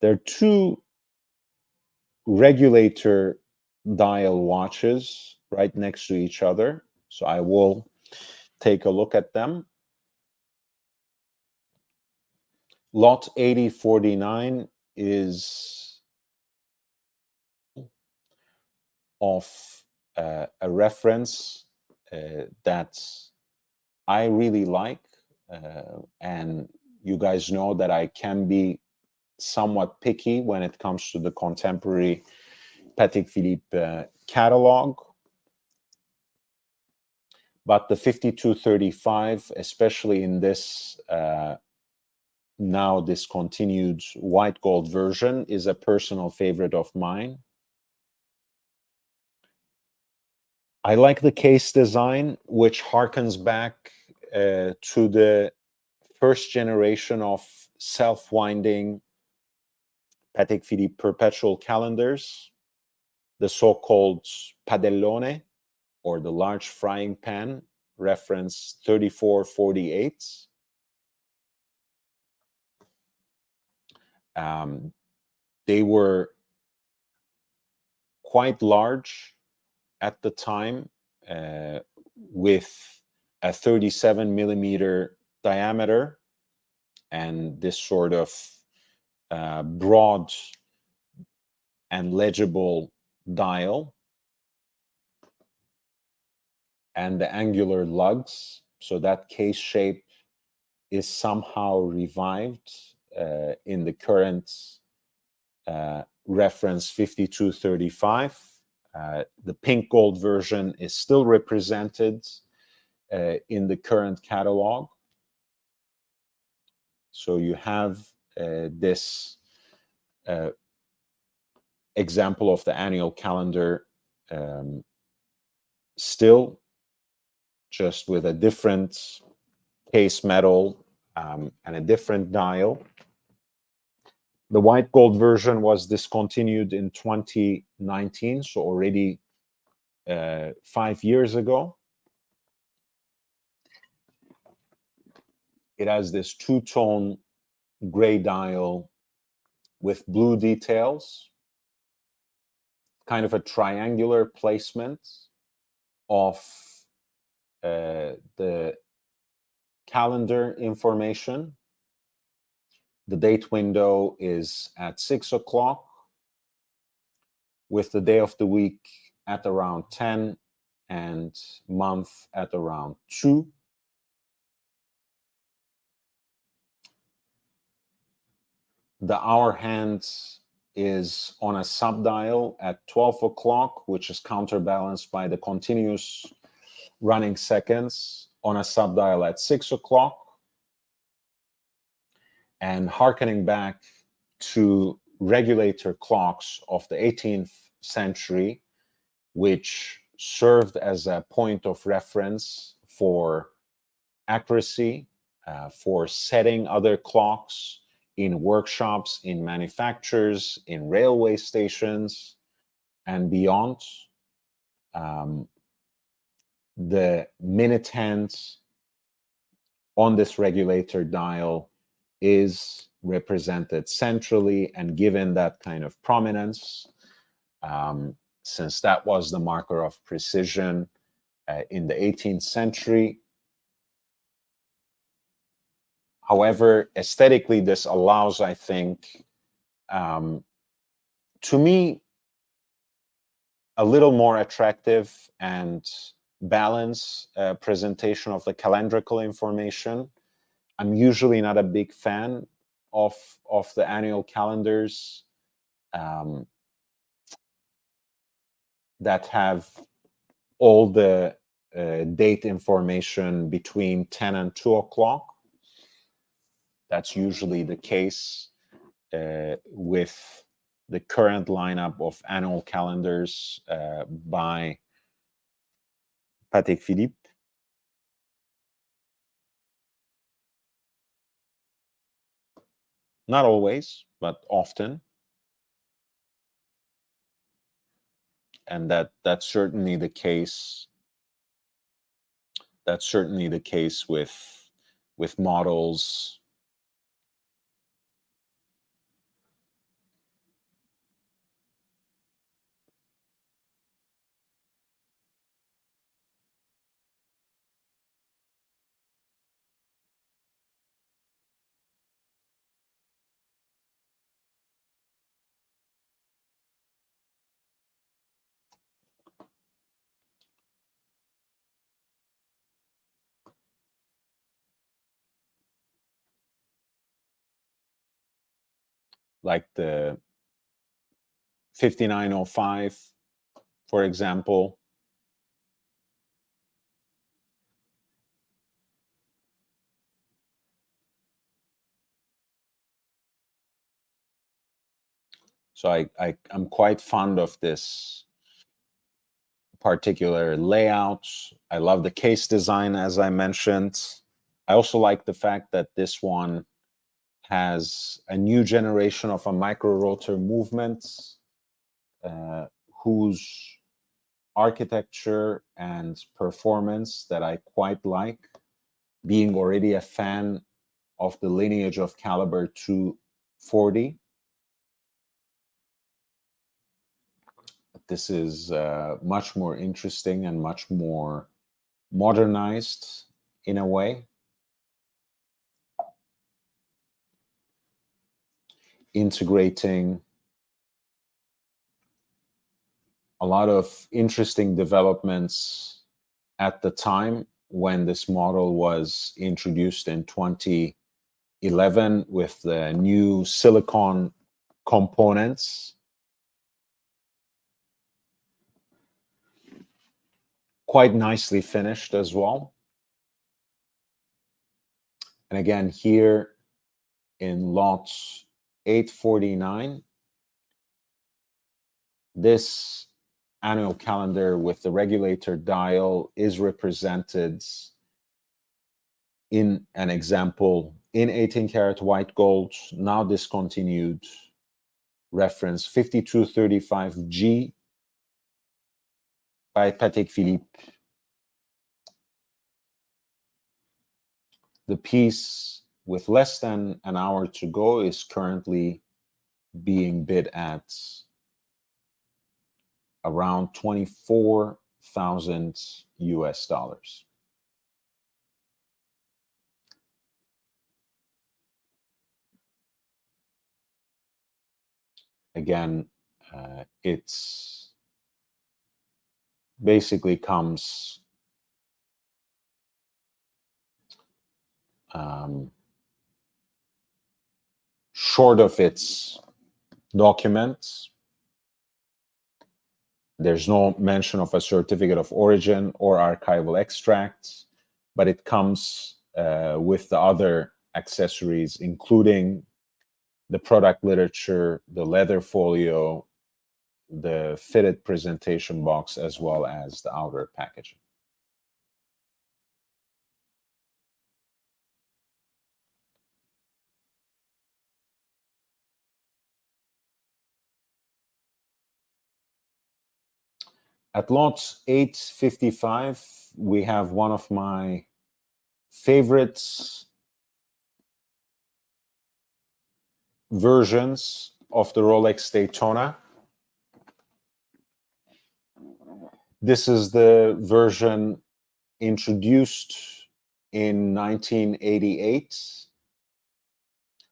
There are two regulator dial watches right next to each other, so I will take a look at them. Lot 8049 is of a reference that I really like, and you guys know that I can be somewhat picky when it comes to the contemporary Patek Philippe catalog. But the 5235, especially in this now discontinued white gold version, is a personal favorite of mine. I like the case design, which harkens back to the first generation of self-winding Patek Philippe perpetual calendars, the so-called padellone, or the large frying pan, reference 3448. They were quite large at the time, with a 37 millimeter diameter and this sort of broad and legible dial, and the angular lugs. So that case shape is somehow revived in the current reference 5235. The pink gold version is still represented in the current catalog. So you have this example of the annual calendar still just with a different case metal and a different dial. The white gold version was discontinued in 2019, so already 5 years ago. It has this two-tone gray dial with blue details, kind of a triangular placement of the calendar information. The date window is at 6 o'clock, with the day of the week at around 10 and month at around 2. The hour hand is on a subdial at 12 o'clock, which is counterbalanced by the continuous running seconds on a subdial at 6 o'clock. And hearkening back to regulator clocks of the 18th century, which served as a point of reference for accuracy, for setting other clocks in workshops, in manufacturers, in railway stations, and beyond. The minute hand on this regulator dial is represented centrally and given that kind of prominence, since that was the marker of precision in the 18th century. However, aesthetically, this allows, I think, to me, a little more attractive and balanced presentation of the calendrical information. I'm usually not a big fan of the annual calendars that have all the date information between 10 and 2 o'clock. That's usually the case with the current lineup of annual calendars by Patek Philippe. Not always, but often. And that's certainly the case. That's certainly the case with models like the 5905, for example. So I'm quite fond of this particular layout. I love the case design, as I mentioned. I also like the fact that this one has a new generation of a micro rotor movement whose architecture and performance that I quite like, being already a fan of the lineage of caliber 240. This is much more interesting and much more modernized in a way. Integrating a lot of interesting developments at the time when this model was introduced in 2011 with the new silicon components. Quite nicely finished as well. And again, here in lot 849, this annual calendar with the regulator dial is represented in an example in 18 karat white gold, now discontinued, reference 5235G by Patek Philippe. The piece, with less than an hour to go, is currently being bid at around 24,000 US dollars. Again, it's basically comes short of its documents. There's no mention of a certificate of origin or archival extracts, but it comes with the other accessories, including the product literature, the leather folio, the fitted presentation box, as well as the outer packaging. At lot 855, we have one of my favorites versions of the Rolex Daytona. This is the version introduced in 1988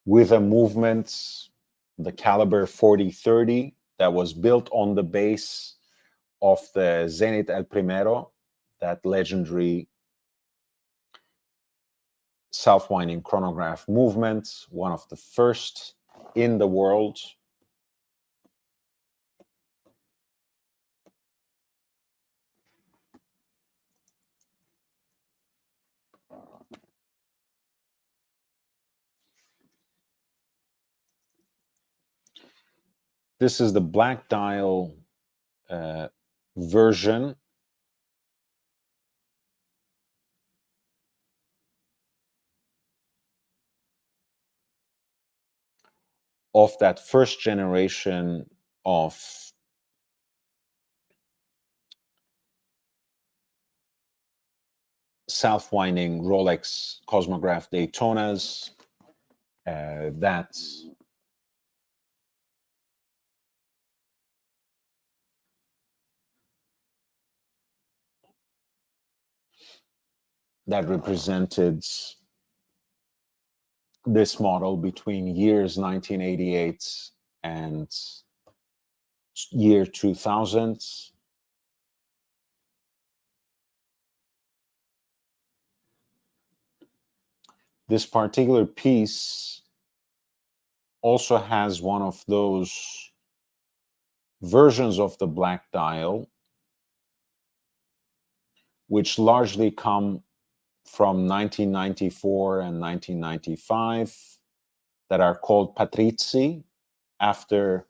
with a movement, the caliber 4030, that was built on the base of the Zenit El Primero, that legendary self-winding chronograph movement, one of the first in the world. This is the black dial version of that first generation of self-winding Rolex Cosmograph Daytonas that represented this model between years 1988 and year 2000. This particular piece also has one of those versions of the black dial, which largely come from 1994 and 1995, that are called Patrizi, after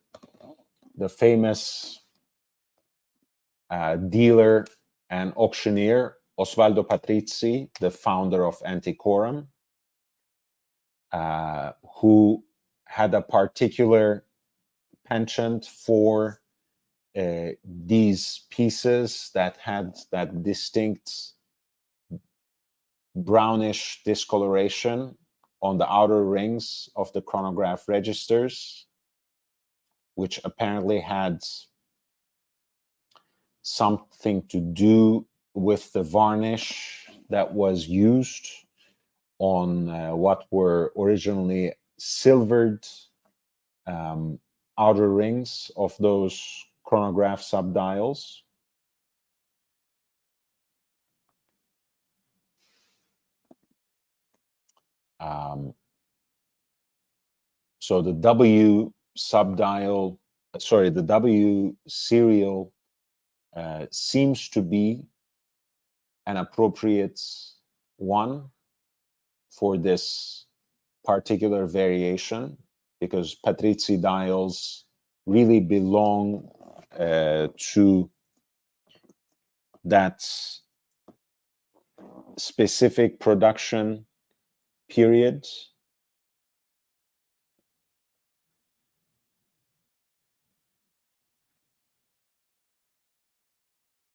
the famous dealer and auctioneer Osvaldo Patrizi, the founder of Antiquorum, who had a particular penchant for these pieces that had that distinct brownish discoloration on the outer rings of the chronograph registers, which apparently had something to do with the varnish that was used on what were originally silvered outer rings of those chronograph subdials. So the W subdial, sorry, the W serial seems to be an appropriate one for this particular variation, because Patrizi dials really belong to that specific production period.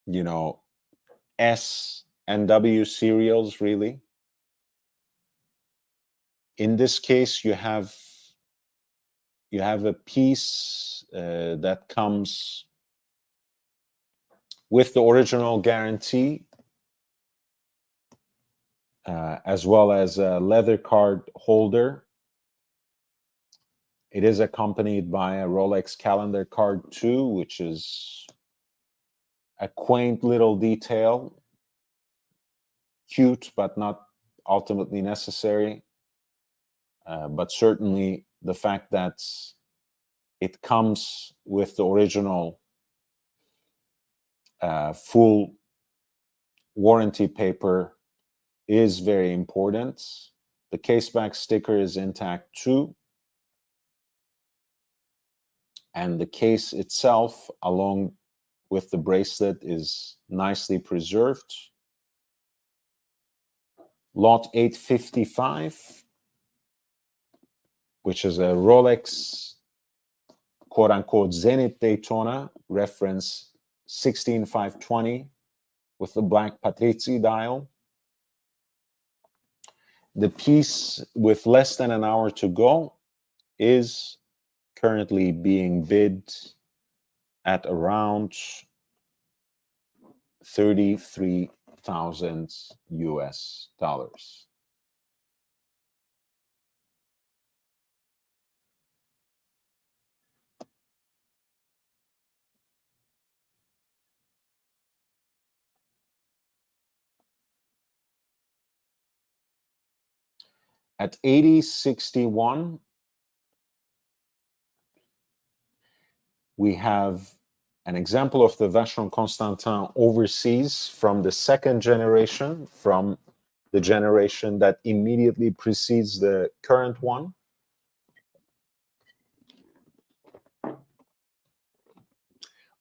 You know, S and W serials, really. In this case, you have a piece that comes with the original guarantee, as well as a leather card holder. It is accompanied by a Rolex calendar card too, which is a quaint little detail, cute but not ultimately necessary. But certainly the fact that it comes with the original full warranty paper is very important. The caseback sticker is intact too. And the case itself, along with the bracelet, is nicely preserved. Lot 855, which is a Rolex quote-unquote Zenith Daytona, reference 16520 with the black Patrizzi dial. The piece, with less than an hour to go, is currently being bid at around 33,000 US dollars. At 8061, we have an example of the Vacheron Constantin overseas from the second generation, from the generation that immediately precedes the current one.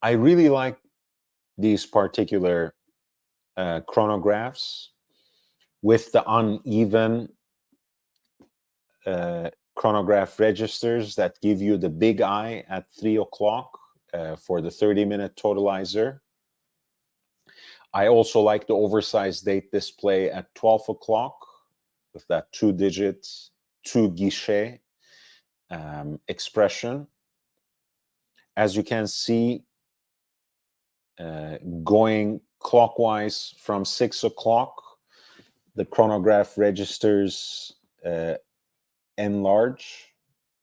I really like these particular chronographs with the uneven chronograph registers that give you the big eye at 3 o'clock for the 30-minute totalizer. I also like the oversized date display at 12 o'clock with that 2-digit, 2 guichet expression. As you can see, going clockwise from 6 o'clock, the chronograph registers enlarge,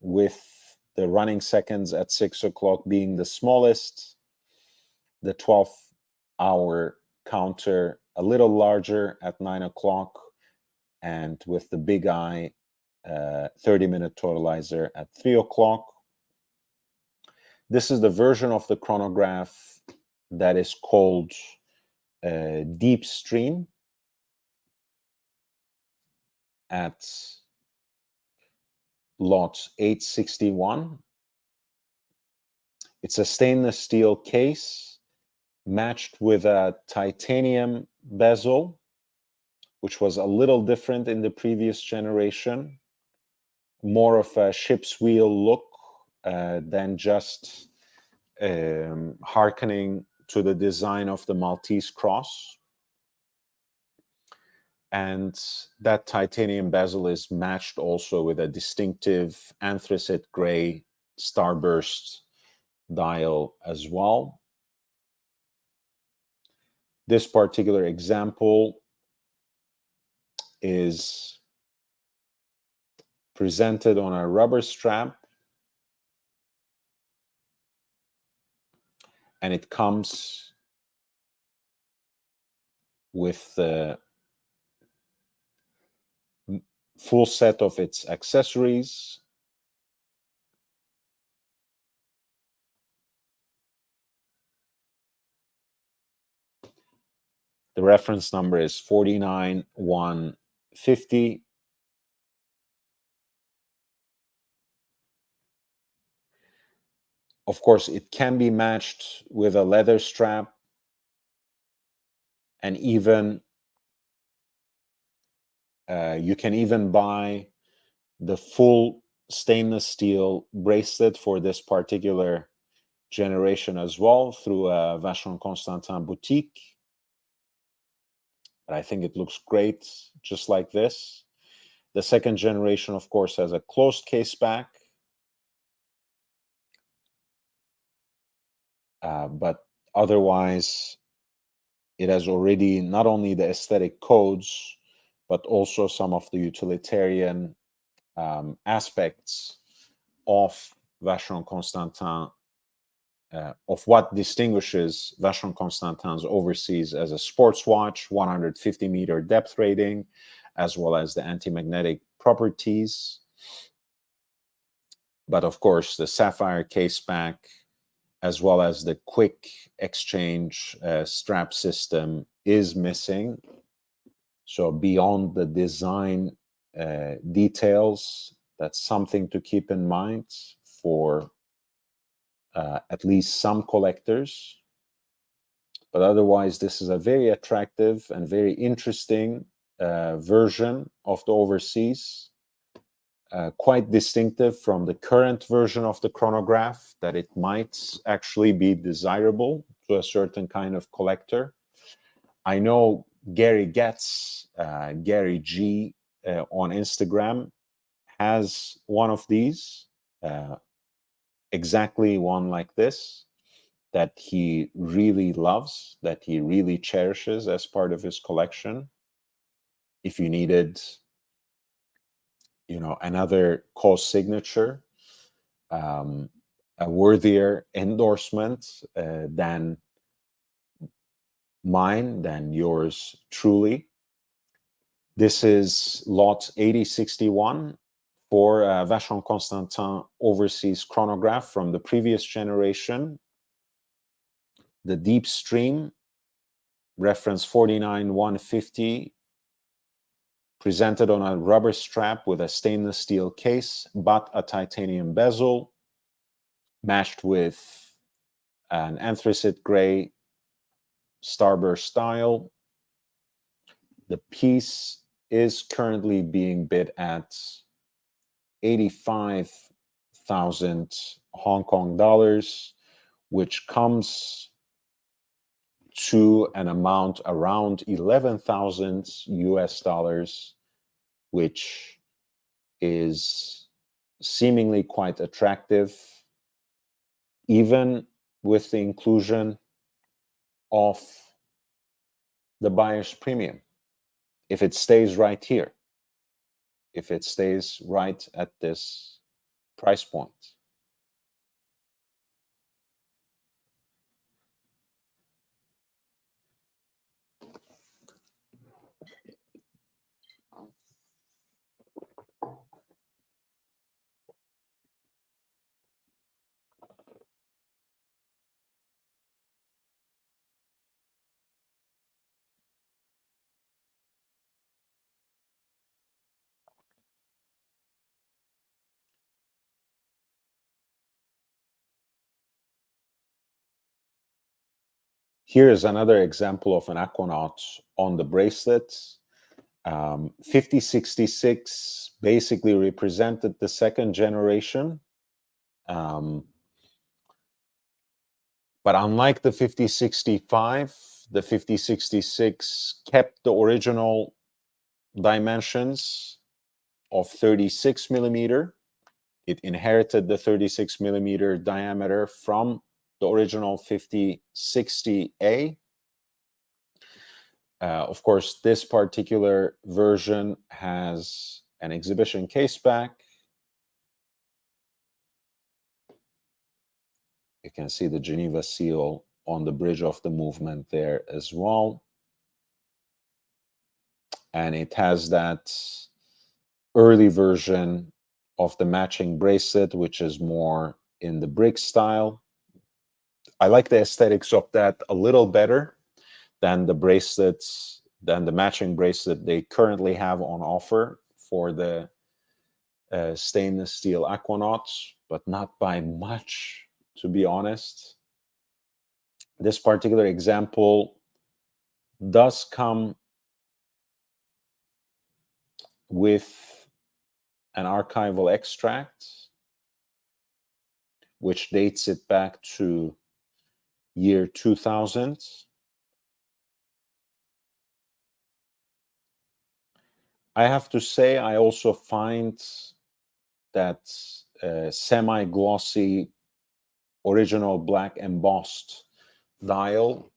with the running seconds at 6 o'clock being the smallest, the 12-hour counter a little larger at 9 o'clock, and with the big eye 30-minute totalizer at 3 o'clock. This is the version of the chronograph that is called Deep Stream at lot 861. It's a stainless steel case matched with a titanium bezel, which was a little different in the previous generation. More of a ship's wheel look than just hearkening to the design of the Maltese cross. And that titanium bezel is matched also with a distinctive anthracite gray starburst dial as well. This particular example is presented on a rubber strap, and it comes with the full set of its accessories. The reference number is 49150. Of course, it can be matched with a leather strap and even you can even buy the full stainless steel bracelet for this particular generation as well through a Vacheron Constantin boutique. But I think it looks great just like this. The second generation, of course, has a closed case back. But otherwise, it has already not only the aesthetic codes, but also some of the utilitarian aspects of Vacheron Constantin, of what distinguishes Vacheron Constantin's Overseas as a sports watch, 150-meter depth rating, as well as the anti-magnetic properties. But of course, the sapphire case back, as well as the quick exchange strap system, is missing. So beyond the design details, that's something to keep in mind for at least some collectors. But otherwise, this is a very attractive and very interesting version of the Overseas. Quite distinctive from the current version of the chronograph, that it might actually be desirable to a certain kind of collector. I know Gary Getz, Gary G on Instagram, has one of these, exactly one like this, that he really loves, that he really cherishes as part of his collection. If you needed, another co-signature, a worthier endorsement than mine, than yours truly. This is lot 8061 for Vacheron Constantin Overseas chronograph from the previous generation. The Deep Stream, reference 49150, presented on a rubber strap with a stainless steel case, but a titanium bezel, matched with an anthracite gray starburst dial. The piece is currently being bid at 85,000 Hong Kong dollars, which comes to an amount around 11,000 US dollars, which is seemingly quite attractive, even with the inclusion of the buyer's premium. If it stays right here, if it stays right at this price point. Here is another example of an aquanaut on the bracelet. 5066 basically represented the second generation. But unlike the 5065, the 5066 kept the original dimensions of 36 millimeter. It inherited the 36 millimeter diameter from the original 5060A. Of course, this particular version has an exhibition case back. You can see the Geneva seal on the bridge of the movement there as well. And it has that early version of the matching bracelet, which is more in the brick style. I like the aesthetics of that a little better than the bracelets, than the matching bracelet they currently have on offer for the stainless steel aquanauts, but not by much, to be honest. This particular example does come with an archival extract, which dates it back to year 2000. I have to say, I also find that semi-glossy original black embossed dial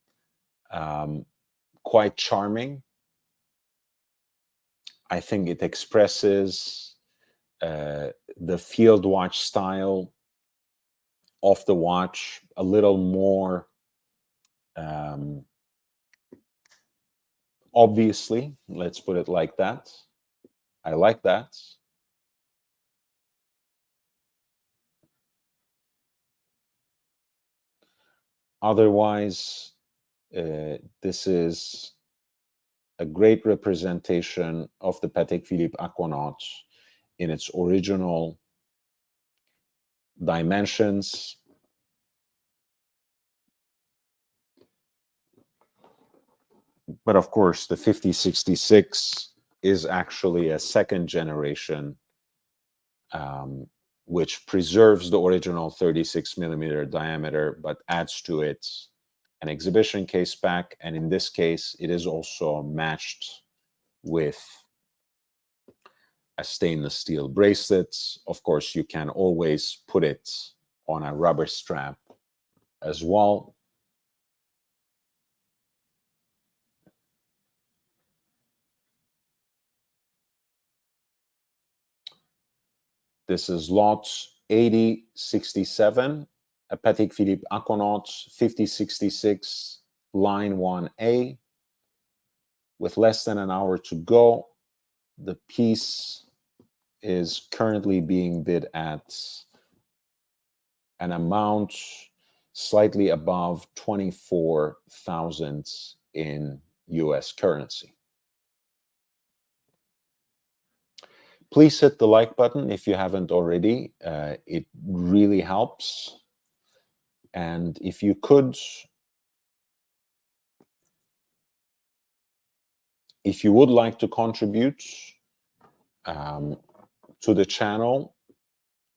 quite charming. I think it expresses the field watch style of the watch a little more obviously, let's put it like that. I like that. Otherwise, this is a great representation of the Patek Philippe Aquanaut in its original dimensions. But of course, the 5066 is actually a second generation, which preserves the original 36 millimeter diameter, but adds to it an exhibition case back. And in this case, it is also matched with a stainless steel bracelet. Of course, you can always put it on a rubber strap as well. This is lot 8067, a Patek Philippe Aquanaut 5066 line 1A. With less than an hour to go, the piece is currently being bid at an amount slightly above 24,000 in US currency. Please hit the like button if you haven't already. It really helps. And if you could, if you would like to contribute to the channel,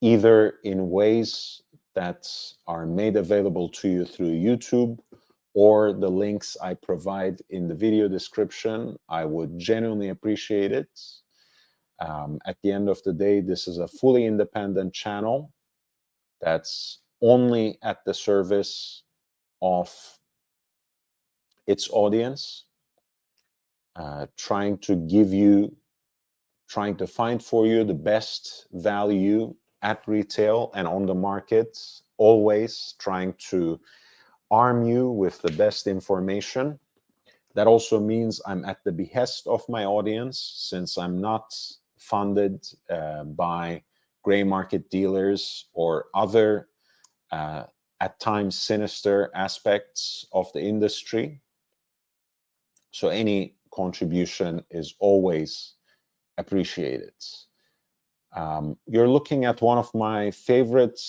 either in ways that are made available to you through YouTube or the links I provide in the video description, I would genuinely appreciate it. At the end of the day, this is a fully independent channel that's only at the service of its audience, trying to find for you the best value at retail and on the market, always trying to arm you with the best information. That also means I'm at the behest of my audience, since I'm not funded by gray market dealers or other at times sinister aspects of the industry. So any contribution is always appreciated. You're looking at one of my favorite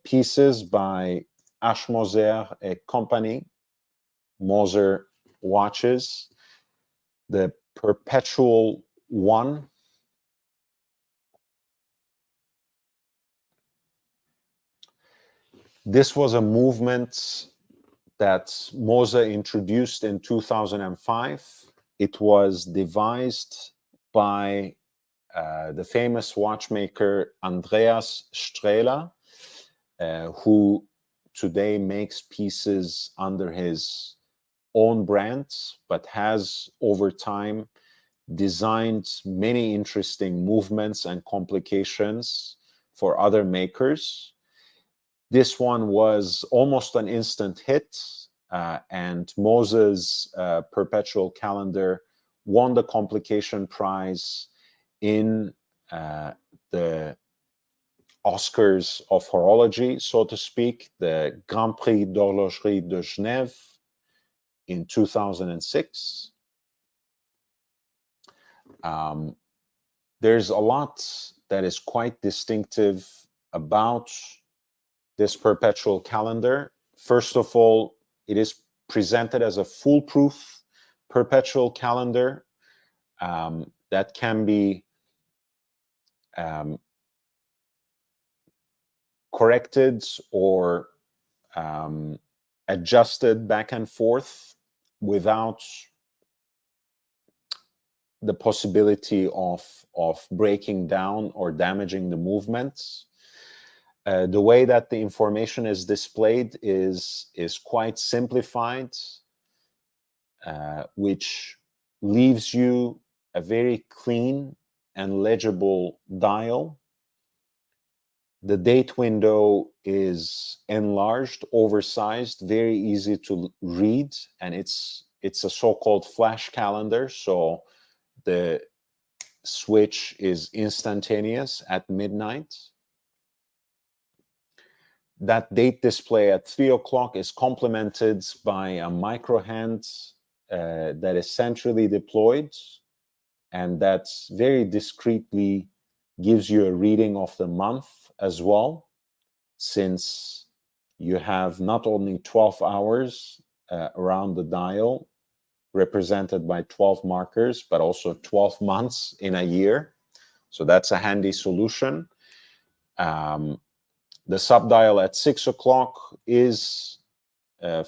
pieces by H. Moser et Company, Moser watches, the Perpetual One. This was a movement that Moser introduced in 2005. It was devised by the famous watchmaker Andreas Strehler, who today makes pieces under his own brand, but has over time designed many interesting movements and complications for other makers. This one was almost an instant hit, and Moser's perpetual calendar won the complication prize in the Oscars of horology, so to speak, the Grand Prix d'Horlogerie de Genève in 2006. There's a lot that is quite distinctive about this perpetual calendar. First of all, it is presented as a foolproof perpetual calendar that can be corrected or adjusted back and forth without the possibility of breaking down or damaging the movements. The way that the information is displayed is quite simplified, which leaves you a very clean and legible dial. The date window is enlarged, oversized, very easy to read, and it's a so-called flash calendar. So the switch is instantaneous at midnight. That date display at 3 o'clock is complemented by a micro hand that is centrally deployed, and that's very discreetly gives you a reading of the month as well, since you have not only 12 hours around the dial represented by 12 markers, but also 12 months in a year. So that's a handy solution. The subdial at 6 o'clock is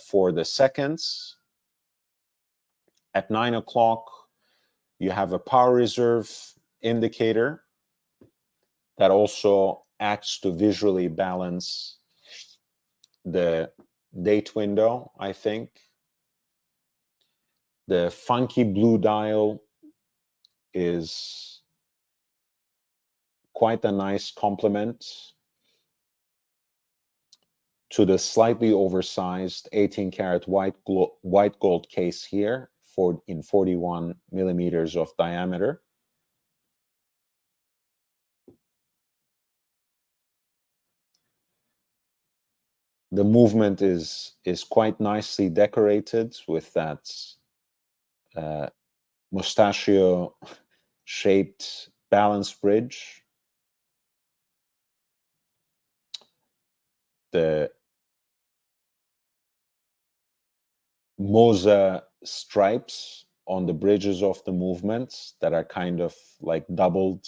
for the seconds. At 9 o'clock, you have a power reserve indicator that also acts to visually balance the date window, I think. The funky blue dial is quite a nice complement to the slightly oversized 18-karat white gold case here in 41 millimeters of diameter. The movement is quite nicely decorated with that mustachio-shaped balance bridge. The moza stripes on the bridges of the movements that are kind of like doubled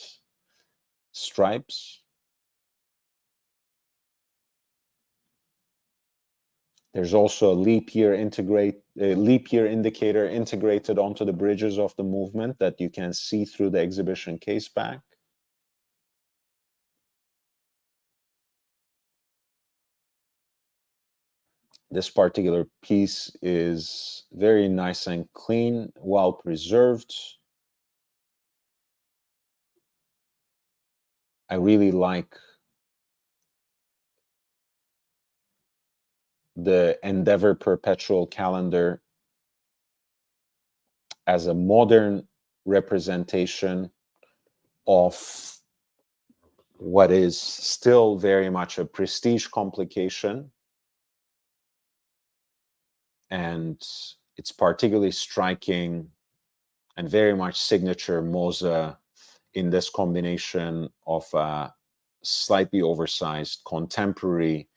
stripes. There's also a leap year indicator integrated onto the bridges of the movement that you can see through the exhibition case back. This particular piece is very nice and clean, well preserved. I really like the Endeavor Perpetual Calendar as a modern representation of what is still very much a prestige complication. And it's particularly striking and very much signature moza in this combination of a slightly oversized contemporary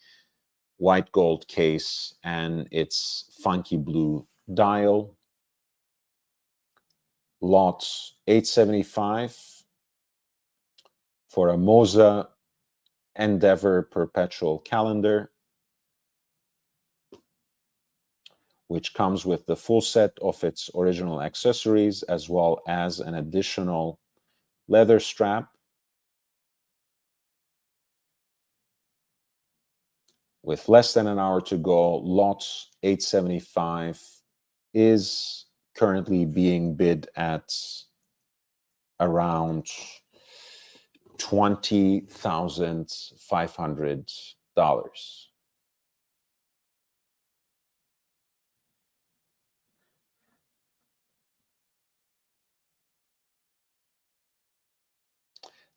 white gold case and its funky blue dial. Lot 875 for a moza Endeavor Perpetual Calendar, which comes with the full set of its original accessories as well as an additional leather strap. With less than an hour to go, lot 875 is currently being bid at around $20,500.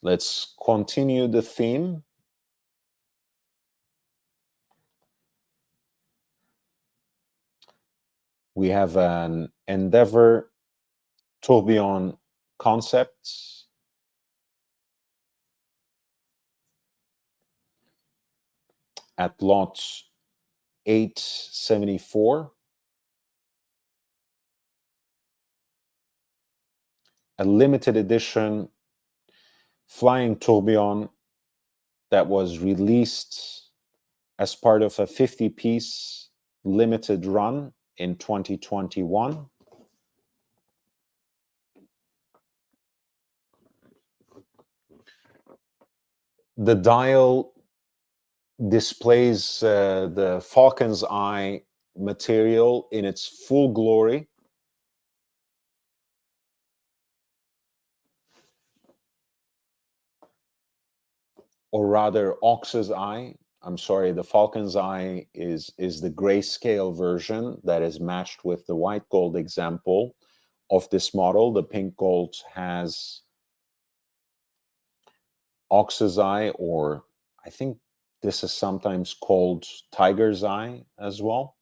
Let's continue the theme. We have an Endeavor Tourbillon Concepts. At lot 874. a limited edition flying tourbillon that was released as part of a 50-piece limited run in 2021. The dial displays the falcon's eye material in its full glory. Or rather, ox's eye. I'm sorry, the falcon's eye is the grayscale version that is matched with the white gold example of this model. The pink gold has ox's eye, or I think this is sometimes called tiger's eye as well.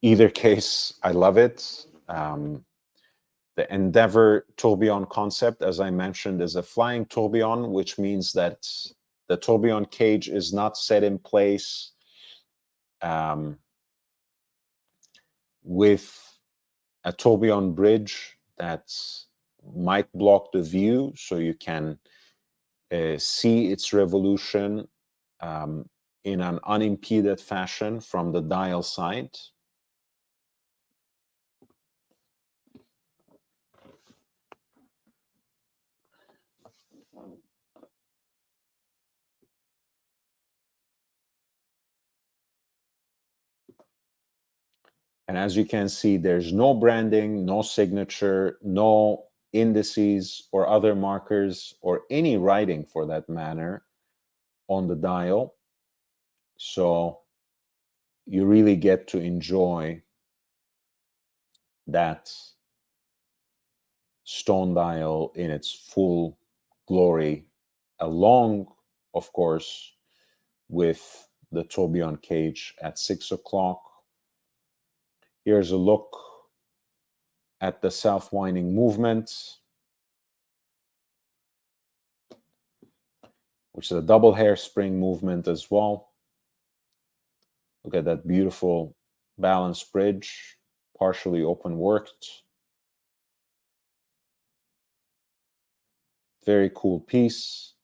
Either case, I love it. The Endeavor tourbillon concept, as I mentioned, is a flying tourbillon, which means that the tourbillon cage is not set in place with a tourbillon bridge that might block the view, so you can see its revolution in an unimpeded fashion from the dial side. And as you can see, there's no branding, no signature, no indices or other markers or any writing for that matter on the dial. So you really get to enjoy that stone dial in its full glory, along, of course, with the tourbillon cage at 6 o'clock. Here's a look at the self-winding movement, which is a double hairspring movement as well. Look at that beautiful balance bridge, partially open worked. Very cool piece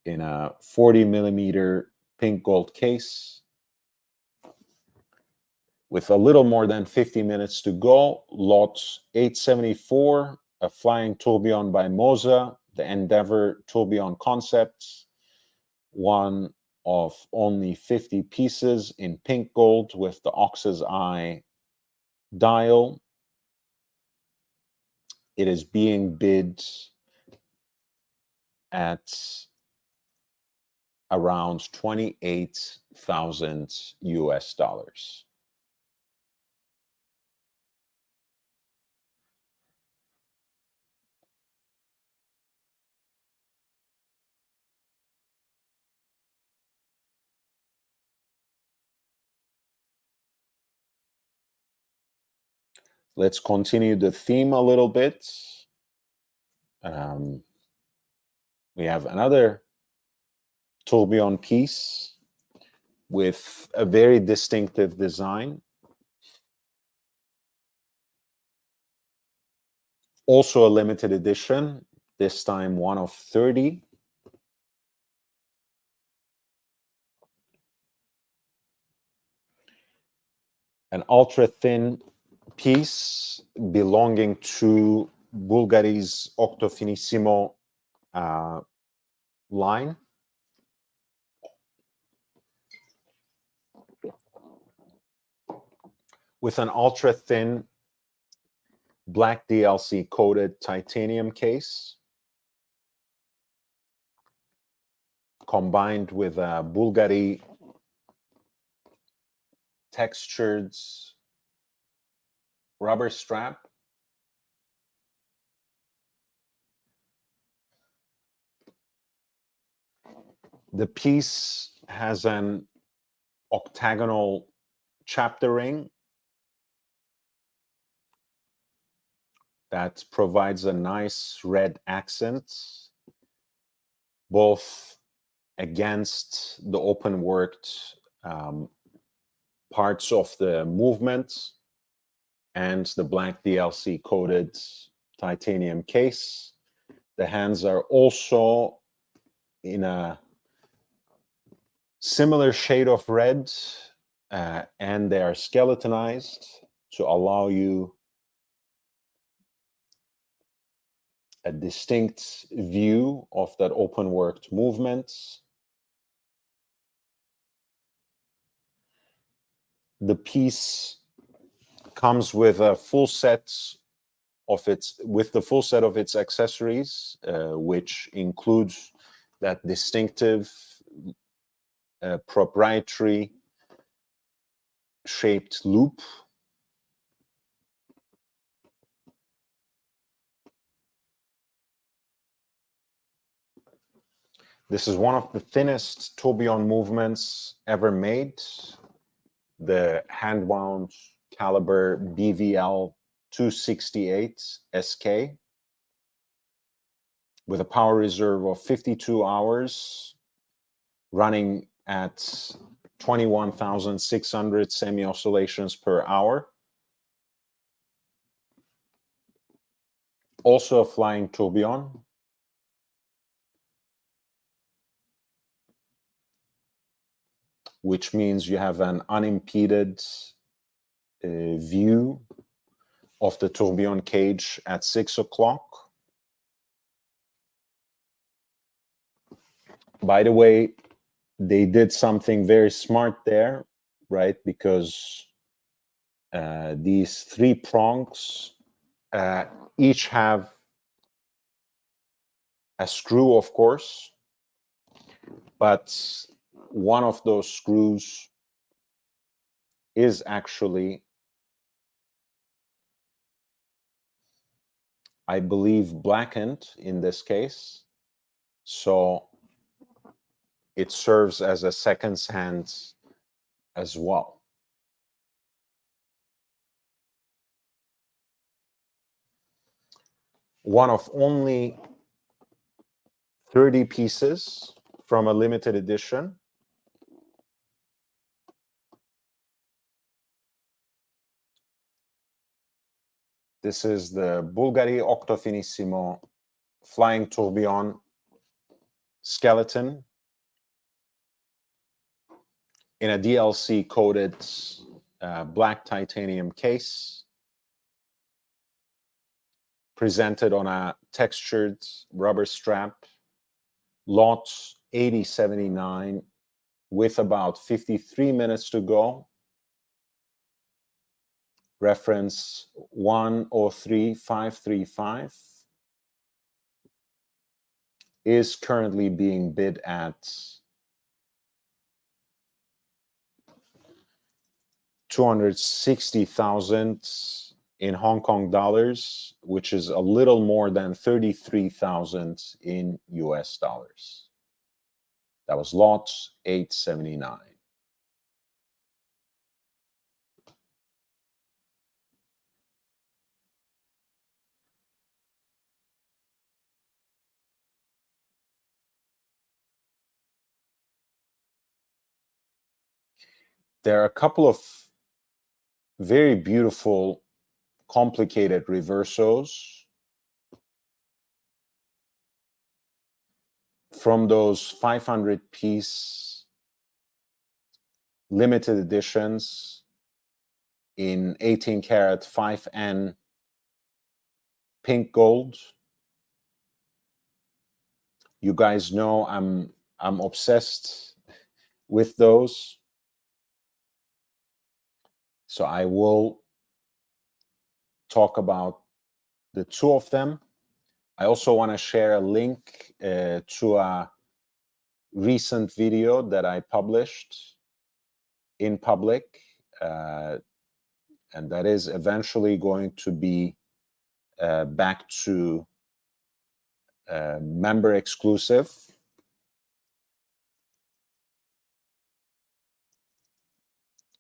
in a 40 millimeter pink gold case. With a little more than 50 minutes to go, lot 874, a flying tourbillon by Moza, the Endeavor tourbillon concepts, one of only 50 pieces in pink gold with the ox's eye dial. It is being bid at around 28,000 US dollars. Let's continue the theme a little bit. We have another tourbillon piece with a very distinctive design. Also a limited edition, this time one of 30. An ultra-thin piece belonging to Bulgari's Octofinissimo line. With an ultra-thin black DLC coated titanium case, combined with a Bulgari textured rubber strap. The piece has an octagonal chapter ring that provides a nice red accent, both against the open worked parts of the movement and the black DLC coated titanium case. The hands are also in a similar shade of red, and they are skeletonized to allow you a distinct view of that open worked movement. The piece comes with a full set of its accessories, which includes that distinctive proprietary shaped loop. This is one of the thinnest tourbillon movements ever made. The hand-wound caliber BVL 268 SK with a power reserve of 52 hours, running at 21,600 semi-oscillations per hour. Also a flying tourbillon. Which means you have an unimpeded view of the tourbillon cage at 6 o'clock. By the way, they did something very smart there, right? Because these three prongs each have a screw, of course, but one of those screws is actually, I believe, blackened in this case. So it serves as a second hand as well. One of only 30 pieces from a limited edition. This is the Bulgari Octofinissimo Flying Tourbillon skeleton in a DLC coated black titanium case, presented on a textured rubber strap, lot 8079, with about 53 minutes to go. Reference 103535 is currently being bid at $260,000 in Hong Kong dollars, which is a little more than 33,000 in US dollars. That was lot 879. There are a couple of very beautiful, complicated reversos from those 500-piece limited editions in 18 karat 5N pink gold. You guys know I'm obsessed with those. So I will talk about the two of them. I also want to share a link to a recent video that I published in public, and that is eventually going to be back to member exclusive.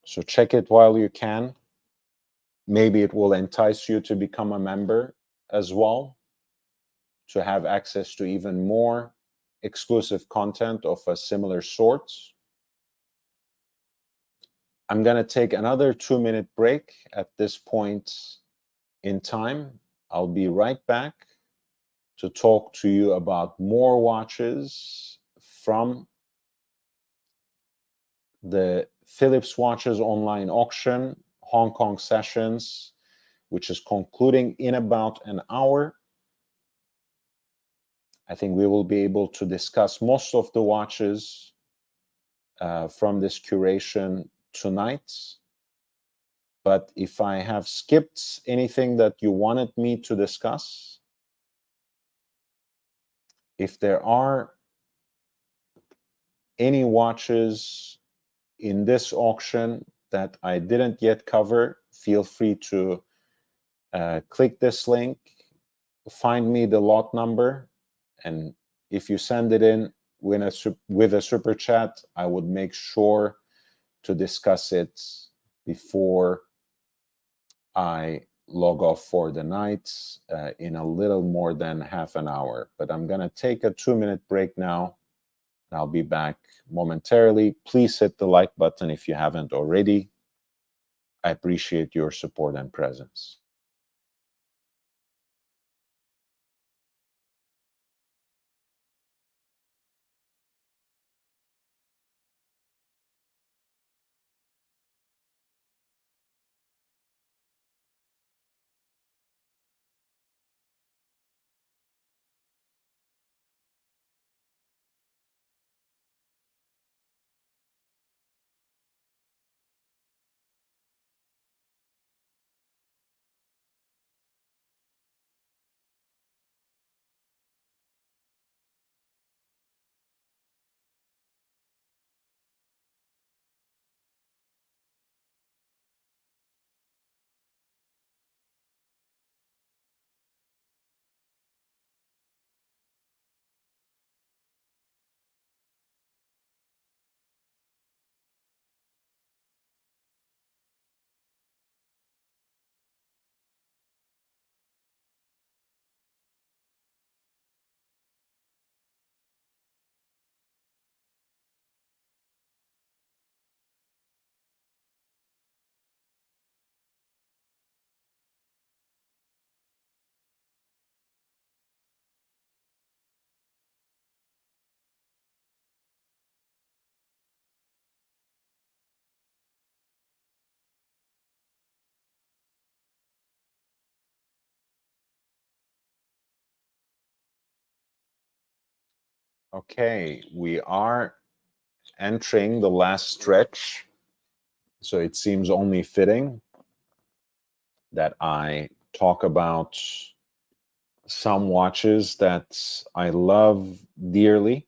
So check it while you can. Maybe it will entice you to become a member as well, to have access to even more exclusive content of a similar sort. I'm going to take another 2-minute break at this point in time. I'll be right back to talk to you about more watches from the Phillips Watches online auction, Hong Kong sessions, which is concluding in about an hour. I think we will be able to discuss most of the watches from this curation tonight. But if I have skipped anything that you wanted me to discuss, if there are any watches in this auction that I didn't yet cover, feel free to click this link, find me the lot number, and if you send it in with a super chat, I would make sure to discuss it before I log off for the night in a little more than half an hour. But I'm going to take a 2-minute break now, and I'll be back momentarily. Please hit the like button if you haven't already. I appreciate your support and presence. Okay, we are entering the last stretch, so it seems only fitting that I talk about some watches that I love dearly,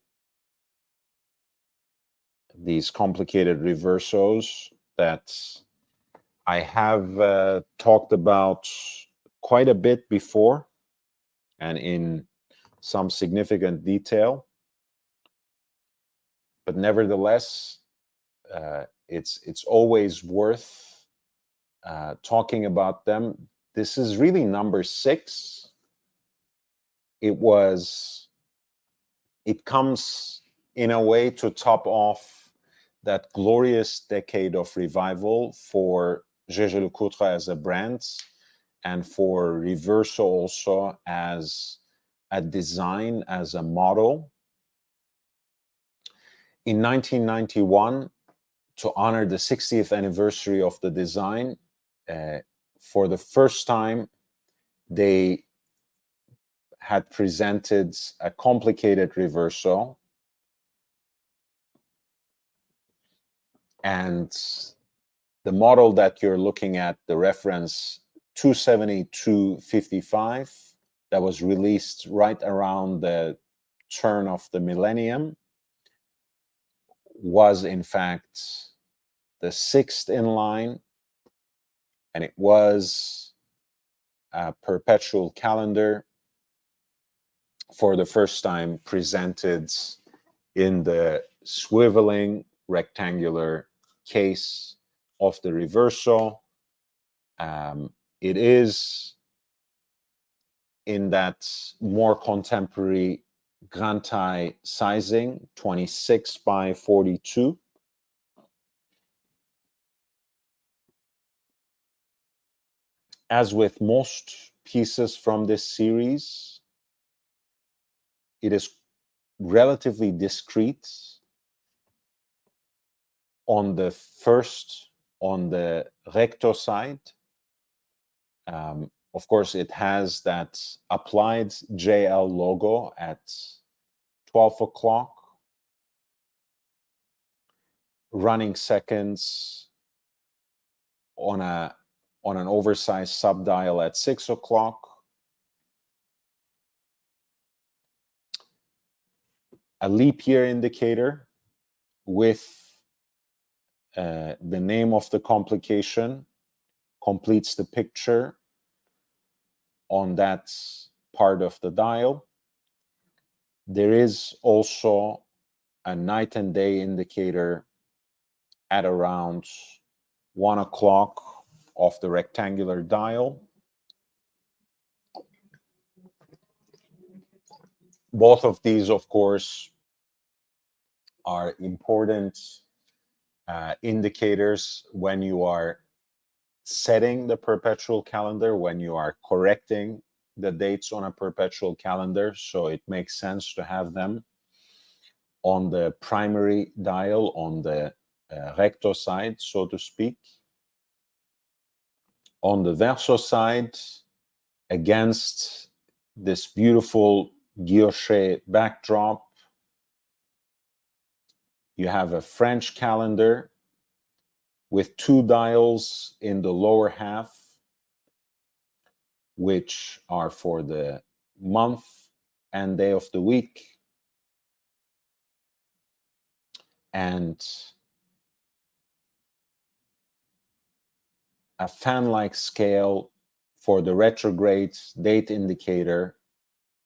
these complicated reversos that I have talked about quite a bit before and in some significant detail. But nevertheless, it's always worth talking about them. This is really number 6. It comes in a way to top off that glorious decade of revival for Jaeger-LeCoultre as a brand and for Reverso also as a design, as a model. In 1991, to honor the 60th anniversary of the design, for the first time, they had presented a complicated reverso, and the model that you're looking at, the reference 27255, that was released right around the turn of the millennium, was in fact the 6th in line, and it was a perpetual calendar for the first time presented in the swiveling rectangular case of the Reverso. It is in that more contemporary Grand Taille sizing, 26 by 42. As with most pieces from this series, it is relatively discrete. On the recto side, of course, it has that applied JL logo at 12 o'clock, running seconds on an oversized subdial at 6 o'clock, a leap year indicator with the name of the complication completes the picture on that part of the dial. There is also a night and day indicator at around 1 o'clock of the rectangular dial. Both of these, of course, are important indicators when you are setting the perpetual calendar, when you are correcting the dates on a perpetual calendar. So it makes sense to have them on the primary dial, on the recto side, so to speak. On the verso side, against this beautiful guilloche backdrop, you have a French calendar with 2 dials in the lower half, which are for the month and day of the week, and a fan-like scale for the retrograde date indicator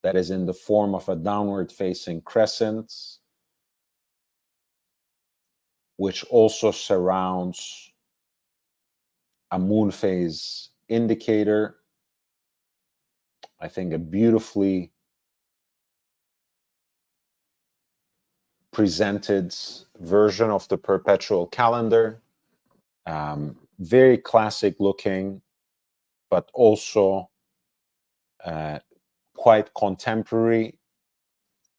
that is in the form of a downward-facing crescent, which also surrounds a moon phase indicator. I think a beautifully presented version of the perpetual calendar. Very classic looking, but also quite contemporary,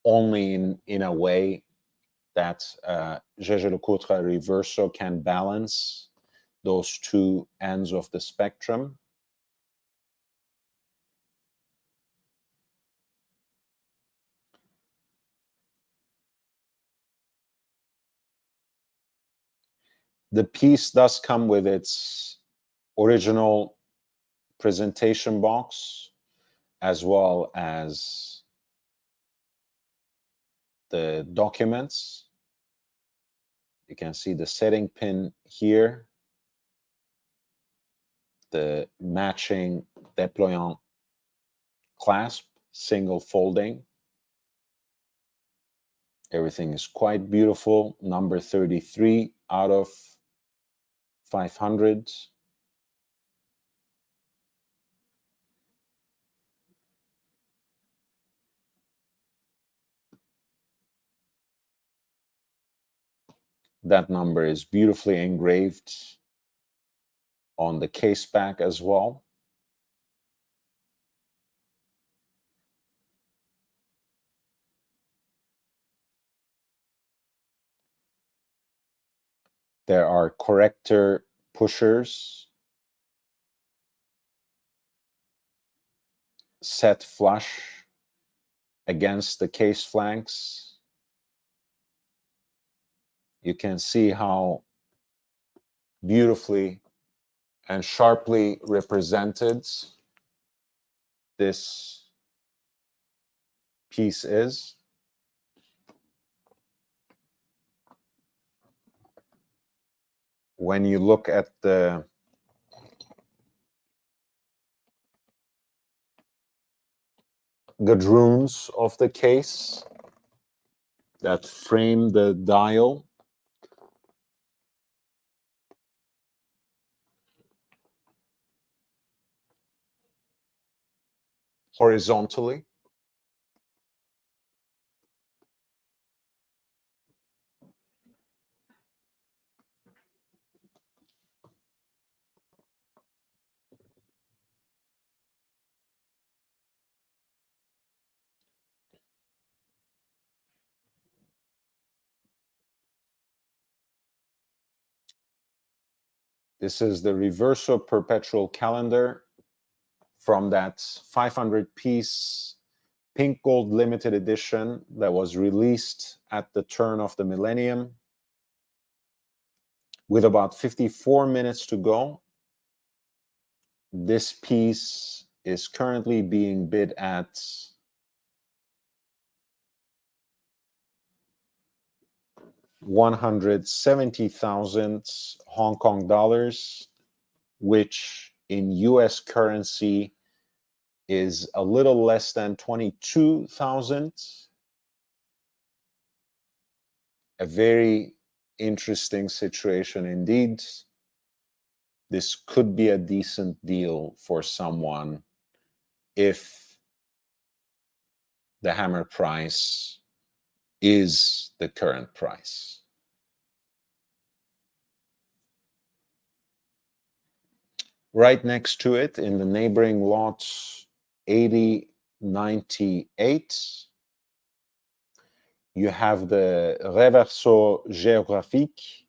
only in a way that Jaeger-LeCoultre Reverso can balance those 2 ends of the spectrum. The piece does come with its original presentation box, as well as the documents. You can see the setting pin here, the matching déployant clasp, single folding. Everything is quite beautiful. Number 33 out of 500. That number is beautifully engraved on the case back as well. There are corrector pushers set flush against the case flanks. You can see how beautifully and sharply represented this piece is. When you look at the gadroons of the case that frame the dial, horizontally, This is the Reverso Perpetual Calendar from that 500-piece pink gold limited edition that was released at the turn of the millennium. With about 54 minutes to go, this piece is currently being bid at $170,000 Hong Kong dollars, which in US currency is a little less than 22,000. A very interesting situation indeed. This could be a decent deal for someone if the hammer price is the current price. Right next to it, in the neighboring lots 8098, you have the Reverso Géographique,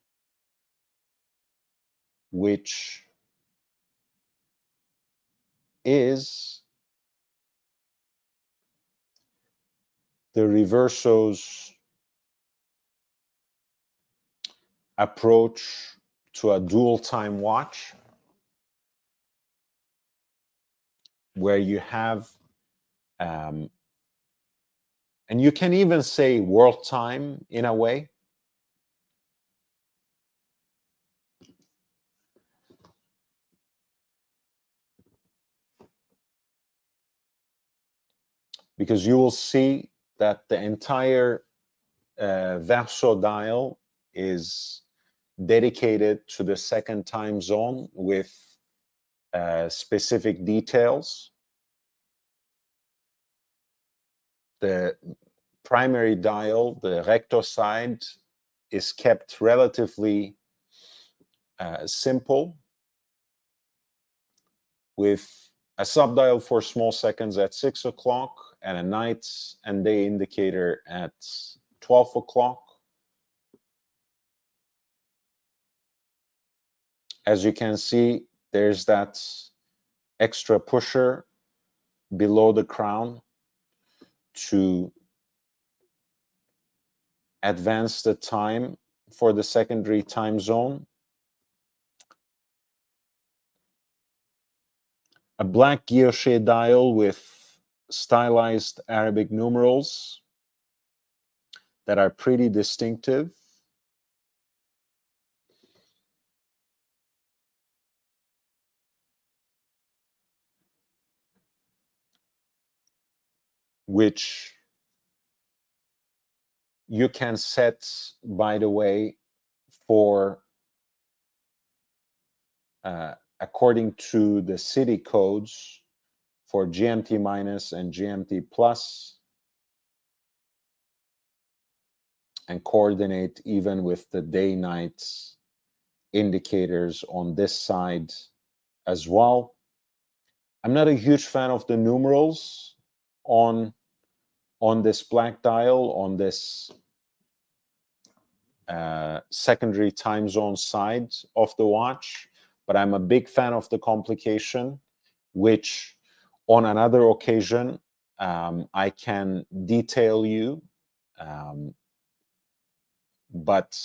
which is the Reverso's approach to a dual time watch, where you have, and you can even say world time in a way, because you will see that the entire Verso dial is dedicated to the second time zone with specific details. The primary dial, the recto side, is kept relatively simple, with a subdial for small seconds at 6 o'clock and a night and day indicator at 12 o'clock. As you can see, there's that extra pusher below the crown to advance the time for the secondary time zone. A black guilloche dial with stylized Arabic numerals that are pretty distinctive. Which you can set, by the way, for according to the city codes for GMT minus and GMT plus, and coordinate even with the day-night indicators on this side as well. I'm not a huge fan of the numerals on this black dial, on this secondary time zone side of the watch, but I'm a big fan of the complication, which on another occasion I can detail you, but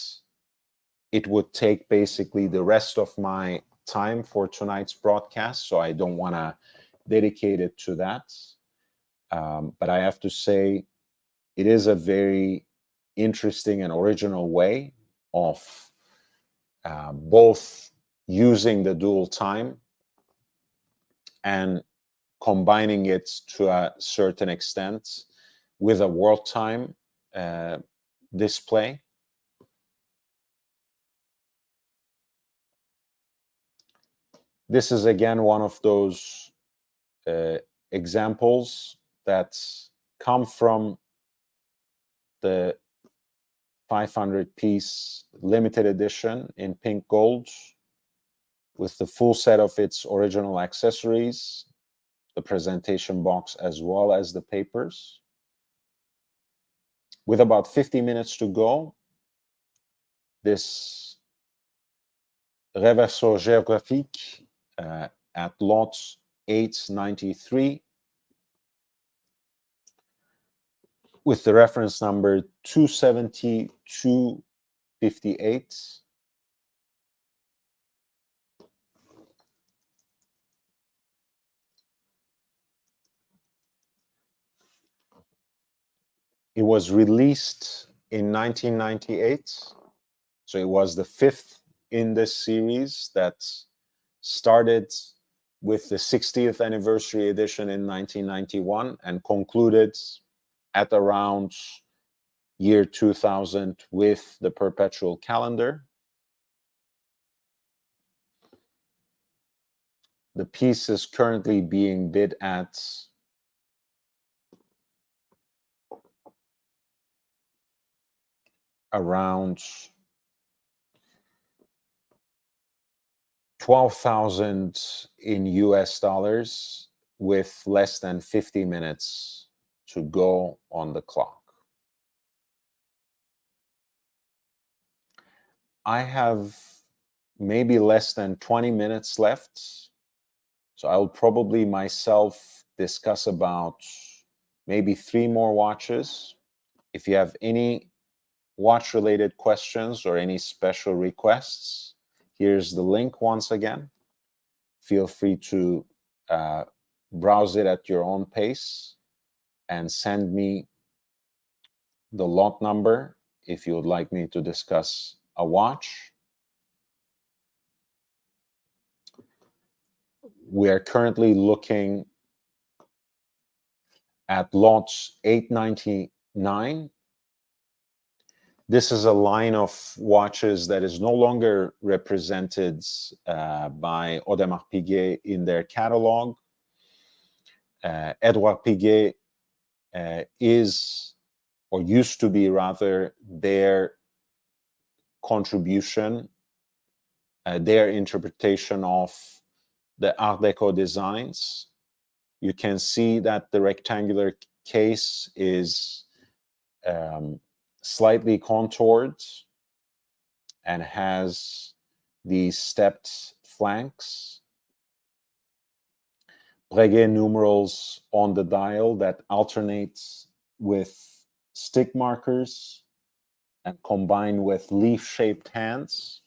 it would take basically the rest of my time for tonight's broadcast, so I don't want to dedicate it to that. But I have to say, it is a very interesting and original way of both using the dual time and combining it to a certain extent with a world time display. This is again one of those examples that come from the 500-piece limited edition in pink gold, with the full set of its original accessories, the presentation box, as well as the papers. With about 50 minutes to go, this Reverso Géographique at lot 893 with the reference number 27258. It was released in 1998, so it was the fifth in this series that started with the 60th anniversary edition in 1991 and concluded at around year 2000 with the perpetual calendar. The piece is currently being bid at around 12,000 in US dollars with less than 50 minutes to go on the clock. I have maybe less than 20 minutes left, so I'll probably myself discuss about maybe 3 more watches. If you have any watch-related questions or any special requests, here's the link once again. Feel free to browse it at your own pace and send me the lot number if you would like me to discuss a watch. We are currently looking at lot 899. This is a line of watches that is no longer represented by Audemars Piguet in their catalog. Edouard Piguet is, or used to be rather, their contribution, their interpretation of the Art Deco designs. You can see that the rectangular case is slightly contoured and has these stepped flanks. Breguet numerals on the dial that alternates with stick markers and combine with leaf-shaped hands.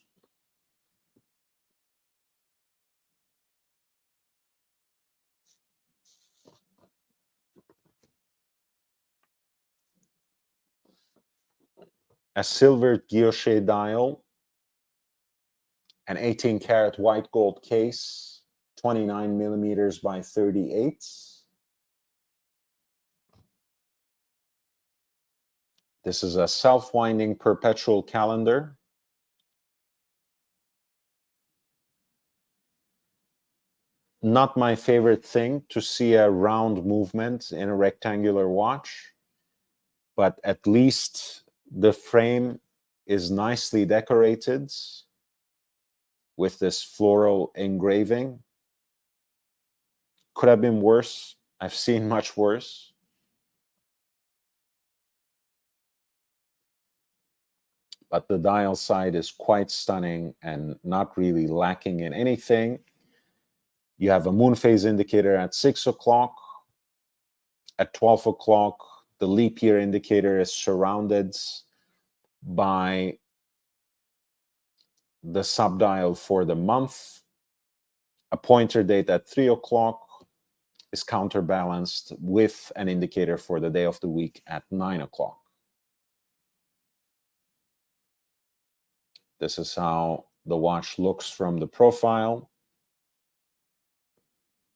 A silver guilloche dial, an 18-karat white gold case, 29 millimeters by 38. This is a self-winding perpetual calendar. Not my favorite thing to see a round movement in a rectangular watch, but at least the frame is nicely decorated with this floral engraving. Could have been worse. I've seen much worse. But the dial side is quite stunning and not really lacking in anything. You have a moon phase indicator at 6 o'clock. At 12 o'clock, the leap year indicator is surrounded by the subdial for the month. A pointer date at 3 o'clock is counterbalanced with an indicator for the day of the week at 9 o'clock. This is how the watch looks from the profile.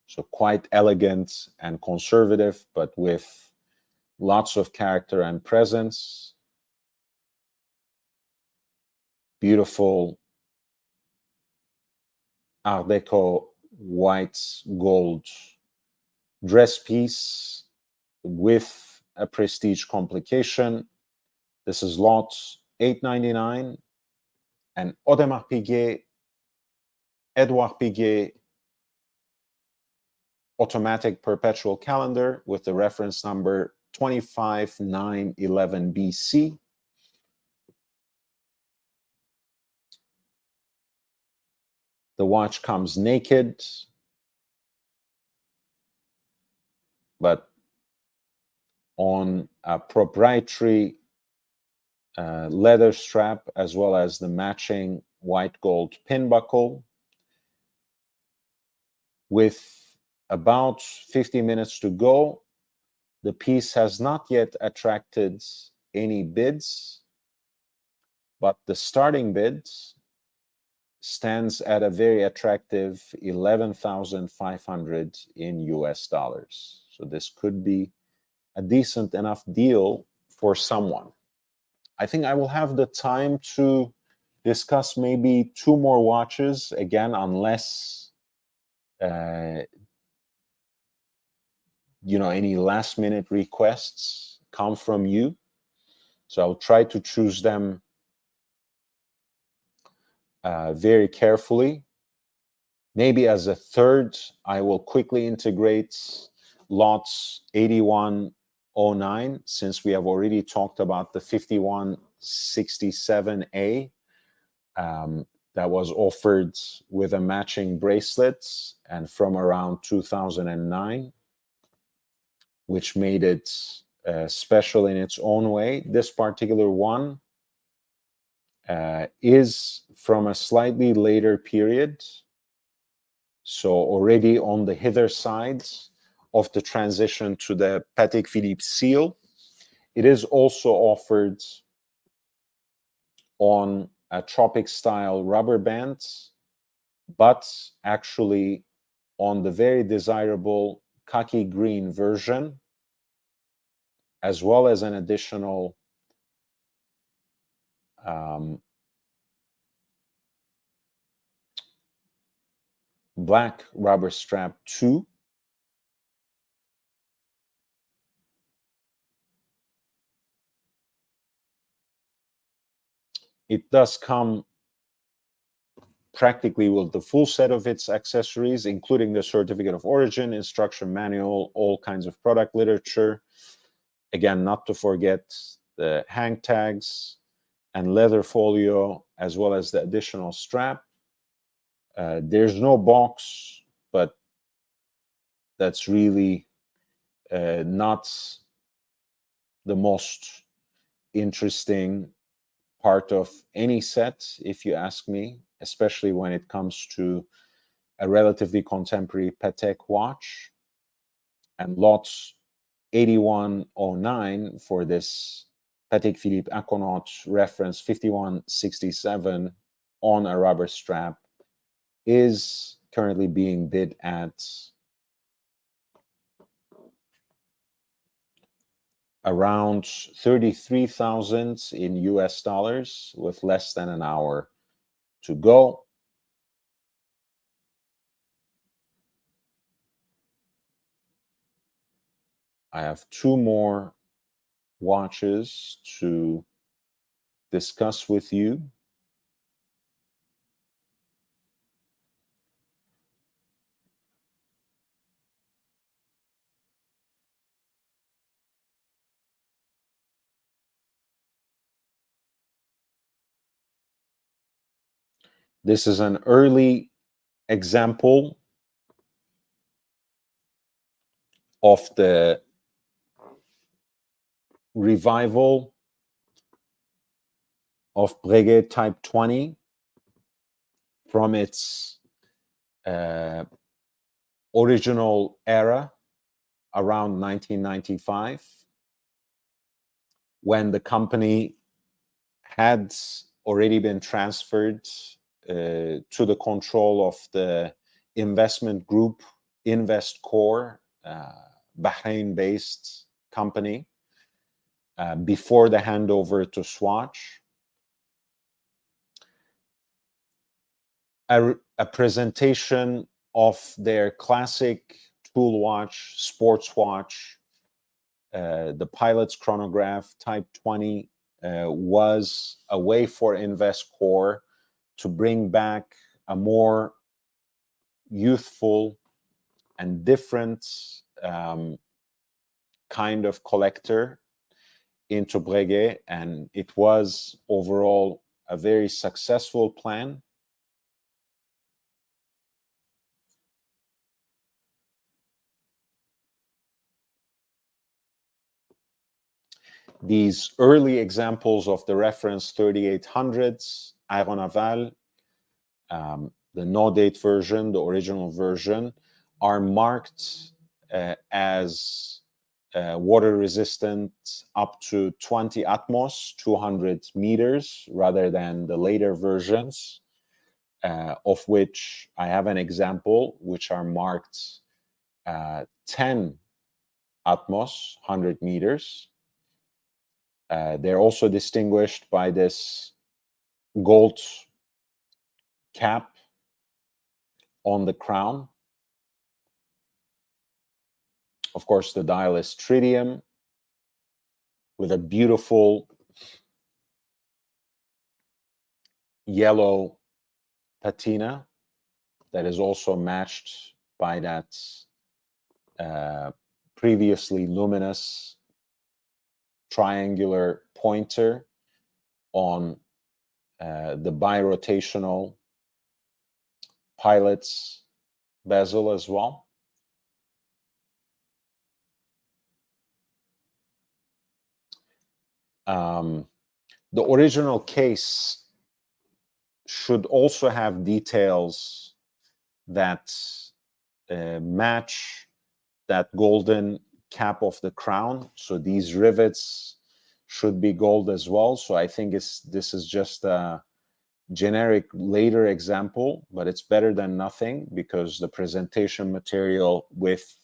So quite elegant and conservative, but with lots of character and presence. Beautiful Art Deco white gold dress piece with a prestige complication. This is lot 899, and Audemars Piguet, Edouard Piguet automatic perpetual calendar with the reference number 25911 BC. The watch comes naked, but on a proprietary leather strap, as well as the matching white gold pin buckle. With about 50 minutes to go, the piece has not yet attracted any bids, but the starting bid stands at a very attractive 11,500 in US dollars. So this could be a decent enough deal for someone. I think I will have the time to discuss maybe two more watches again, unless any last minute requests come from you. So I'll try to choose them very carefully. Maybe as a third, I will quickly integrate lots 8109, since we have already talked about the 5167A that was offered with a matching bracelet and from around 2009, which made it special in its own way. This particular one is from a slightly later period, so already on the hither sides of the transition to the Patek Philippe seal. It is also offered on a tropic style rubber band, but actually on the very desirable khaki green version, as well as an additional black rubber strap too. It does come practically with the full set of its accessories, including the certificate of origin, instruction manual, all kinds of product literature. Again, not to forget the hang tags and leather folio, as well as the additional strap. There's no box, but that's really not the most interesting part of any set, if you ask me, especially when it comes to a relatively contemporary Patek watch. And lot 8109 for this Patek Philippe Aquanaut reference 5167 on a rubber strap is currently being bid at around 33,000 in US dollars, with less than an hour to go. I have two more watches to discuss with you. This is an early example of the revival of Breguet Type 20 from its original era around 1995, when the company had already been transferred to the control of the investment group Investcore, Bahrain-based company, before the handover to Swatch. A presentation of their classic tool watch, sports watch, the Pilot's Chronograph Type 20, was a way for Investcore to bring back a more youthful and different kind of collector into Breguet, and it was overall a very successful plan. These early examples of the reference 3800s, Aéronaval, the no-date version, the original version, are marked as water resistant up to 20 atmos, 200 meters, rather than the later versions, of which I have an example, which are marked 10 atmos, 100 meters. They're also distinguished by this gold cap on the crown. Of course, the dial is tritium with a beautiful yellow patina that is also matched by that previously luminous triangular pointer on the birotational pilot's bezel as well. The original case should also have details that match that golden cap of the crown. So these rivets should be gold as well. So I think this is just a generic later example, but it's better than nothing because the presentation material with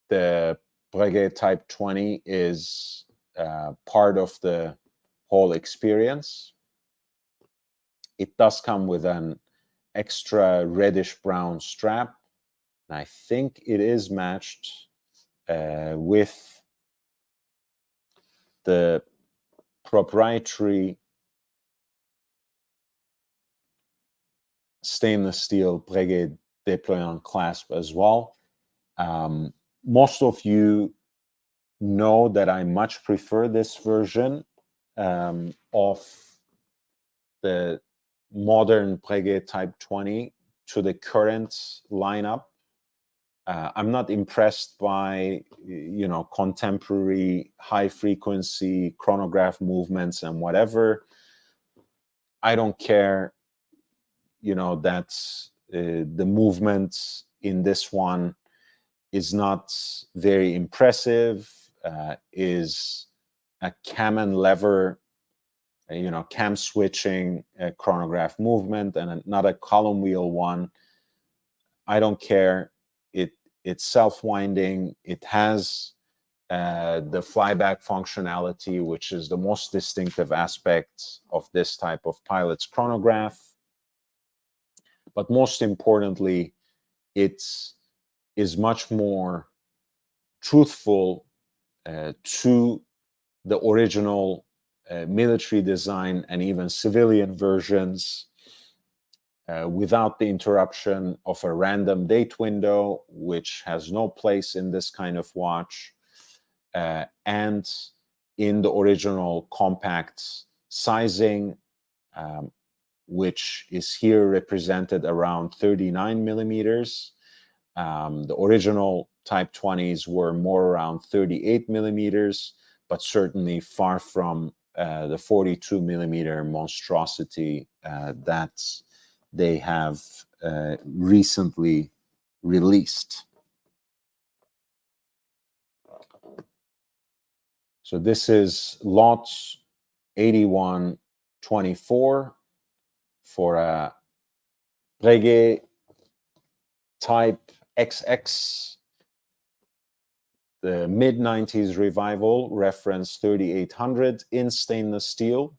the Breguet Type 20 is part of the whole experience. It does come with an extra reddish brown strap. And I think it is matched with the proprietary stainless steel Breguet déployant clasp as well. Most of you know that I much prefer this version of the modern Breguet Type 20 to the current lineup. I'm not impressed by, contemporary high-frequency chronograph movements and whatever. I don't care, that the movement in this one is not very impressive, is a cam and lever, cam switching chronograph movement and not a column wheel one. I don't care. It's self-winding. It has the flyback functionality, which is the most distinctive aspect of this type of pilot's chronograph. But most importantly, it is much more truthful to the original military design and even civilian versions, without the interruption of a random date window, which has no place in this kind of watch, and in the original compact sizing, which is here represented around 39 millimeters. The original Type 20s were more around 38 millimeters, but certainly far from the 42 millimeter monstrosity that they have recently released. So this is lot 8124 for a Breguet Type XX, the mid-90s revival, reference 3800 in stainless steel.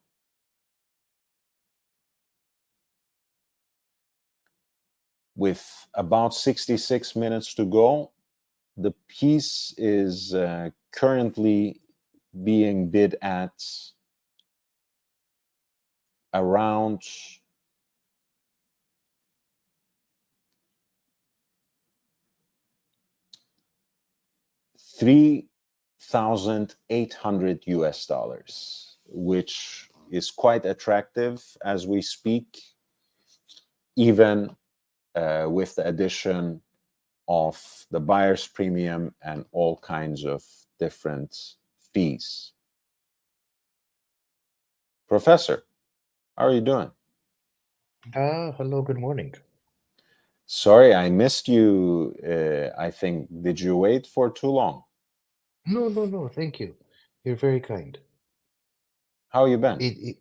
With about 66 minutes to go, the piece is currently being bid at around $3,800 US, which is quite attractive as we speak, even with the addition of the buyer's premium and all kinds of different fees. Professor, how are you doing? Hello, good morning. Sorry, I missed you. I think, did you wait for too long? No, no, no, thank you. You're very kind. How you been? It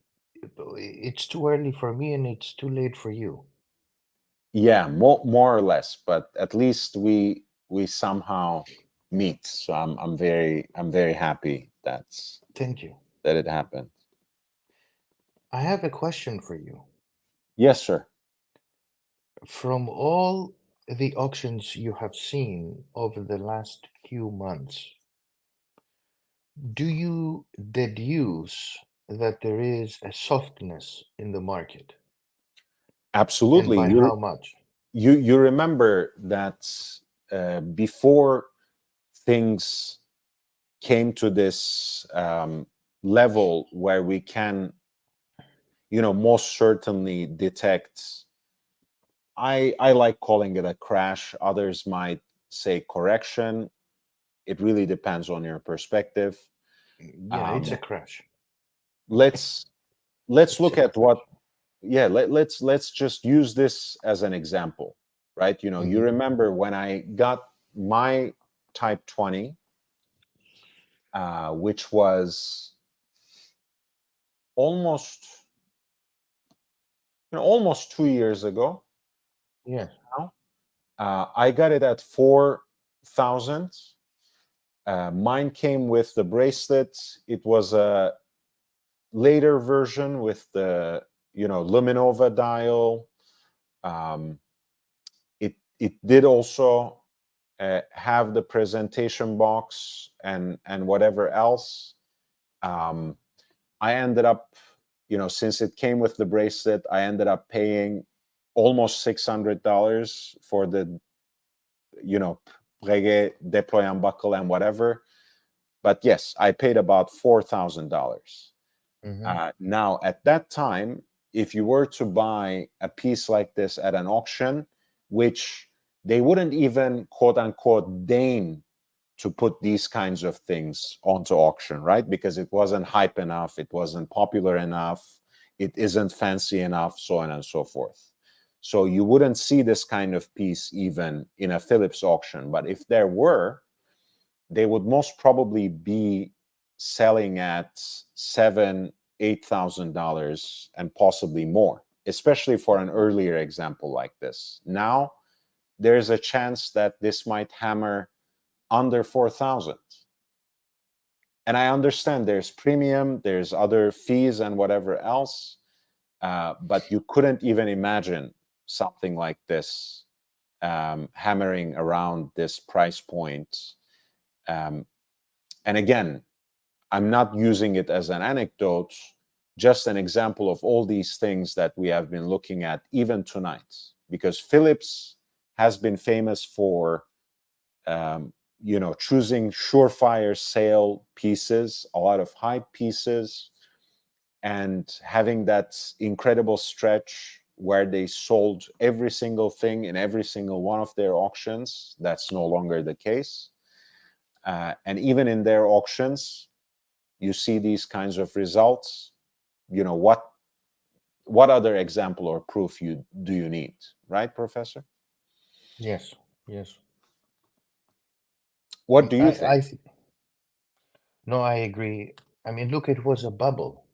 it's too early for me and it's too late for you. Yeah, more or less, but at least we somehow meet. So I'm very happy Thank you. that it happened. I have a question for you. Yes, sir. From all the auctions you have seen over the last few months, do you deduce that there is a softness in the market? And Absolutely. by how much? You remember that before things came to this level where we can, most certainly detect. I like calling it a crash. Others might say correction. It really depends on your perspective. Yeah, it's a Um, crash. let's let's It's look a at crash. what. Yeah, let's just use this as an example, right? You Hmm. remember when I got my Type 20, which was almost almost 2 years ago Yes. now. I got it at 4,000. Mine came with the bracelet. It was a later version with the luminova dial. um, it did also have the presentation box and whatever else. um, I ended up, since it came with the bracelet, I ended up paying almost $600 for the you know Breguet deploy buckle and whatever. But yes, I paid about $4,000. Hmm. Now, at that time, if you were to buy a piece like this at an auction, which they wouldn't even quote unquote deign to put these kinds of things onto auction, right? Because it wasn't hype enough, it wasn't popular enough, it isn't fancy enough, so on and so forth. So you wouldn't see this kind of piece even in a Phillips auction. But if there were, they would most probably be selling at seven, $8,000 and possibly more, especially for an earlier example like this. Now there's a chance that this might hammer under 4,000. And I understand there's premium, there's other fees and whatever else, but you couldn't even imagine something like this hammering around this price point. Um, and again, I'm not using it as an anecdote, just an example of all these things that we have been looking at even tonight. Because Phillips has been famous for, um, choosing surefire sale pieces, a lot of hype pieces, and having that incredible stretch where they sold every single thing in every single one of their auctions. That's no longer the case. And even in their auctions, you see these kinds of results. What other example or proof you need, right, Professor? Yes. Yes. What do you I, think? I, th- no, I agree. I mean, look, it was a bubble.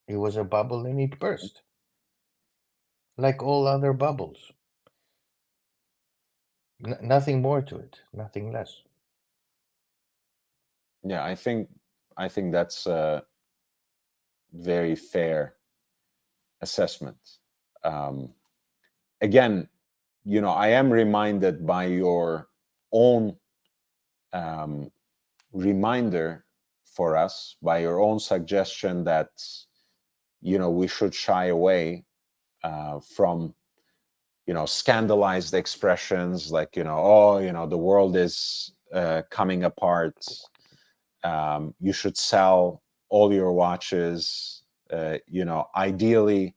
It was a bubble and it burst, like all other bubbles. Nothing more to it, nothing less. Yeah, I think that's a very fair assessment. um, Again, I am reminded by your own um, reminder for us, by your own suggestion that we should shy away from scandalized expressions like oh, the world is coming apart. You should sell all your watches, ideally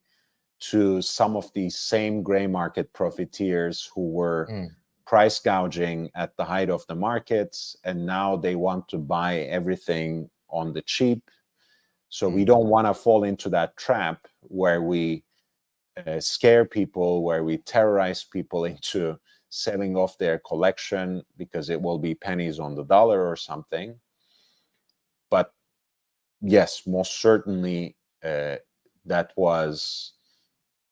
to some of these same gray market profiteers who were Mm. price gouging at the height of the markets, and now they want to buy everything on the cheap. So we Mm. don't want to fall into that trap where we scare people, where we terrorize people into selling off their collection because it will be pennies on the dollar or something. But yes, most certainly that was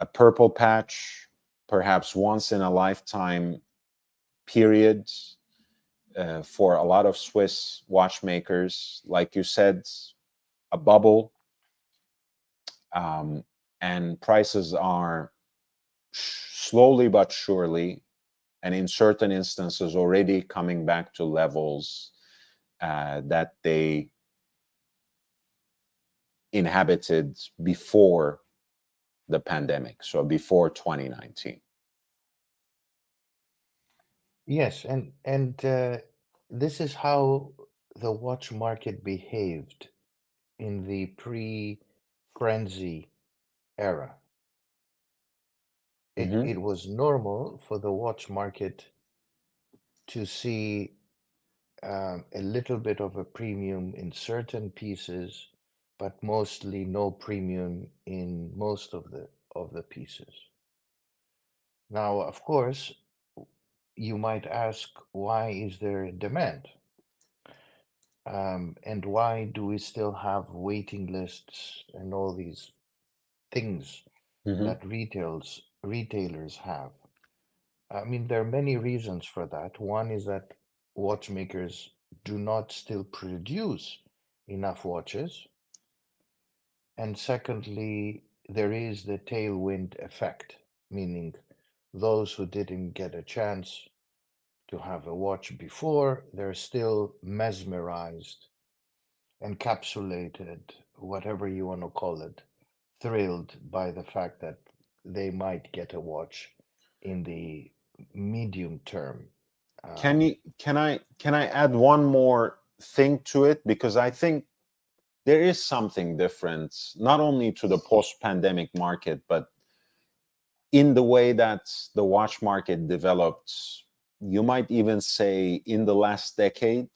a purple patch, perhaps once in a lifetime period for a lot of Swiss watchmakers. Like you said, a bubble, um, and prices are slowly but surely, and in certain instances, already coming back to levels that they inhabited before the pandemic, so before 2019. Yes, and this is how the watch market behaved in the pre-frenzy era. It Hmm. it was normal for the watch market to see a little bit of a premium in certain pieces, but mostly no premium in most of the pieces. Now, of course, you might ask, why is there demand? And why do we still have waiting lists and all these things Hmm. that retailers have? I mean, there are many reasons for that. One is that watchmakers do not still produce enough watches. And secondly, there is the tailwind effect, meaning those who didn't get a chance to have a watch before, they're still mesmerized, encapsulated, whatever you want to call it, thrilled by the fact that they might get a watch in the medium term. Can Um, you can I add one more thing to it, because I think there is something different, not only to the post-pandemic market, but in the way that the watch market developed. You might even say in the last decade,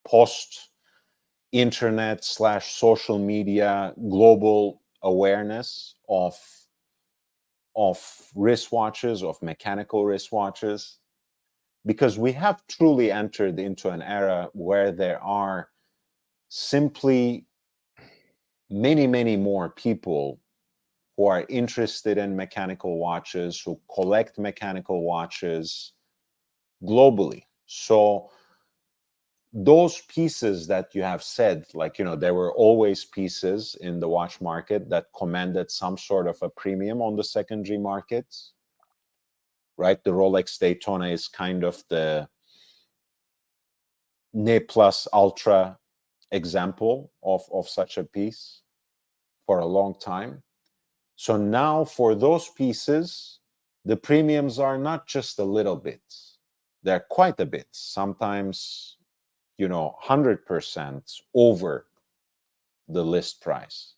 post internet slash social media, global awareness of wristwatches, of mechanical wristwatches, because we have truly entered into an era where there are simply many, many more people who are interested in mechanical watches, who collect mechanical watches globally. So those pieces that you have said, like, there were always pieces in the watch market that commanded some sort of a premium on the secondary markets, right? The Rolex Daytona is kind of the Ne Plus Ultra example of such a piece for a long time. So now for those pieces, the premiums are not just a little bit, they're quite a bit, sometimes, 100% over the list price,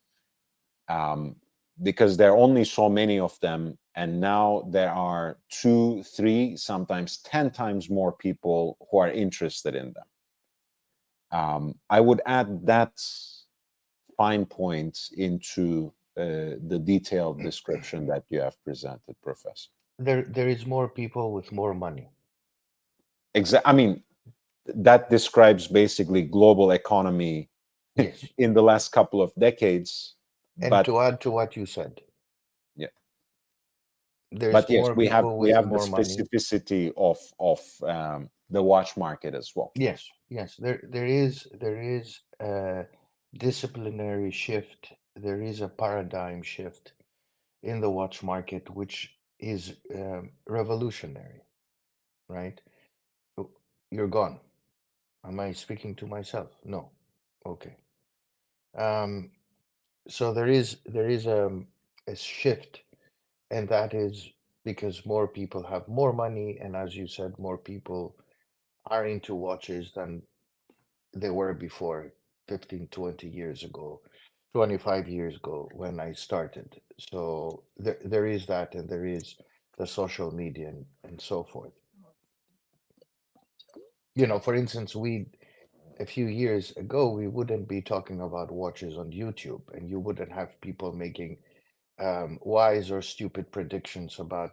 um, because there are only so many of them. And now there are two, three, sometimes 10 times more people who are interested in them. I would add that fine points into the detailed description that you have presented, Professor. there is more people with more money. I mean, that describes basically global economy Yes. in the last couple of decades. And But to add to what you said, yeah, but there's yes, more we have people we with have the more money. specificity of the watch market as well. Yes, yes, there is a disciplinary shift. There is a paradigm shift in the watch market, which is revolutionary, right? Oh, you're gone. Am I speaking to myself? No. Okay. Um, so there is a shift, and that is because more people have more money, and as you said, more people are into watches than they were before 15, 20 years ago, 25 years ago when I started. So there is that, and there is the social media and so forth. For instance, a few years ago, we wouldn't be talking about watches on YouTube, and you wouldn't have people making wise or stupid predictions about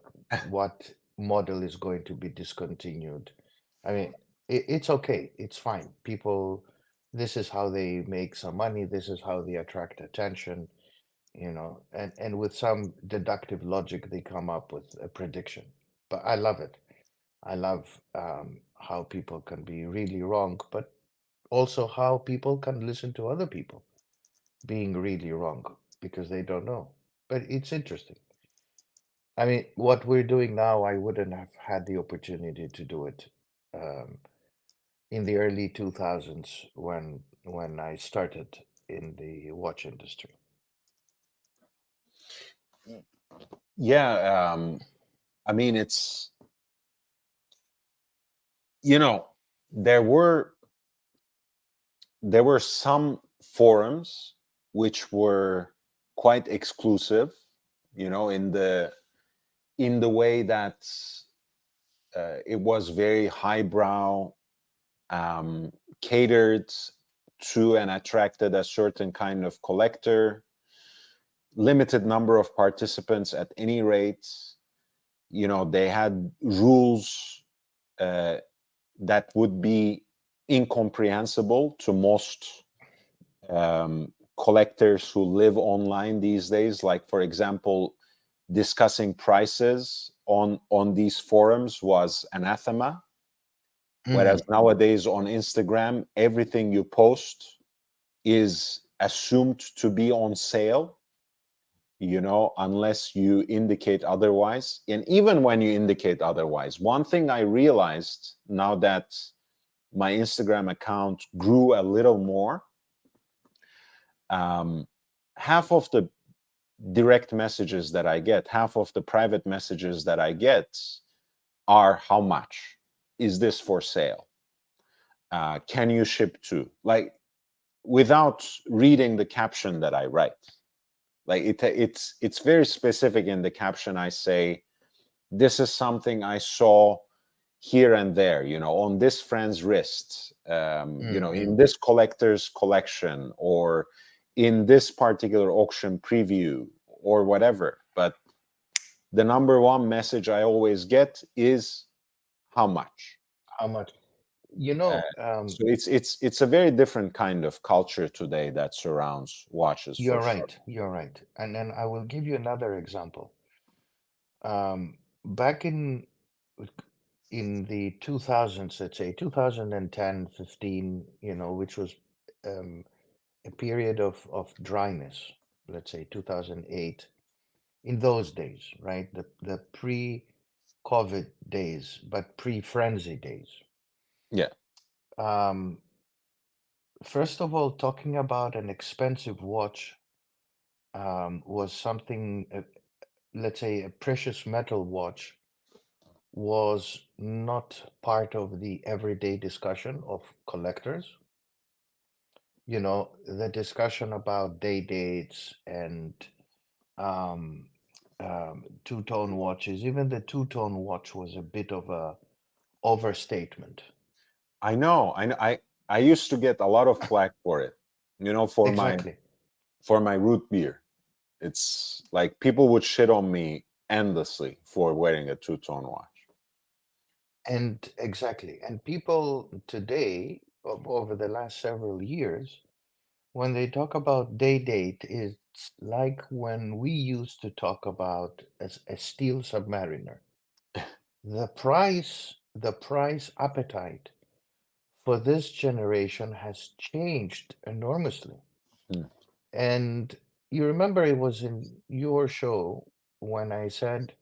what model is going to be discontinued. I mean, it's okay, it's fine. People, this is how they make some money, this is how they attract attention, and with some deductive logic, they come up with a prediction. But I love it. I love how people can be really wrong, but also how people can listen to other people being really wrong because they don't know. But it's interesting. I mean, what we're doing now, I wouldn't have had the opportunity to do it um, in the early 2000s when I started in the watch industry. Yeah, I mean, it's, you know, there were there were some forums which were quite exclusive, in the way that it was very highbrow, um, catered to and attracted a certain kind of collector, limited number of participants at any rate. They had rules uh, that would be incomprehensible to most collectors who live online these days. Like, for example, discussing prices on these forums was anathema. Whereas Hmm. nowadays on Instagram, everything you post is assumed to be on sale, unless you indicate otherwise. And even when you indicate otherwise, one thing I realized now that my Instagram account grew a little more, um, half of the direct messages that I get, half of the private messages that I get are, how much? Is this for sale? Can you ship to? Like, without reading the caption that I write. Like, it's very specific in the caption. I say, this is something I saw here and there, on this friend's wrist, in Hmm. this collector's collection, or in this particular auction preview, or whatever. But the number one message I always get is, how much? How much? You Uh, know, so it's a very different kind of culture today that surrounds watches, for you're sure. right. You're right. And then I will give you another example. Back in the 2000s, let's say 2010, 15, which was um, a period of dryness, let's say 2008, in those days, right? The pre-COVID days, but pre-frenzy days. Yeah, Um, First of all, talking about an expensive watch was something, let's say a precious metal watch was not part of the everyday discussion of collectors. The discussion about day dates and um, two-tone watches, even the two-tone watch was a bit of a overstatement. I know. I used to get a lot of flack for it. For my Exactly. root beer. It's like people would shit on me endlessly for wearing a two-tone watch. And exactly. And people today, over the last several years, when they talk about day date, it's like when we used to talk about a steel submariner. The price appetite for this generation has changed enormously. Hmm. And you remember it was in your show when I said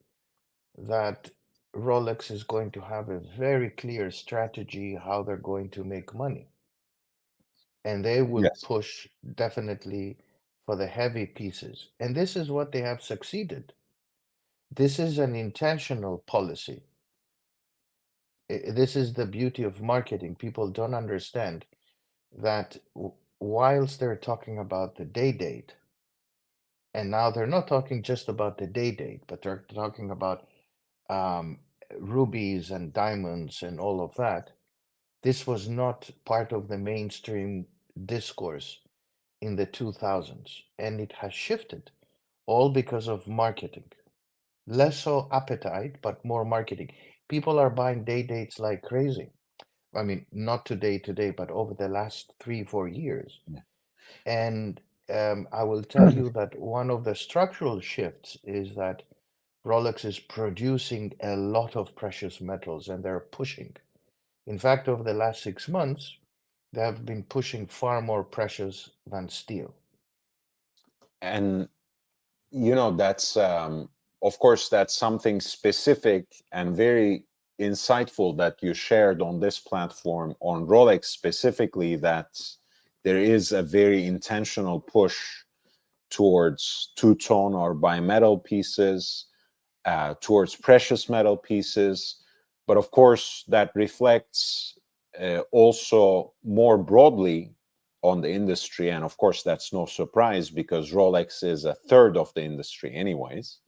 that Rolex is going to have a very clear strategy how they're going to make money. And they will Yes. push definitely for the heavy pieces. And this is what they have succeeded. This is an intentional policy. This is the beauty of marketing. People don't understand that whilst they're talking about the day date, and now they're not talking just about the day date, but they're talking about um, rubies and diamonds and all of that. This was not part of the mainstream discourse in the 2000s, and it has shifted, all because of marketing. Less so appetite, but more marketing. People are buying day dates like crazy. I mean, not today, but over the last 3, 4 years. Yeah. And I will tell you that one of the structural shifts is that Rolex is producing a lot of precious metals and they're pushing. In fact, over the last 6 months, they have been pushing far more precious than steel. And that's of course that's something specific and very insightful that you shared on this platform on Rolex specifically, that there is a very intentional push towards two-tone or bimetal pieces, towards precious metal pieces. But of course, that reflects also more broadly on the industry. And of course, that's no surprise because Rolex is a third of the industry, anyways,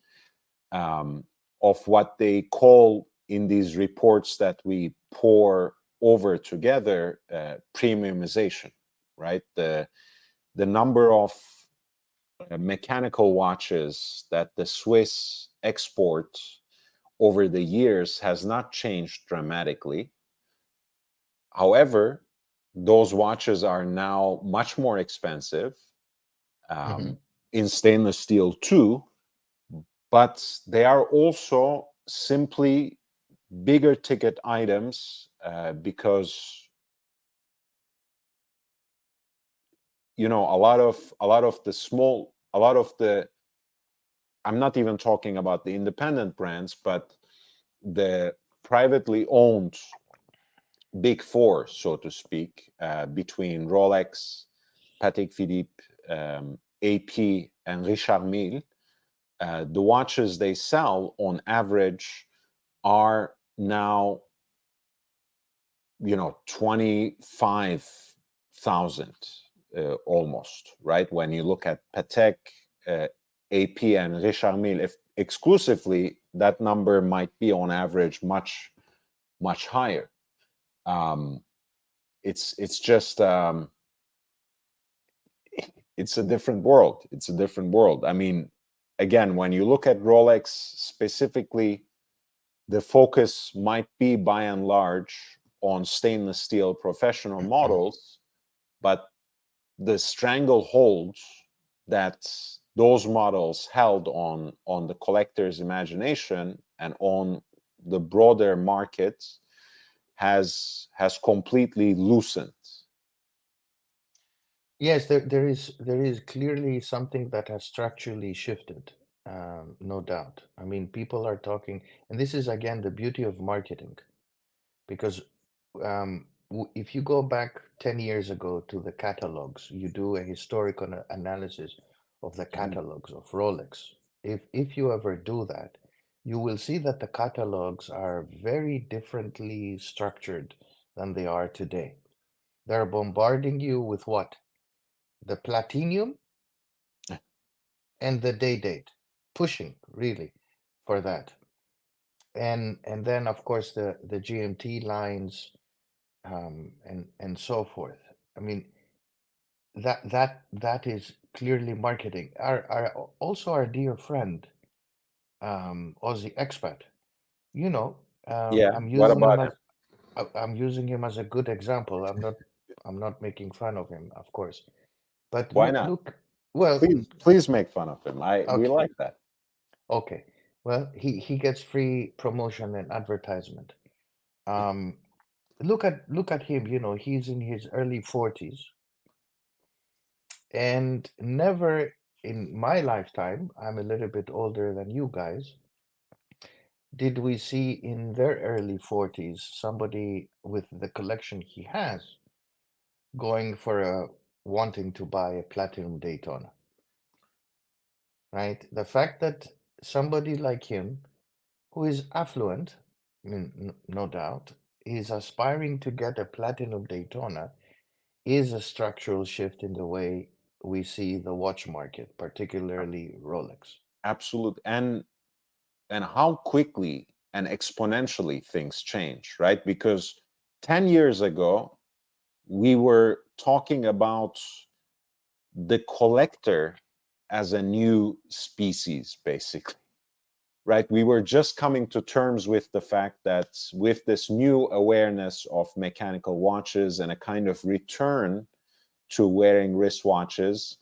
um, of what they call in these reports that we pour over together premiumization, right? The number of mechanical watches that the Swiss export over the years has not changed dramatically. However, those watches are now much more expensive, Mhm. um, in stainless steel too, but they are also simply bigger ticket items because a lot of the I'm not even talking about the independent brands, but the privately owned big four, so to speak, between Rolex, Patek Philippe, AP, and Richard Mille, the watches they sell on average are now, 25,000 almost, right? When you look at Patek, uh, AP, and Richard Mille, if exclusively, that number might be on average much, much higher. Um, it's just it's a different world. It's a different world. I mean, again, when you look at Rolex specifically, the focus might be by and large on stainless steel professional models, but the stranglehold that those models held on the collector's imagination and on the broader market has completely loosened. Yes, there is clearly something that has structurally shifted, no doubt. I mean, people are talking, and this is again the beauty of marketing, because if you go back 10 years ago to the catalogs, you do a historical analysis of the Mhm. catalogs of Rolex. If you ever do that, you will see that the catalogs are very differently structured than they are today. They're bombarding you with what? The platinum and the day date, pushing really for that. And then of course the GMT lines, and so forth. I mean, that is clearly marketing. Also our dear friend, Aussie expat. You know, Yeah. I'm What using him about as him? I'm using him as a good example. I'm not making fun of him, of course. But Why look, not? look. Well, Please make fun of him. We okay, like that. okay. Well, he gets free promotion and advertisement. Um, look at him. He's in his early 40s, and never in my lifetime, I'm a little bit older than you guys, did we see in their early 40s somebody with the collection he has going for wanting to buy a platinum Daytona, right? The fact that somebody like him, who is affluent, I mean, no doubt, is aspiring to get a platinum Daytona is a structural shift in the way we see the watch market, particularly Rolex. Absolute. And how quickly and exponentially things change, right? Because 10 years ago, we were talking about the collector as a new species, basically, right? We were just coming to terms with the fact that with this new awareness of mechanical watches and a kind of return to wearing wristwatches,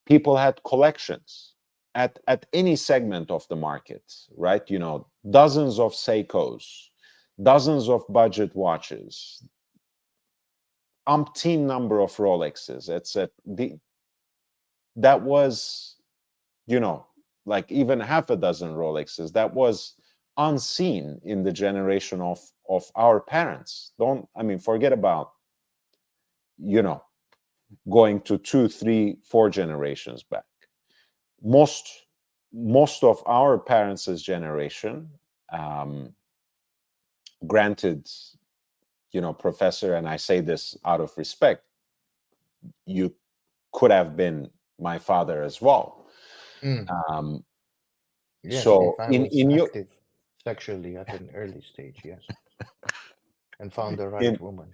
people had collections at any segment of the market, right? You know, dozens of Seikos, dozens of budget watches, umpteen number of Rolexes. That was, you know, like even half a dozen Rolexes. That was unseen in the generation of our parents. Don't, I mean, forget about, you know, going to two, three, four generations back. Most most of our parents' generation, um, granted, you know, professor, and I say this out of respect, you could have been my father as well. Mm. Um, Yes, if so I in was in your active sexually at an early stage, yes, and found the right in woman.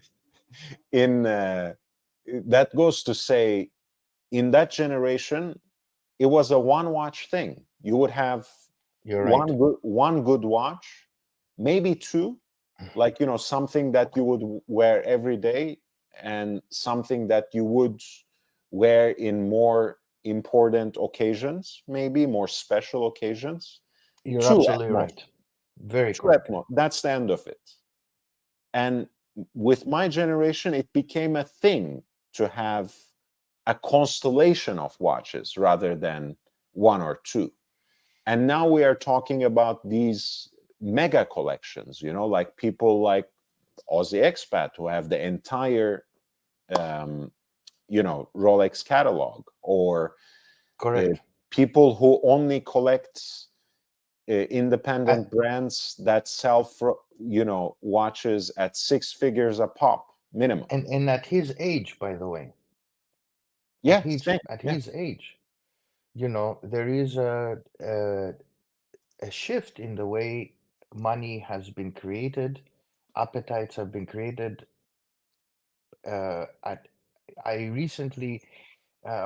in that goes to say, in that generation, it was a one watch thing. You would have You're right. one good watch, maybe two, like, you know, something that you would wear every day and something that you would wear in more important occasions, maybe more special occasions. You're Two at absolutely most. right. Very Two at correct. most. That's the end of it. And with my generation, it became a thing to have a constellation of watches rather than one or two. And now we are talking about these mega collections, you know, like people like Aussie expat who have the entire, um, you know, Rolex catalog, or uh, Correct. people who only collect At, independent brands that sell for, you know, watches at six figures a pop minimum. and at his age, by the way, Yeah, same. at Yeah. his age, you know, there is a shift in the way money has been created, appetites have been created. At I recently,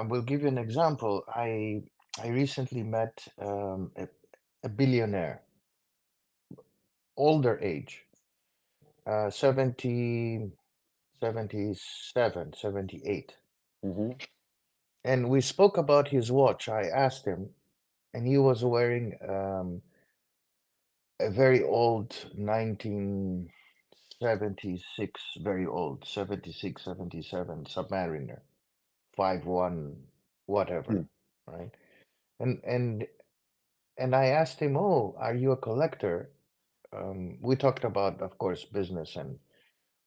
will give you an example. I recently met a billionaire, older age, 70, 77, 78. Hmm. And we spoke about his watch. I asked him, and he was wearing a very old 1976, very old 76, 77 Submariner, 5-1, whatever, right? And and and I asked him, "Oh, are you a collector?" We talked about, of course, business, and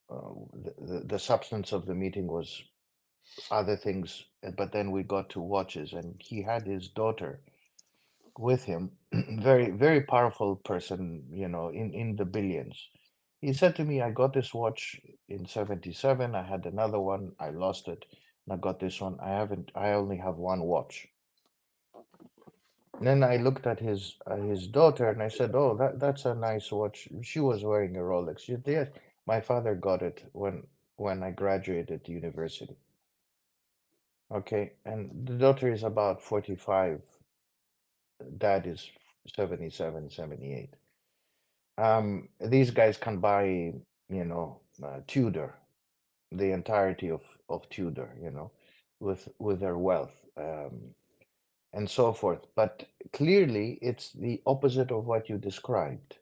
the substance of the meeting was other things. But then we got to watches, and he had his daughter with him, very, very powerful person, you know, in the billions. He said to me, I got this watch in 77. I had another one. I lost it. And I got this one. I only have one watch. And then I looked at his daughter and I said, "Oh, that's a nice watch." She was wearing a Rolex. She did. "Yes, my father got it when I graduated university." Okay. And the daughter is about 45. Dad is 77, 78. These guys can buy, Tudor, the entirety of Tudor, with their wealth, and so forth. But clearly, it's the opposite of what you described.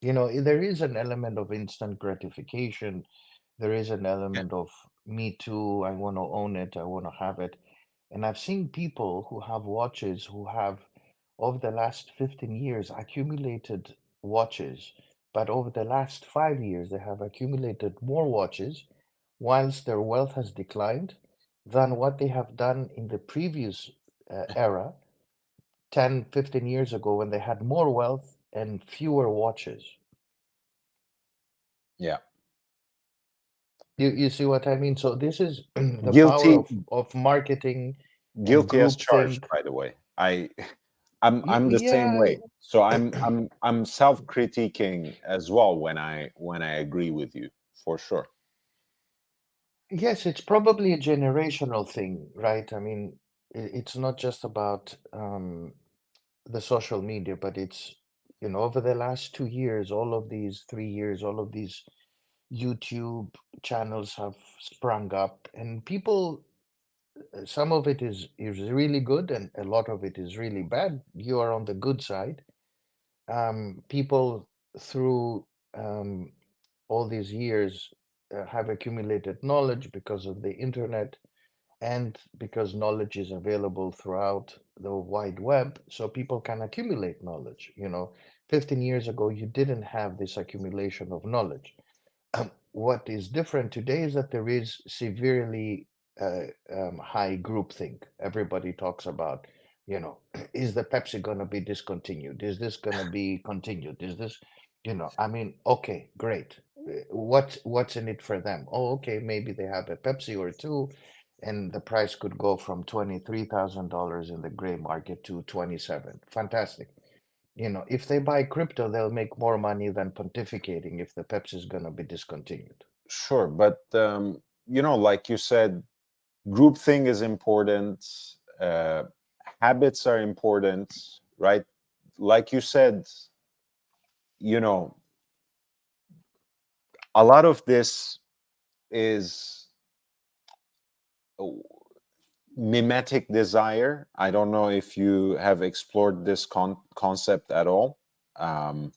There is an element of instant gratification. There is an Yeah. element of me too. I want to own it. I want to have it. And I've seen people who have watches who have, over the last 15 years, accumulated watches. But over the last 5 years, they have accumulated more watches, whilst their wealth has declined, than what they have done in the previous era, 10, 15 years ago, when they had more wealth and fewer watches. Yeah. You see what I mean? So this is the power Guilty, of marketing and guilty as charged, groupthink. by the way. I I'm the same Yeah, way. So I'm self-critiquing as well when I agree with you, for sure. yes, it's probably a generational thing, right? I mean, it's not just about the social media, but it's, over the last 2 years, all of these 3 years, all of these YouTube channels have sprung up, and people, some of it is really good, and a lot of it is really bad. You are on the good side. People through all these years have accumulated knowledge because of the internet and because knowledge is available throughout the wide web, so people can accumulate knowledge. 15 years ago, you didn't have this accumulation of knowledge. What is different today is that there is severely high groupthink. Everybody talks about, is the Pepsi going to be discontinued? Is this going to be continued? Is this, I mean, okay, great. What's in it for them? Oh, okay, maybe they have a Pepsi or two, and the price could go from $23,000 in the gray market to 27. Fantastic. If they buy crypto, they'll make more money than pontificating if the Pepsi is going to be discontinued. Sure, but like you said, group thing is important. Uh, Habits are important, right? Like you said, you know, a lot of this is mimetic desire. I don't know if you have explored this concept at all. Um,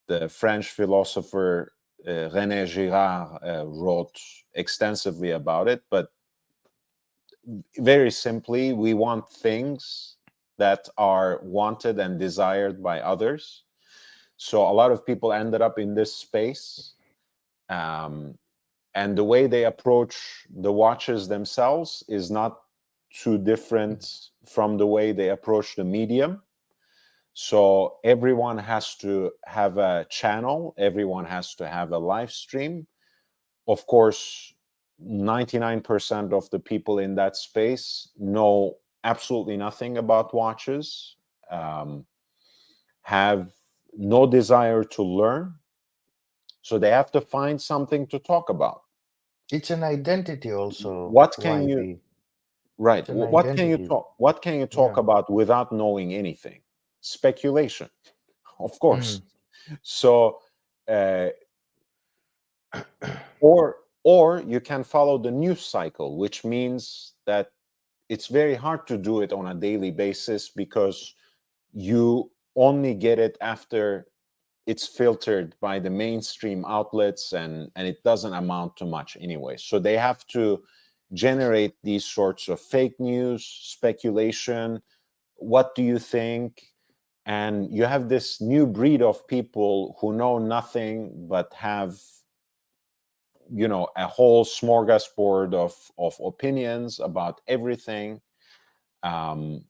the French philosopher René Girard wrote extensively about it, but very simply, we want things that are wanted and desired by others. So a lot of people ended up in this space. Um, and the way they approach the watches themselves is not too different from the way they approach the medium. So everyone has to have a channel, everyone has to have a live stream. Of course, 99% of the people in that space know absolutely nothing about watches, um, have no desire to learn. So they have to find something to talk about. It's an identity also, What can you YB. right? It's an identity. What can you talk Yeah. about without knowing anything? Speculation, of course. Mm. So uh, or you can follow the news cycle, which means that it's very hard to do it on a daily basis because you only get it after it's filtered by the mainstream outlets, and it doesn't amount to much anyway. So they have to generate these sorts of fake news, speculation. What do you think? And you have this new breed of people who know nothing but have a whole smorgasbord of opinions about everything. um,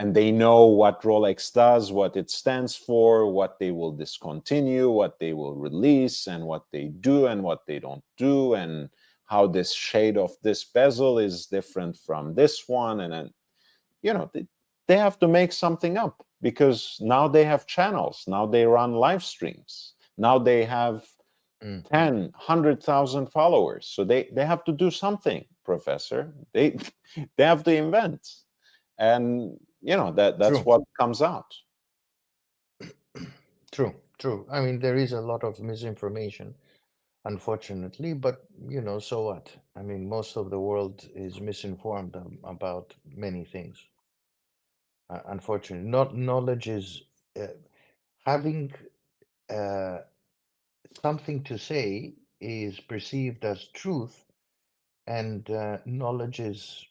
and they know what Rolex does, what it stands for, what they will discontinue, what they will release, and what they do and what they don't do, and how this shade of this bezel is different from this one. And then, they have to make something up because now they have channels, now they run live streams, now they have Mm. 100,000 followers. So they have to do something, Professor. They have to invent, and that's True. what comes out. True. True. I mean, there is a lot of misinformation, unfortunately, but so what? I mean, most of the world is misinformed about many things. Unfortunately, not knowledge is uh, having uh, something to say is perceived as truth, and knowledge is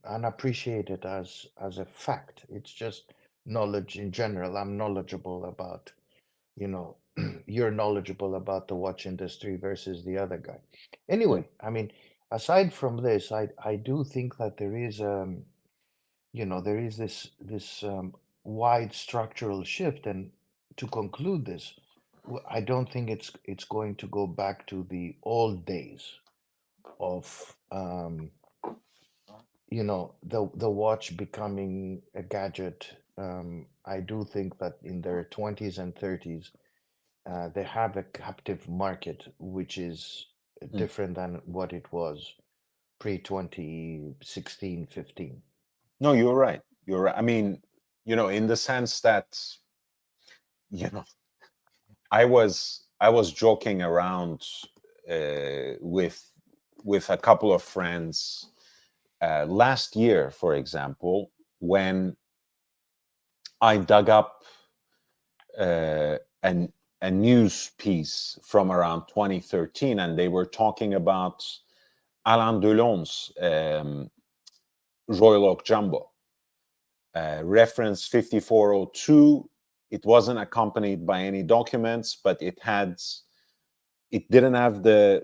unappreciated as a fact. It's just knowledge in general. I'm knowledgeable about, you know, you're knowledgeable about the watch industry versus the other guy. Mm. Anyway, I mean, aside from this, I do think that there is there is this wide structural shift, and to conclude this, I don't think it's going to go back to the old days of the watch becoming a gadget. I do think that in their 20s and 30s, they have a captive market, which is Mm. different than what it was pre 2016, 15. No, you're right. You're right. I mean, in the sense that, you know, I was joking around with a couple of friends last year, for example, when I dug up uh, an a news piece from around 2013, and they were talking about Alain Delon's Royal Oak Jumbo. Reference 5402. It wasn't accompanied by any documents, but it didn't have the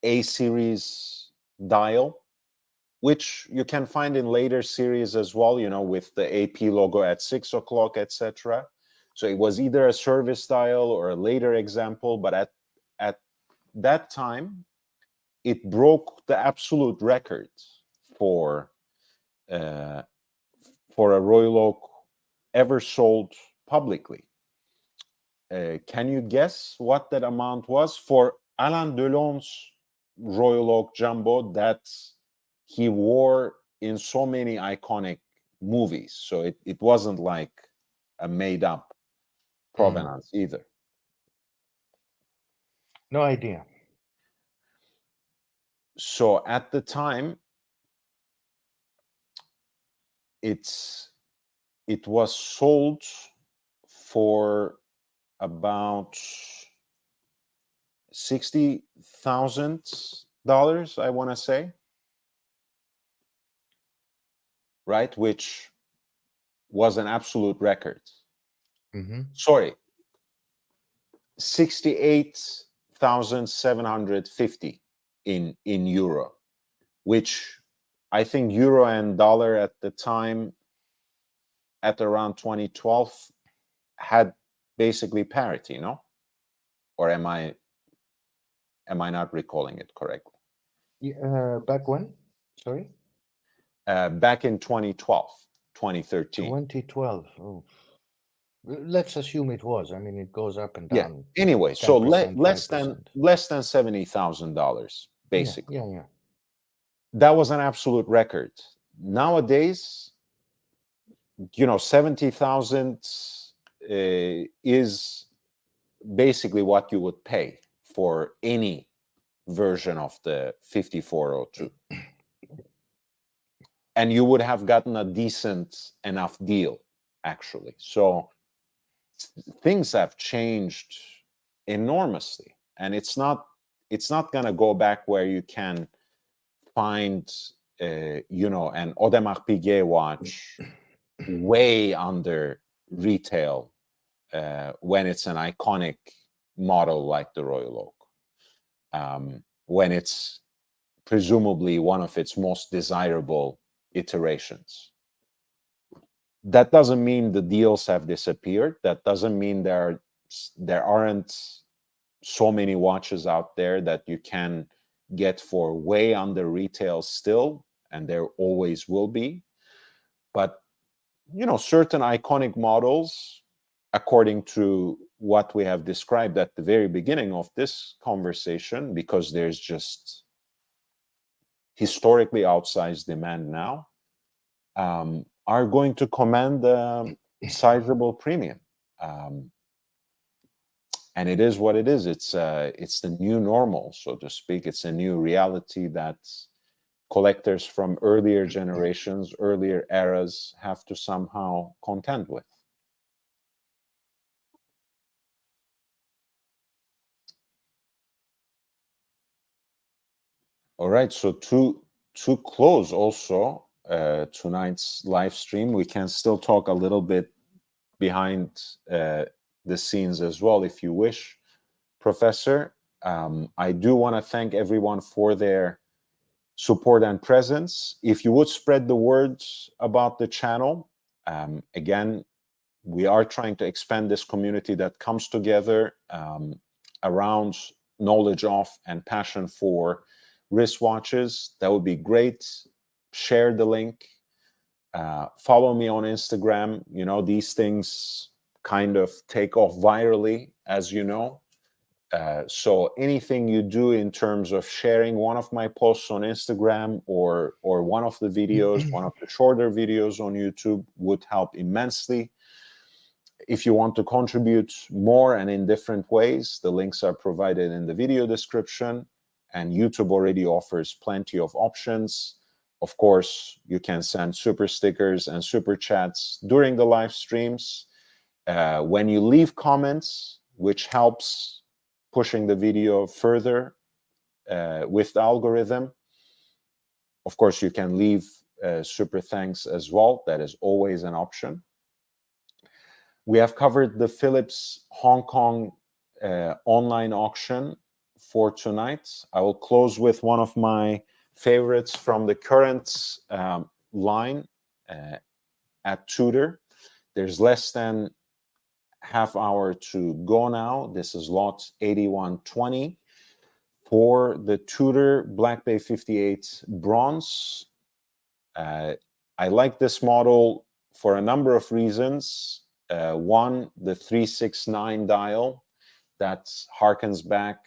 A series dial, which you can find in later series as well, with the AP logo at 6 o'clock, etc. So it was either a service dial or a later example, but at that time, it broke the absolute record for uh, for a Royal Oak ever sold publicly. Can you guess what that amount was for Alain Delon's Royal Oak Jumbo that he wore in so many iconic movies? So it wasn't like a made up Mm, provenance either. no idea. So at the time, it's it was sold for about $60,000, I want to say, right? Which was an absolute record. Hmm. Sorry, 68,750 in euro, which I think euro and dollar at the time, at around 2012, had basically parity, no? Or am I not recalling it correctly? Yeah, back when? Sorry? Back in 2012, 2013. 2012. Oh, let's assume it was. I mean, it goes up and Yeah. down Anyway, so 10%, less than 5%. $70,000, Yeah, basically. yeah, yeah. That was an absolute record. Nowadays, 70,000 is basically what you would pay for any version of the 5402. And you would have gotten a decent enough deal, actually. So things have changed enormously. And it's not going to go back where you can find an Audemars Piguet watch way under retail when it's an iconic model like the Royal Oak, when it's presumably one of its most desirable iterations. That doesn't mean the deals have disappeared. That doesn't mean there aren't so many watches out there that you can get for way under retail still, and there always will be. But certain iconic models, according to what we have described at the very beginning of this conversation, because there's just historically outsized demand now, are going to command a sizable premium. Um, and it is what it is. It's the new normal, so to speak. It's a new reality that collectors from earlier generations, earlier eras, have to somehow contend with. All right. So to close also tonight's live stream, we can still talk a little bit behind the scenes as well, if you wish, Professor. I do want to thank everyone for their support and presence. If you would spread the words about the channel, again, we are trying to expand this community that comes together around knowledge of and passion for wristwatches. That would be great. share the link, follow me on Instagram. You know, these things kind of take off virally, as you know. So anything you do in terms of sharing one of my posts on Instagram or one of the videos, one of the shorter videos on YouTube would help immensely. If you want to contribute more and in different ways, the links are provided in the video description, and YouTube already offers plenty of options. Of course, you can send super stickers and super chats during the live streams. When you leave comments, which helps pushing the video further with the algorithm, of course, you can leave super thanks as well. That is always an option. We have covered the Phillips Hong Kong online auction for tonight. I will close with one of my favorites from the current line at Tudor. There's less than half hour to go now. This is lot 8120 for the Tudor Black Bay 58 bronze. I like this model for a number of reasons. One, the 369 dial that harkens back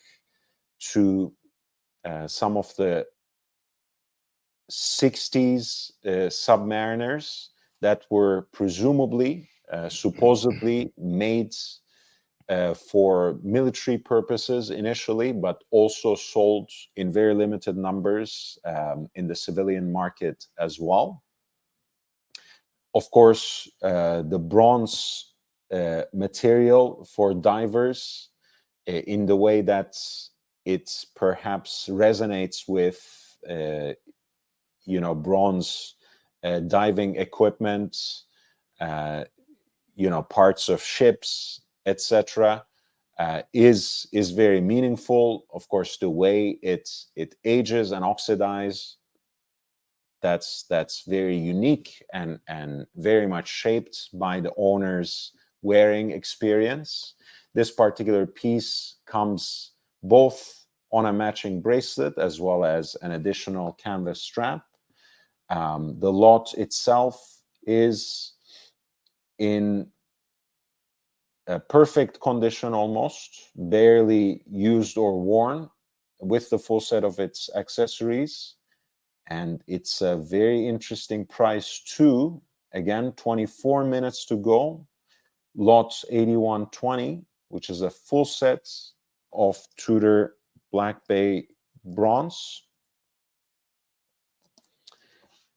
to some of the 60s submariners that were presumably, supposedly made for military purposes initially, but also sold in very limited numbers in the civilian market as well. Of course, the bronze material for divers in the way that it perhaps resonates with, bronze diving equipment, parts of ships, etc., is very meaningful. Of course, the way it ages and oxidizes, that's very unique and very much shaped by the owner's wearing experience. This particular piece comes both on a matching bracelet as well as an additional canvas strap. The lot itself is in a perfect condition, almost barely used or worn, with the full set of its accessories. And it's a very interesting price too. Again, 24 minutes to go. Lot 8120, which is a full set of Tudor Black Bay bronze.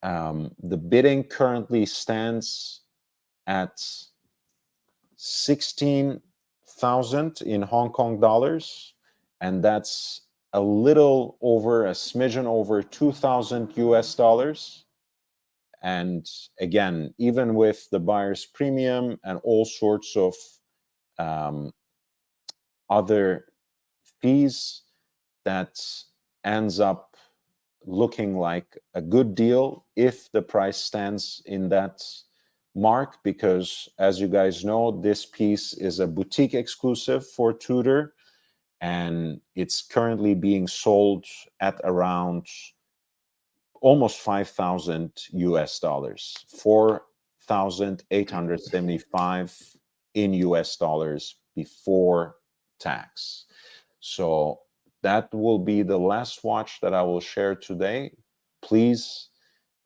The bidding currently stands at 16,000 in Hong Kong dollars, and that's a little over, a smidgen over 2,000 US dollars. And again, even with the buyer's premium and all sorts of other fees, that ends up looking like a good deal if the price stands in that mark, because as you guys know, this piece is a boutique exclusive for Tudor, and it's currently being sold at around almost 5,000 US dollars, 4,875 in US dollars before tax. So that will be the last watch that I will share today. Please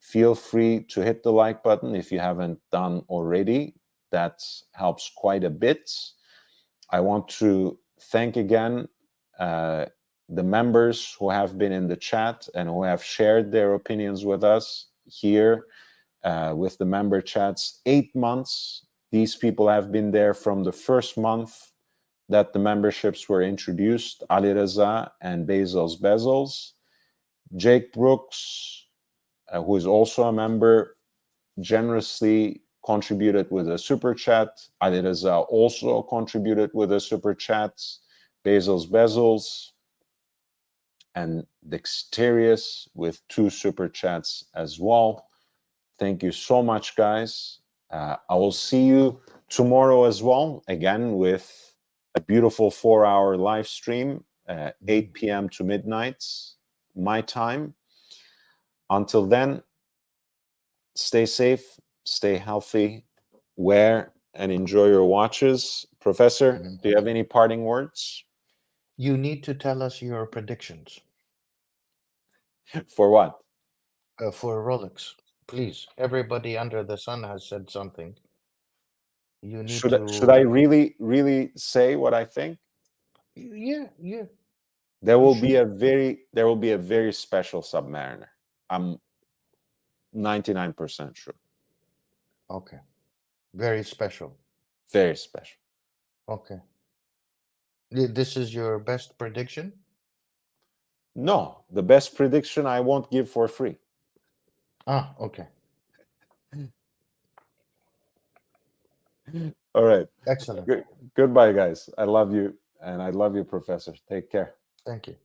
feel free to hit the like button if you haven't done already. That helps quite a bit. I want to thank again the members who have been in the chat and who have shared their opinions with us here with the member chats. 8 months. These people have been there from the first month that the memberships were introduced. Ali Reza and Bezos Bezos. Jake Brooks, who is also a member, generously contributed with a super chat. Ali Reza also contributed with a super chat. Bezos, and Dexterious with 2 super chats as well. Thank you so much, guys. I will see you tomorrow as well, again with a beautiful 4-hour live stream, 8 p.m. to midnight, my time. Until then, Stay safe, stay healthy, wear and enjoy your watches. Professor, Mhm. do you have any parting words? You need to tell us your predictions For what? for Rolex. Please, everybody under the sun has said something. You need Should I to, really say what I think? yeah, yeah, There you will be should. a very special Submariner. I'm 99% sure. Okay, very special. Very special. Okay, this is your best prediction? No, the best prediction I won't give for free. Ah, okay, All right. excellent. Good, goodbye, guys. I love you, and I love you, Professor. Take care. Thank you.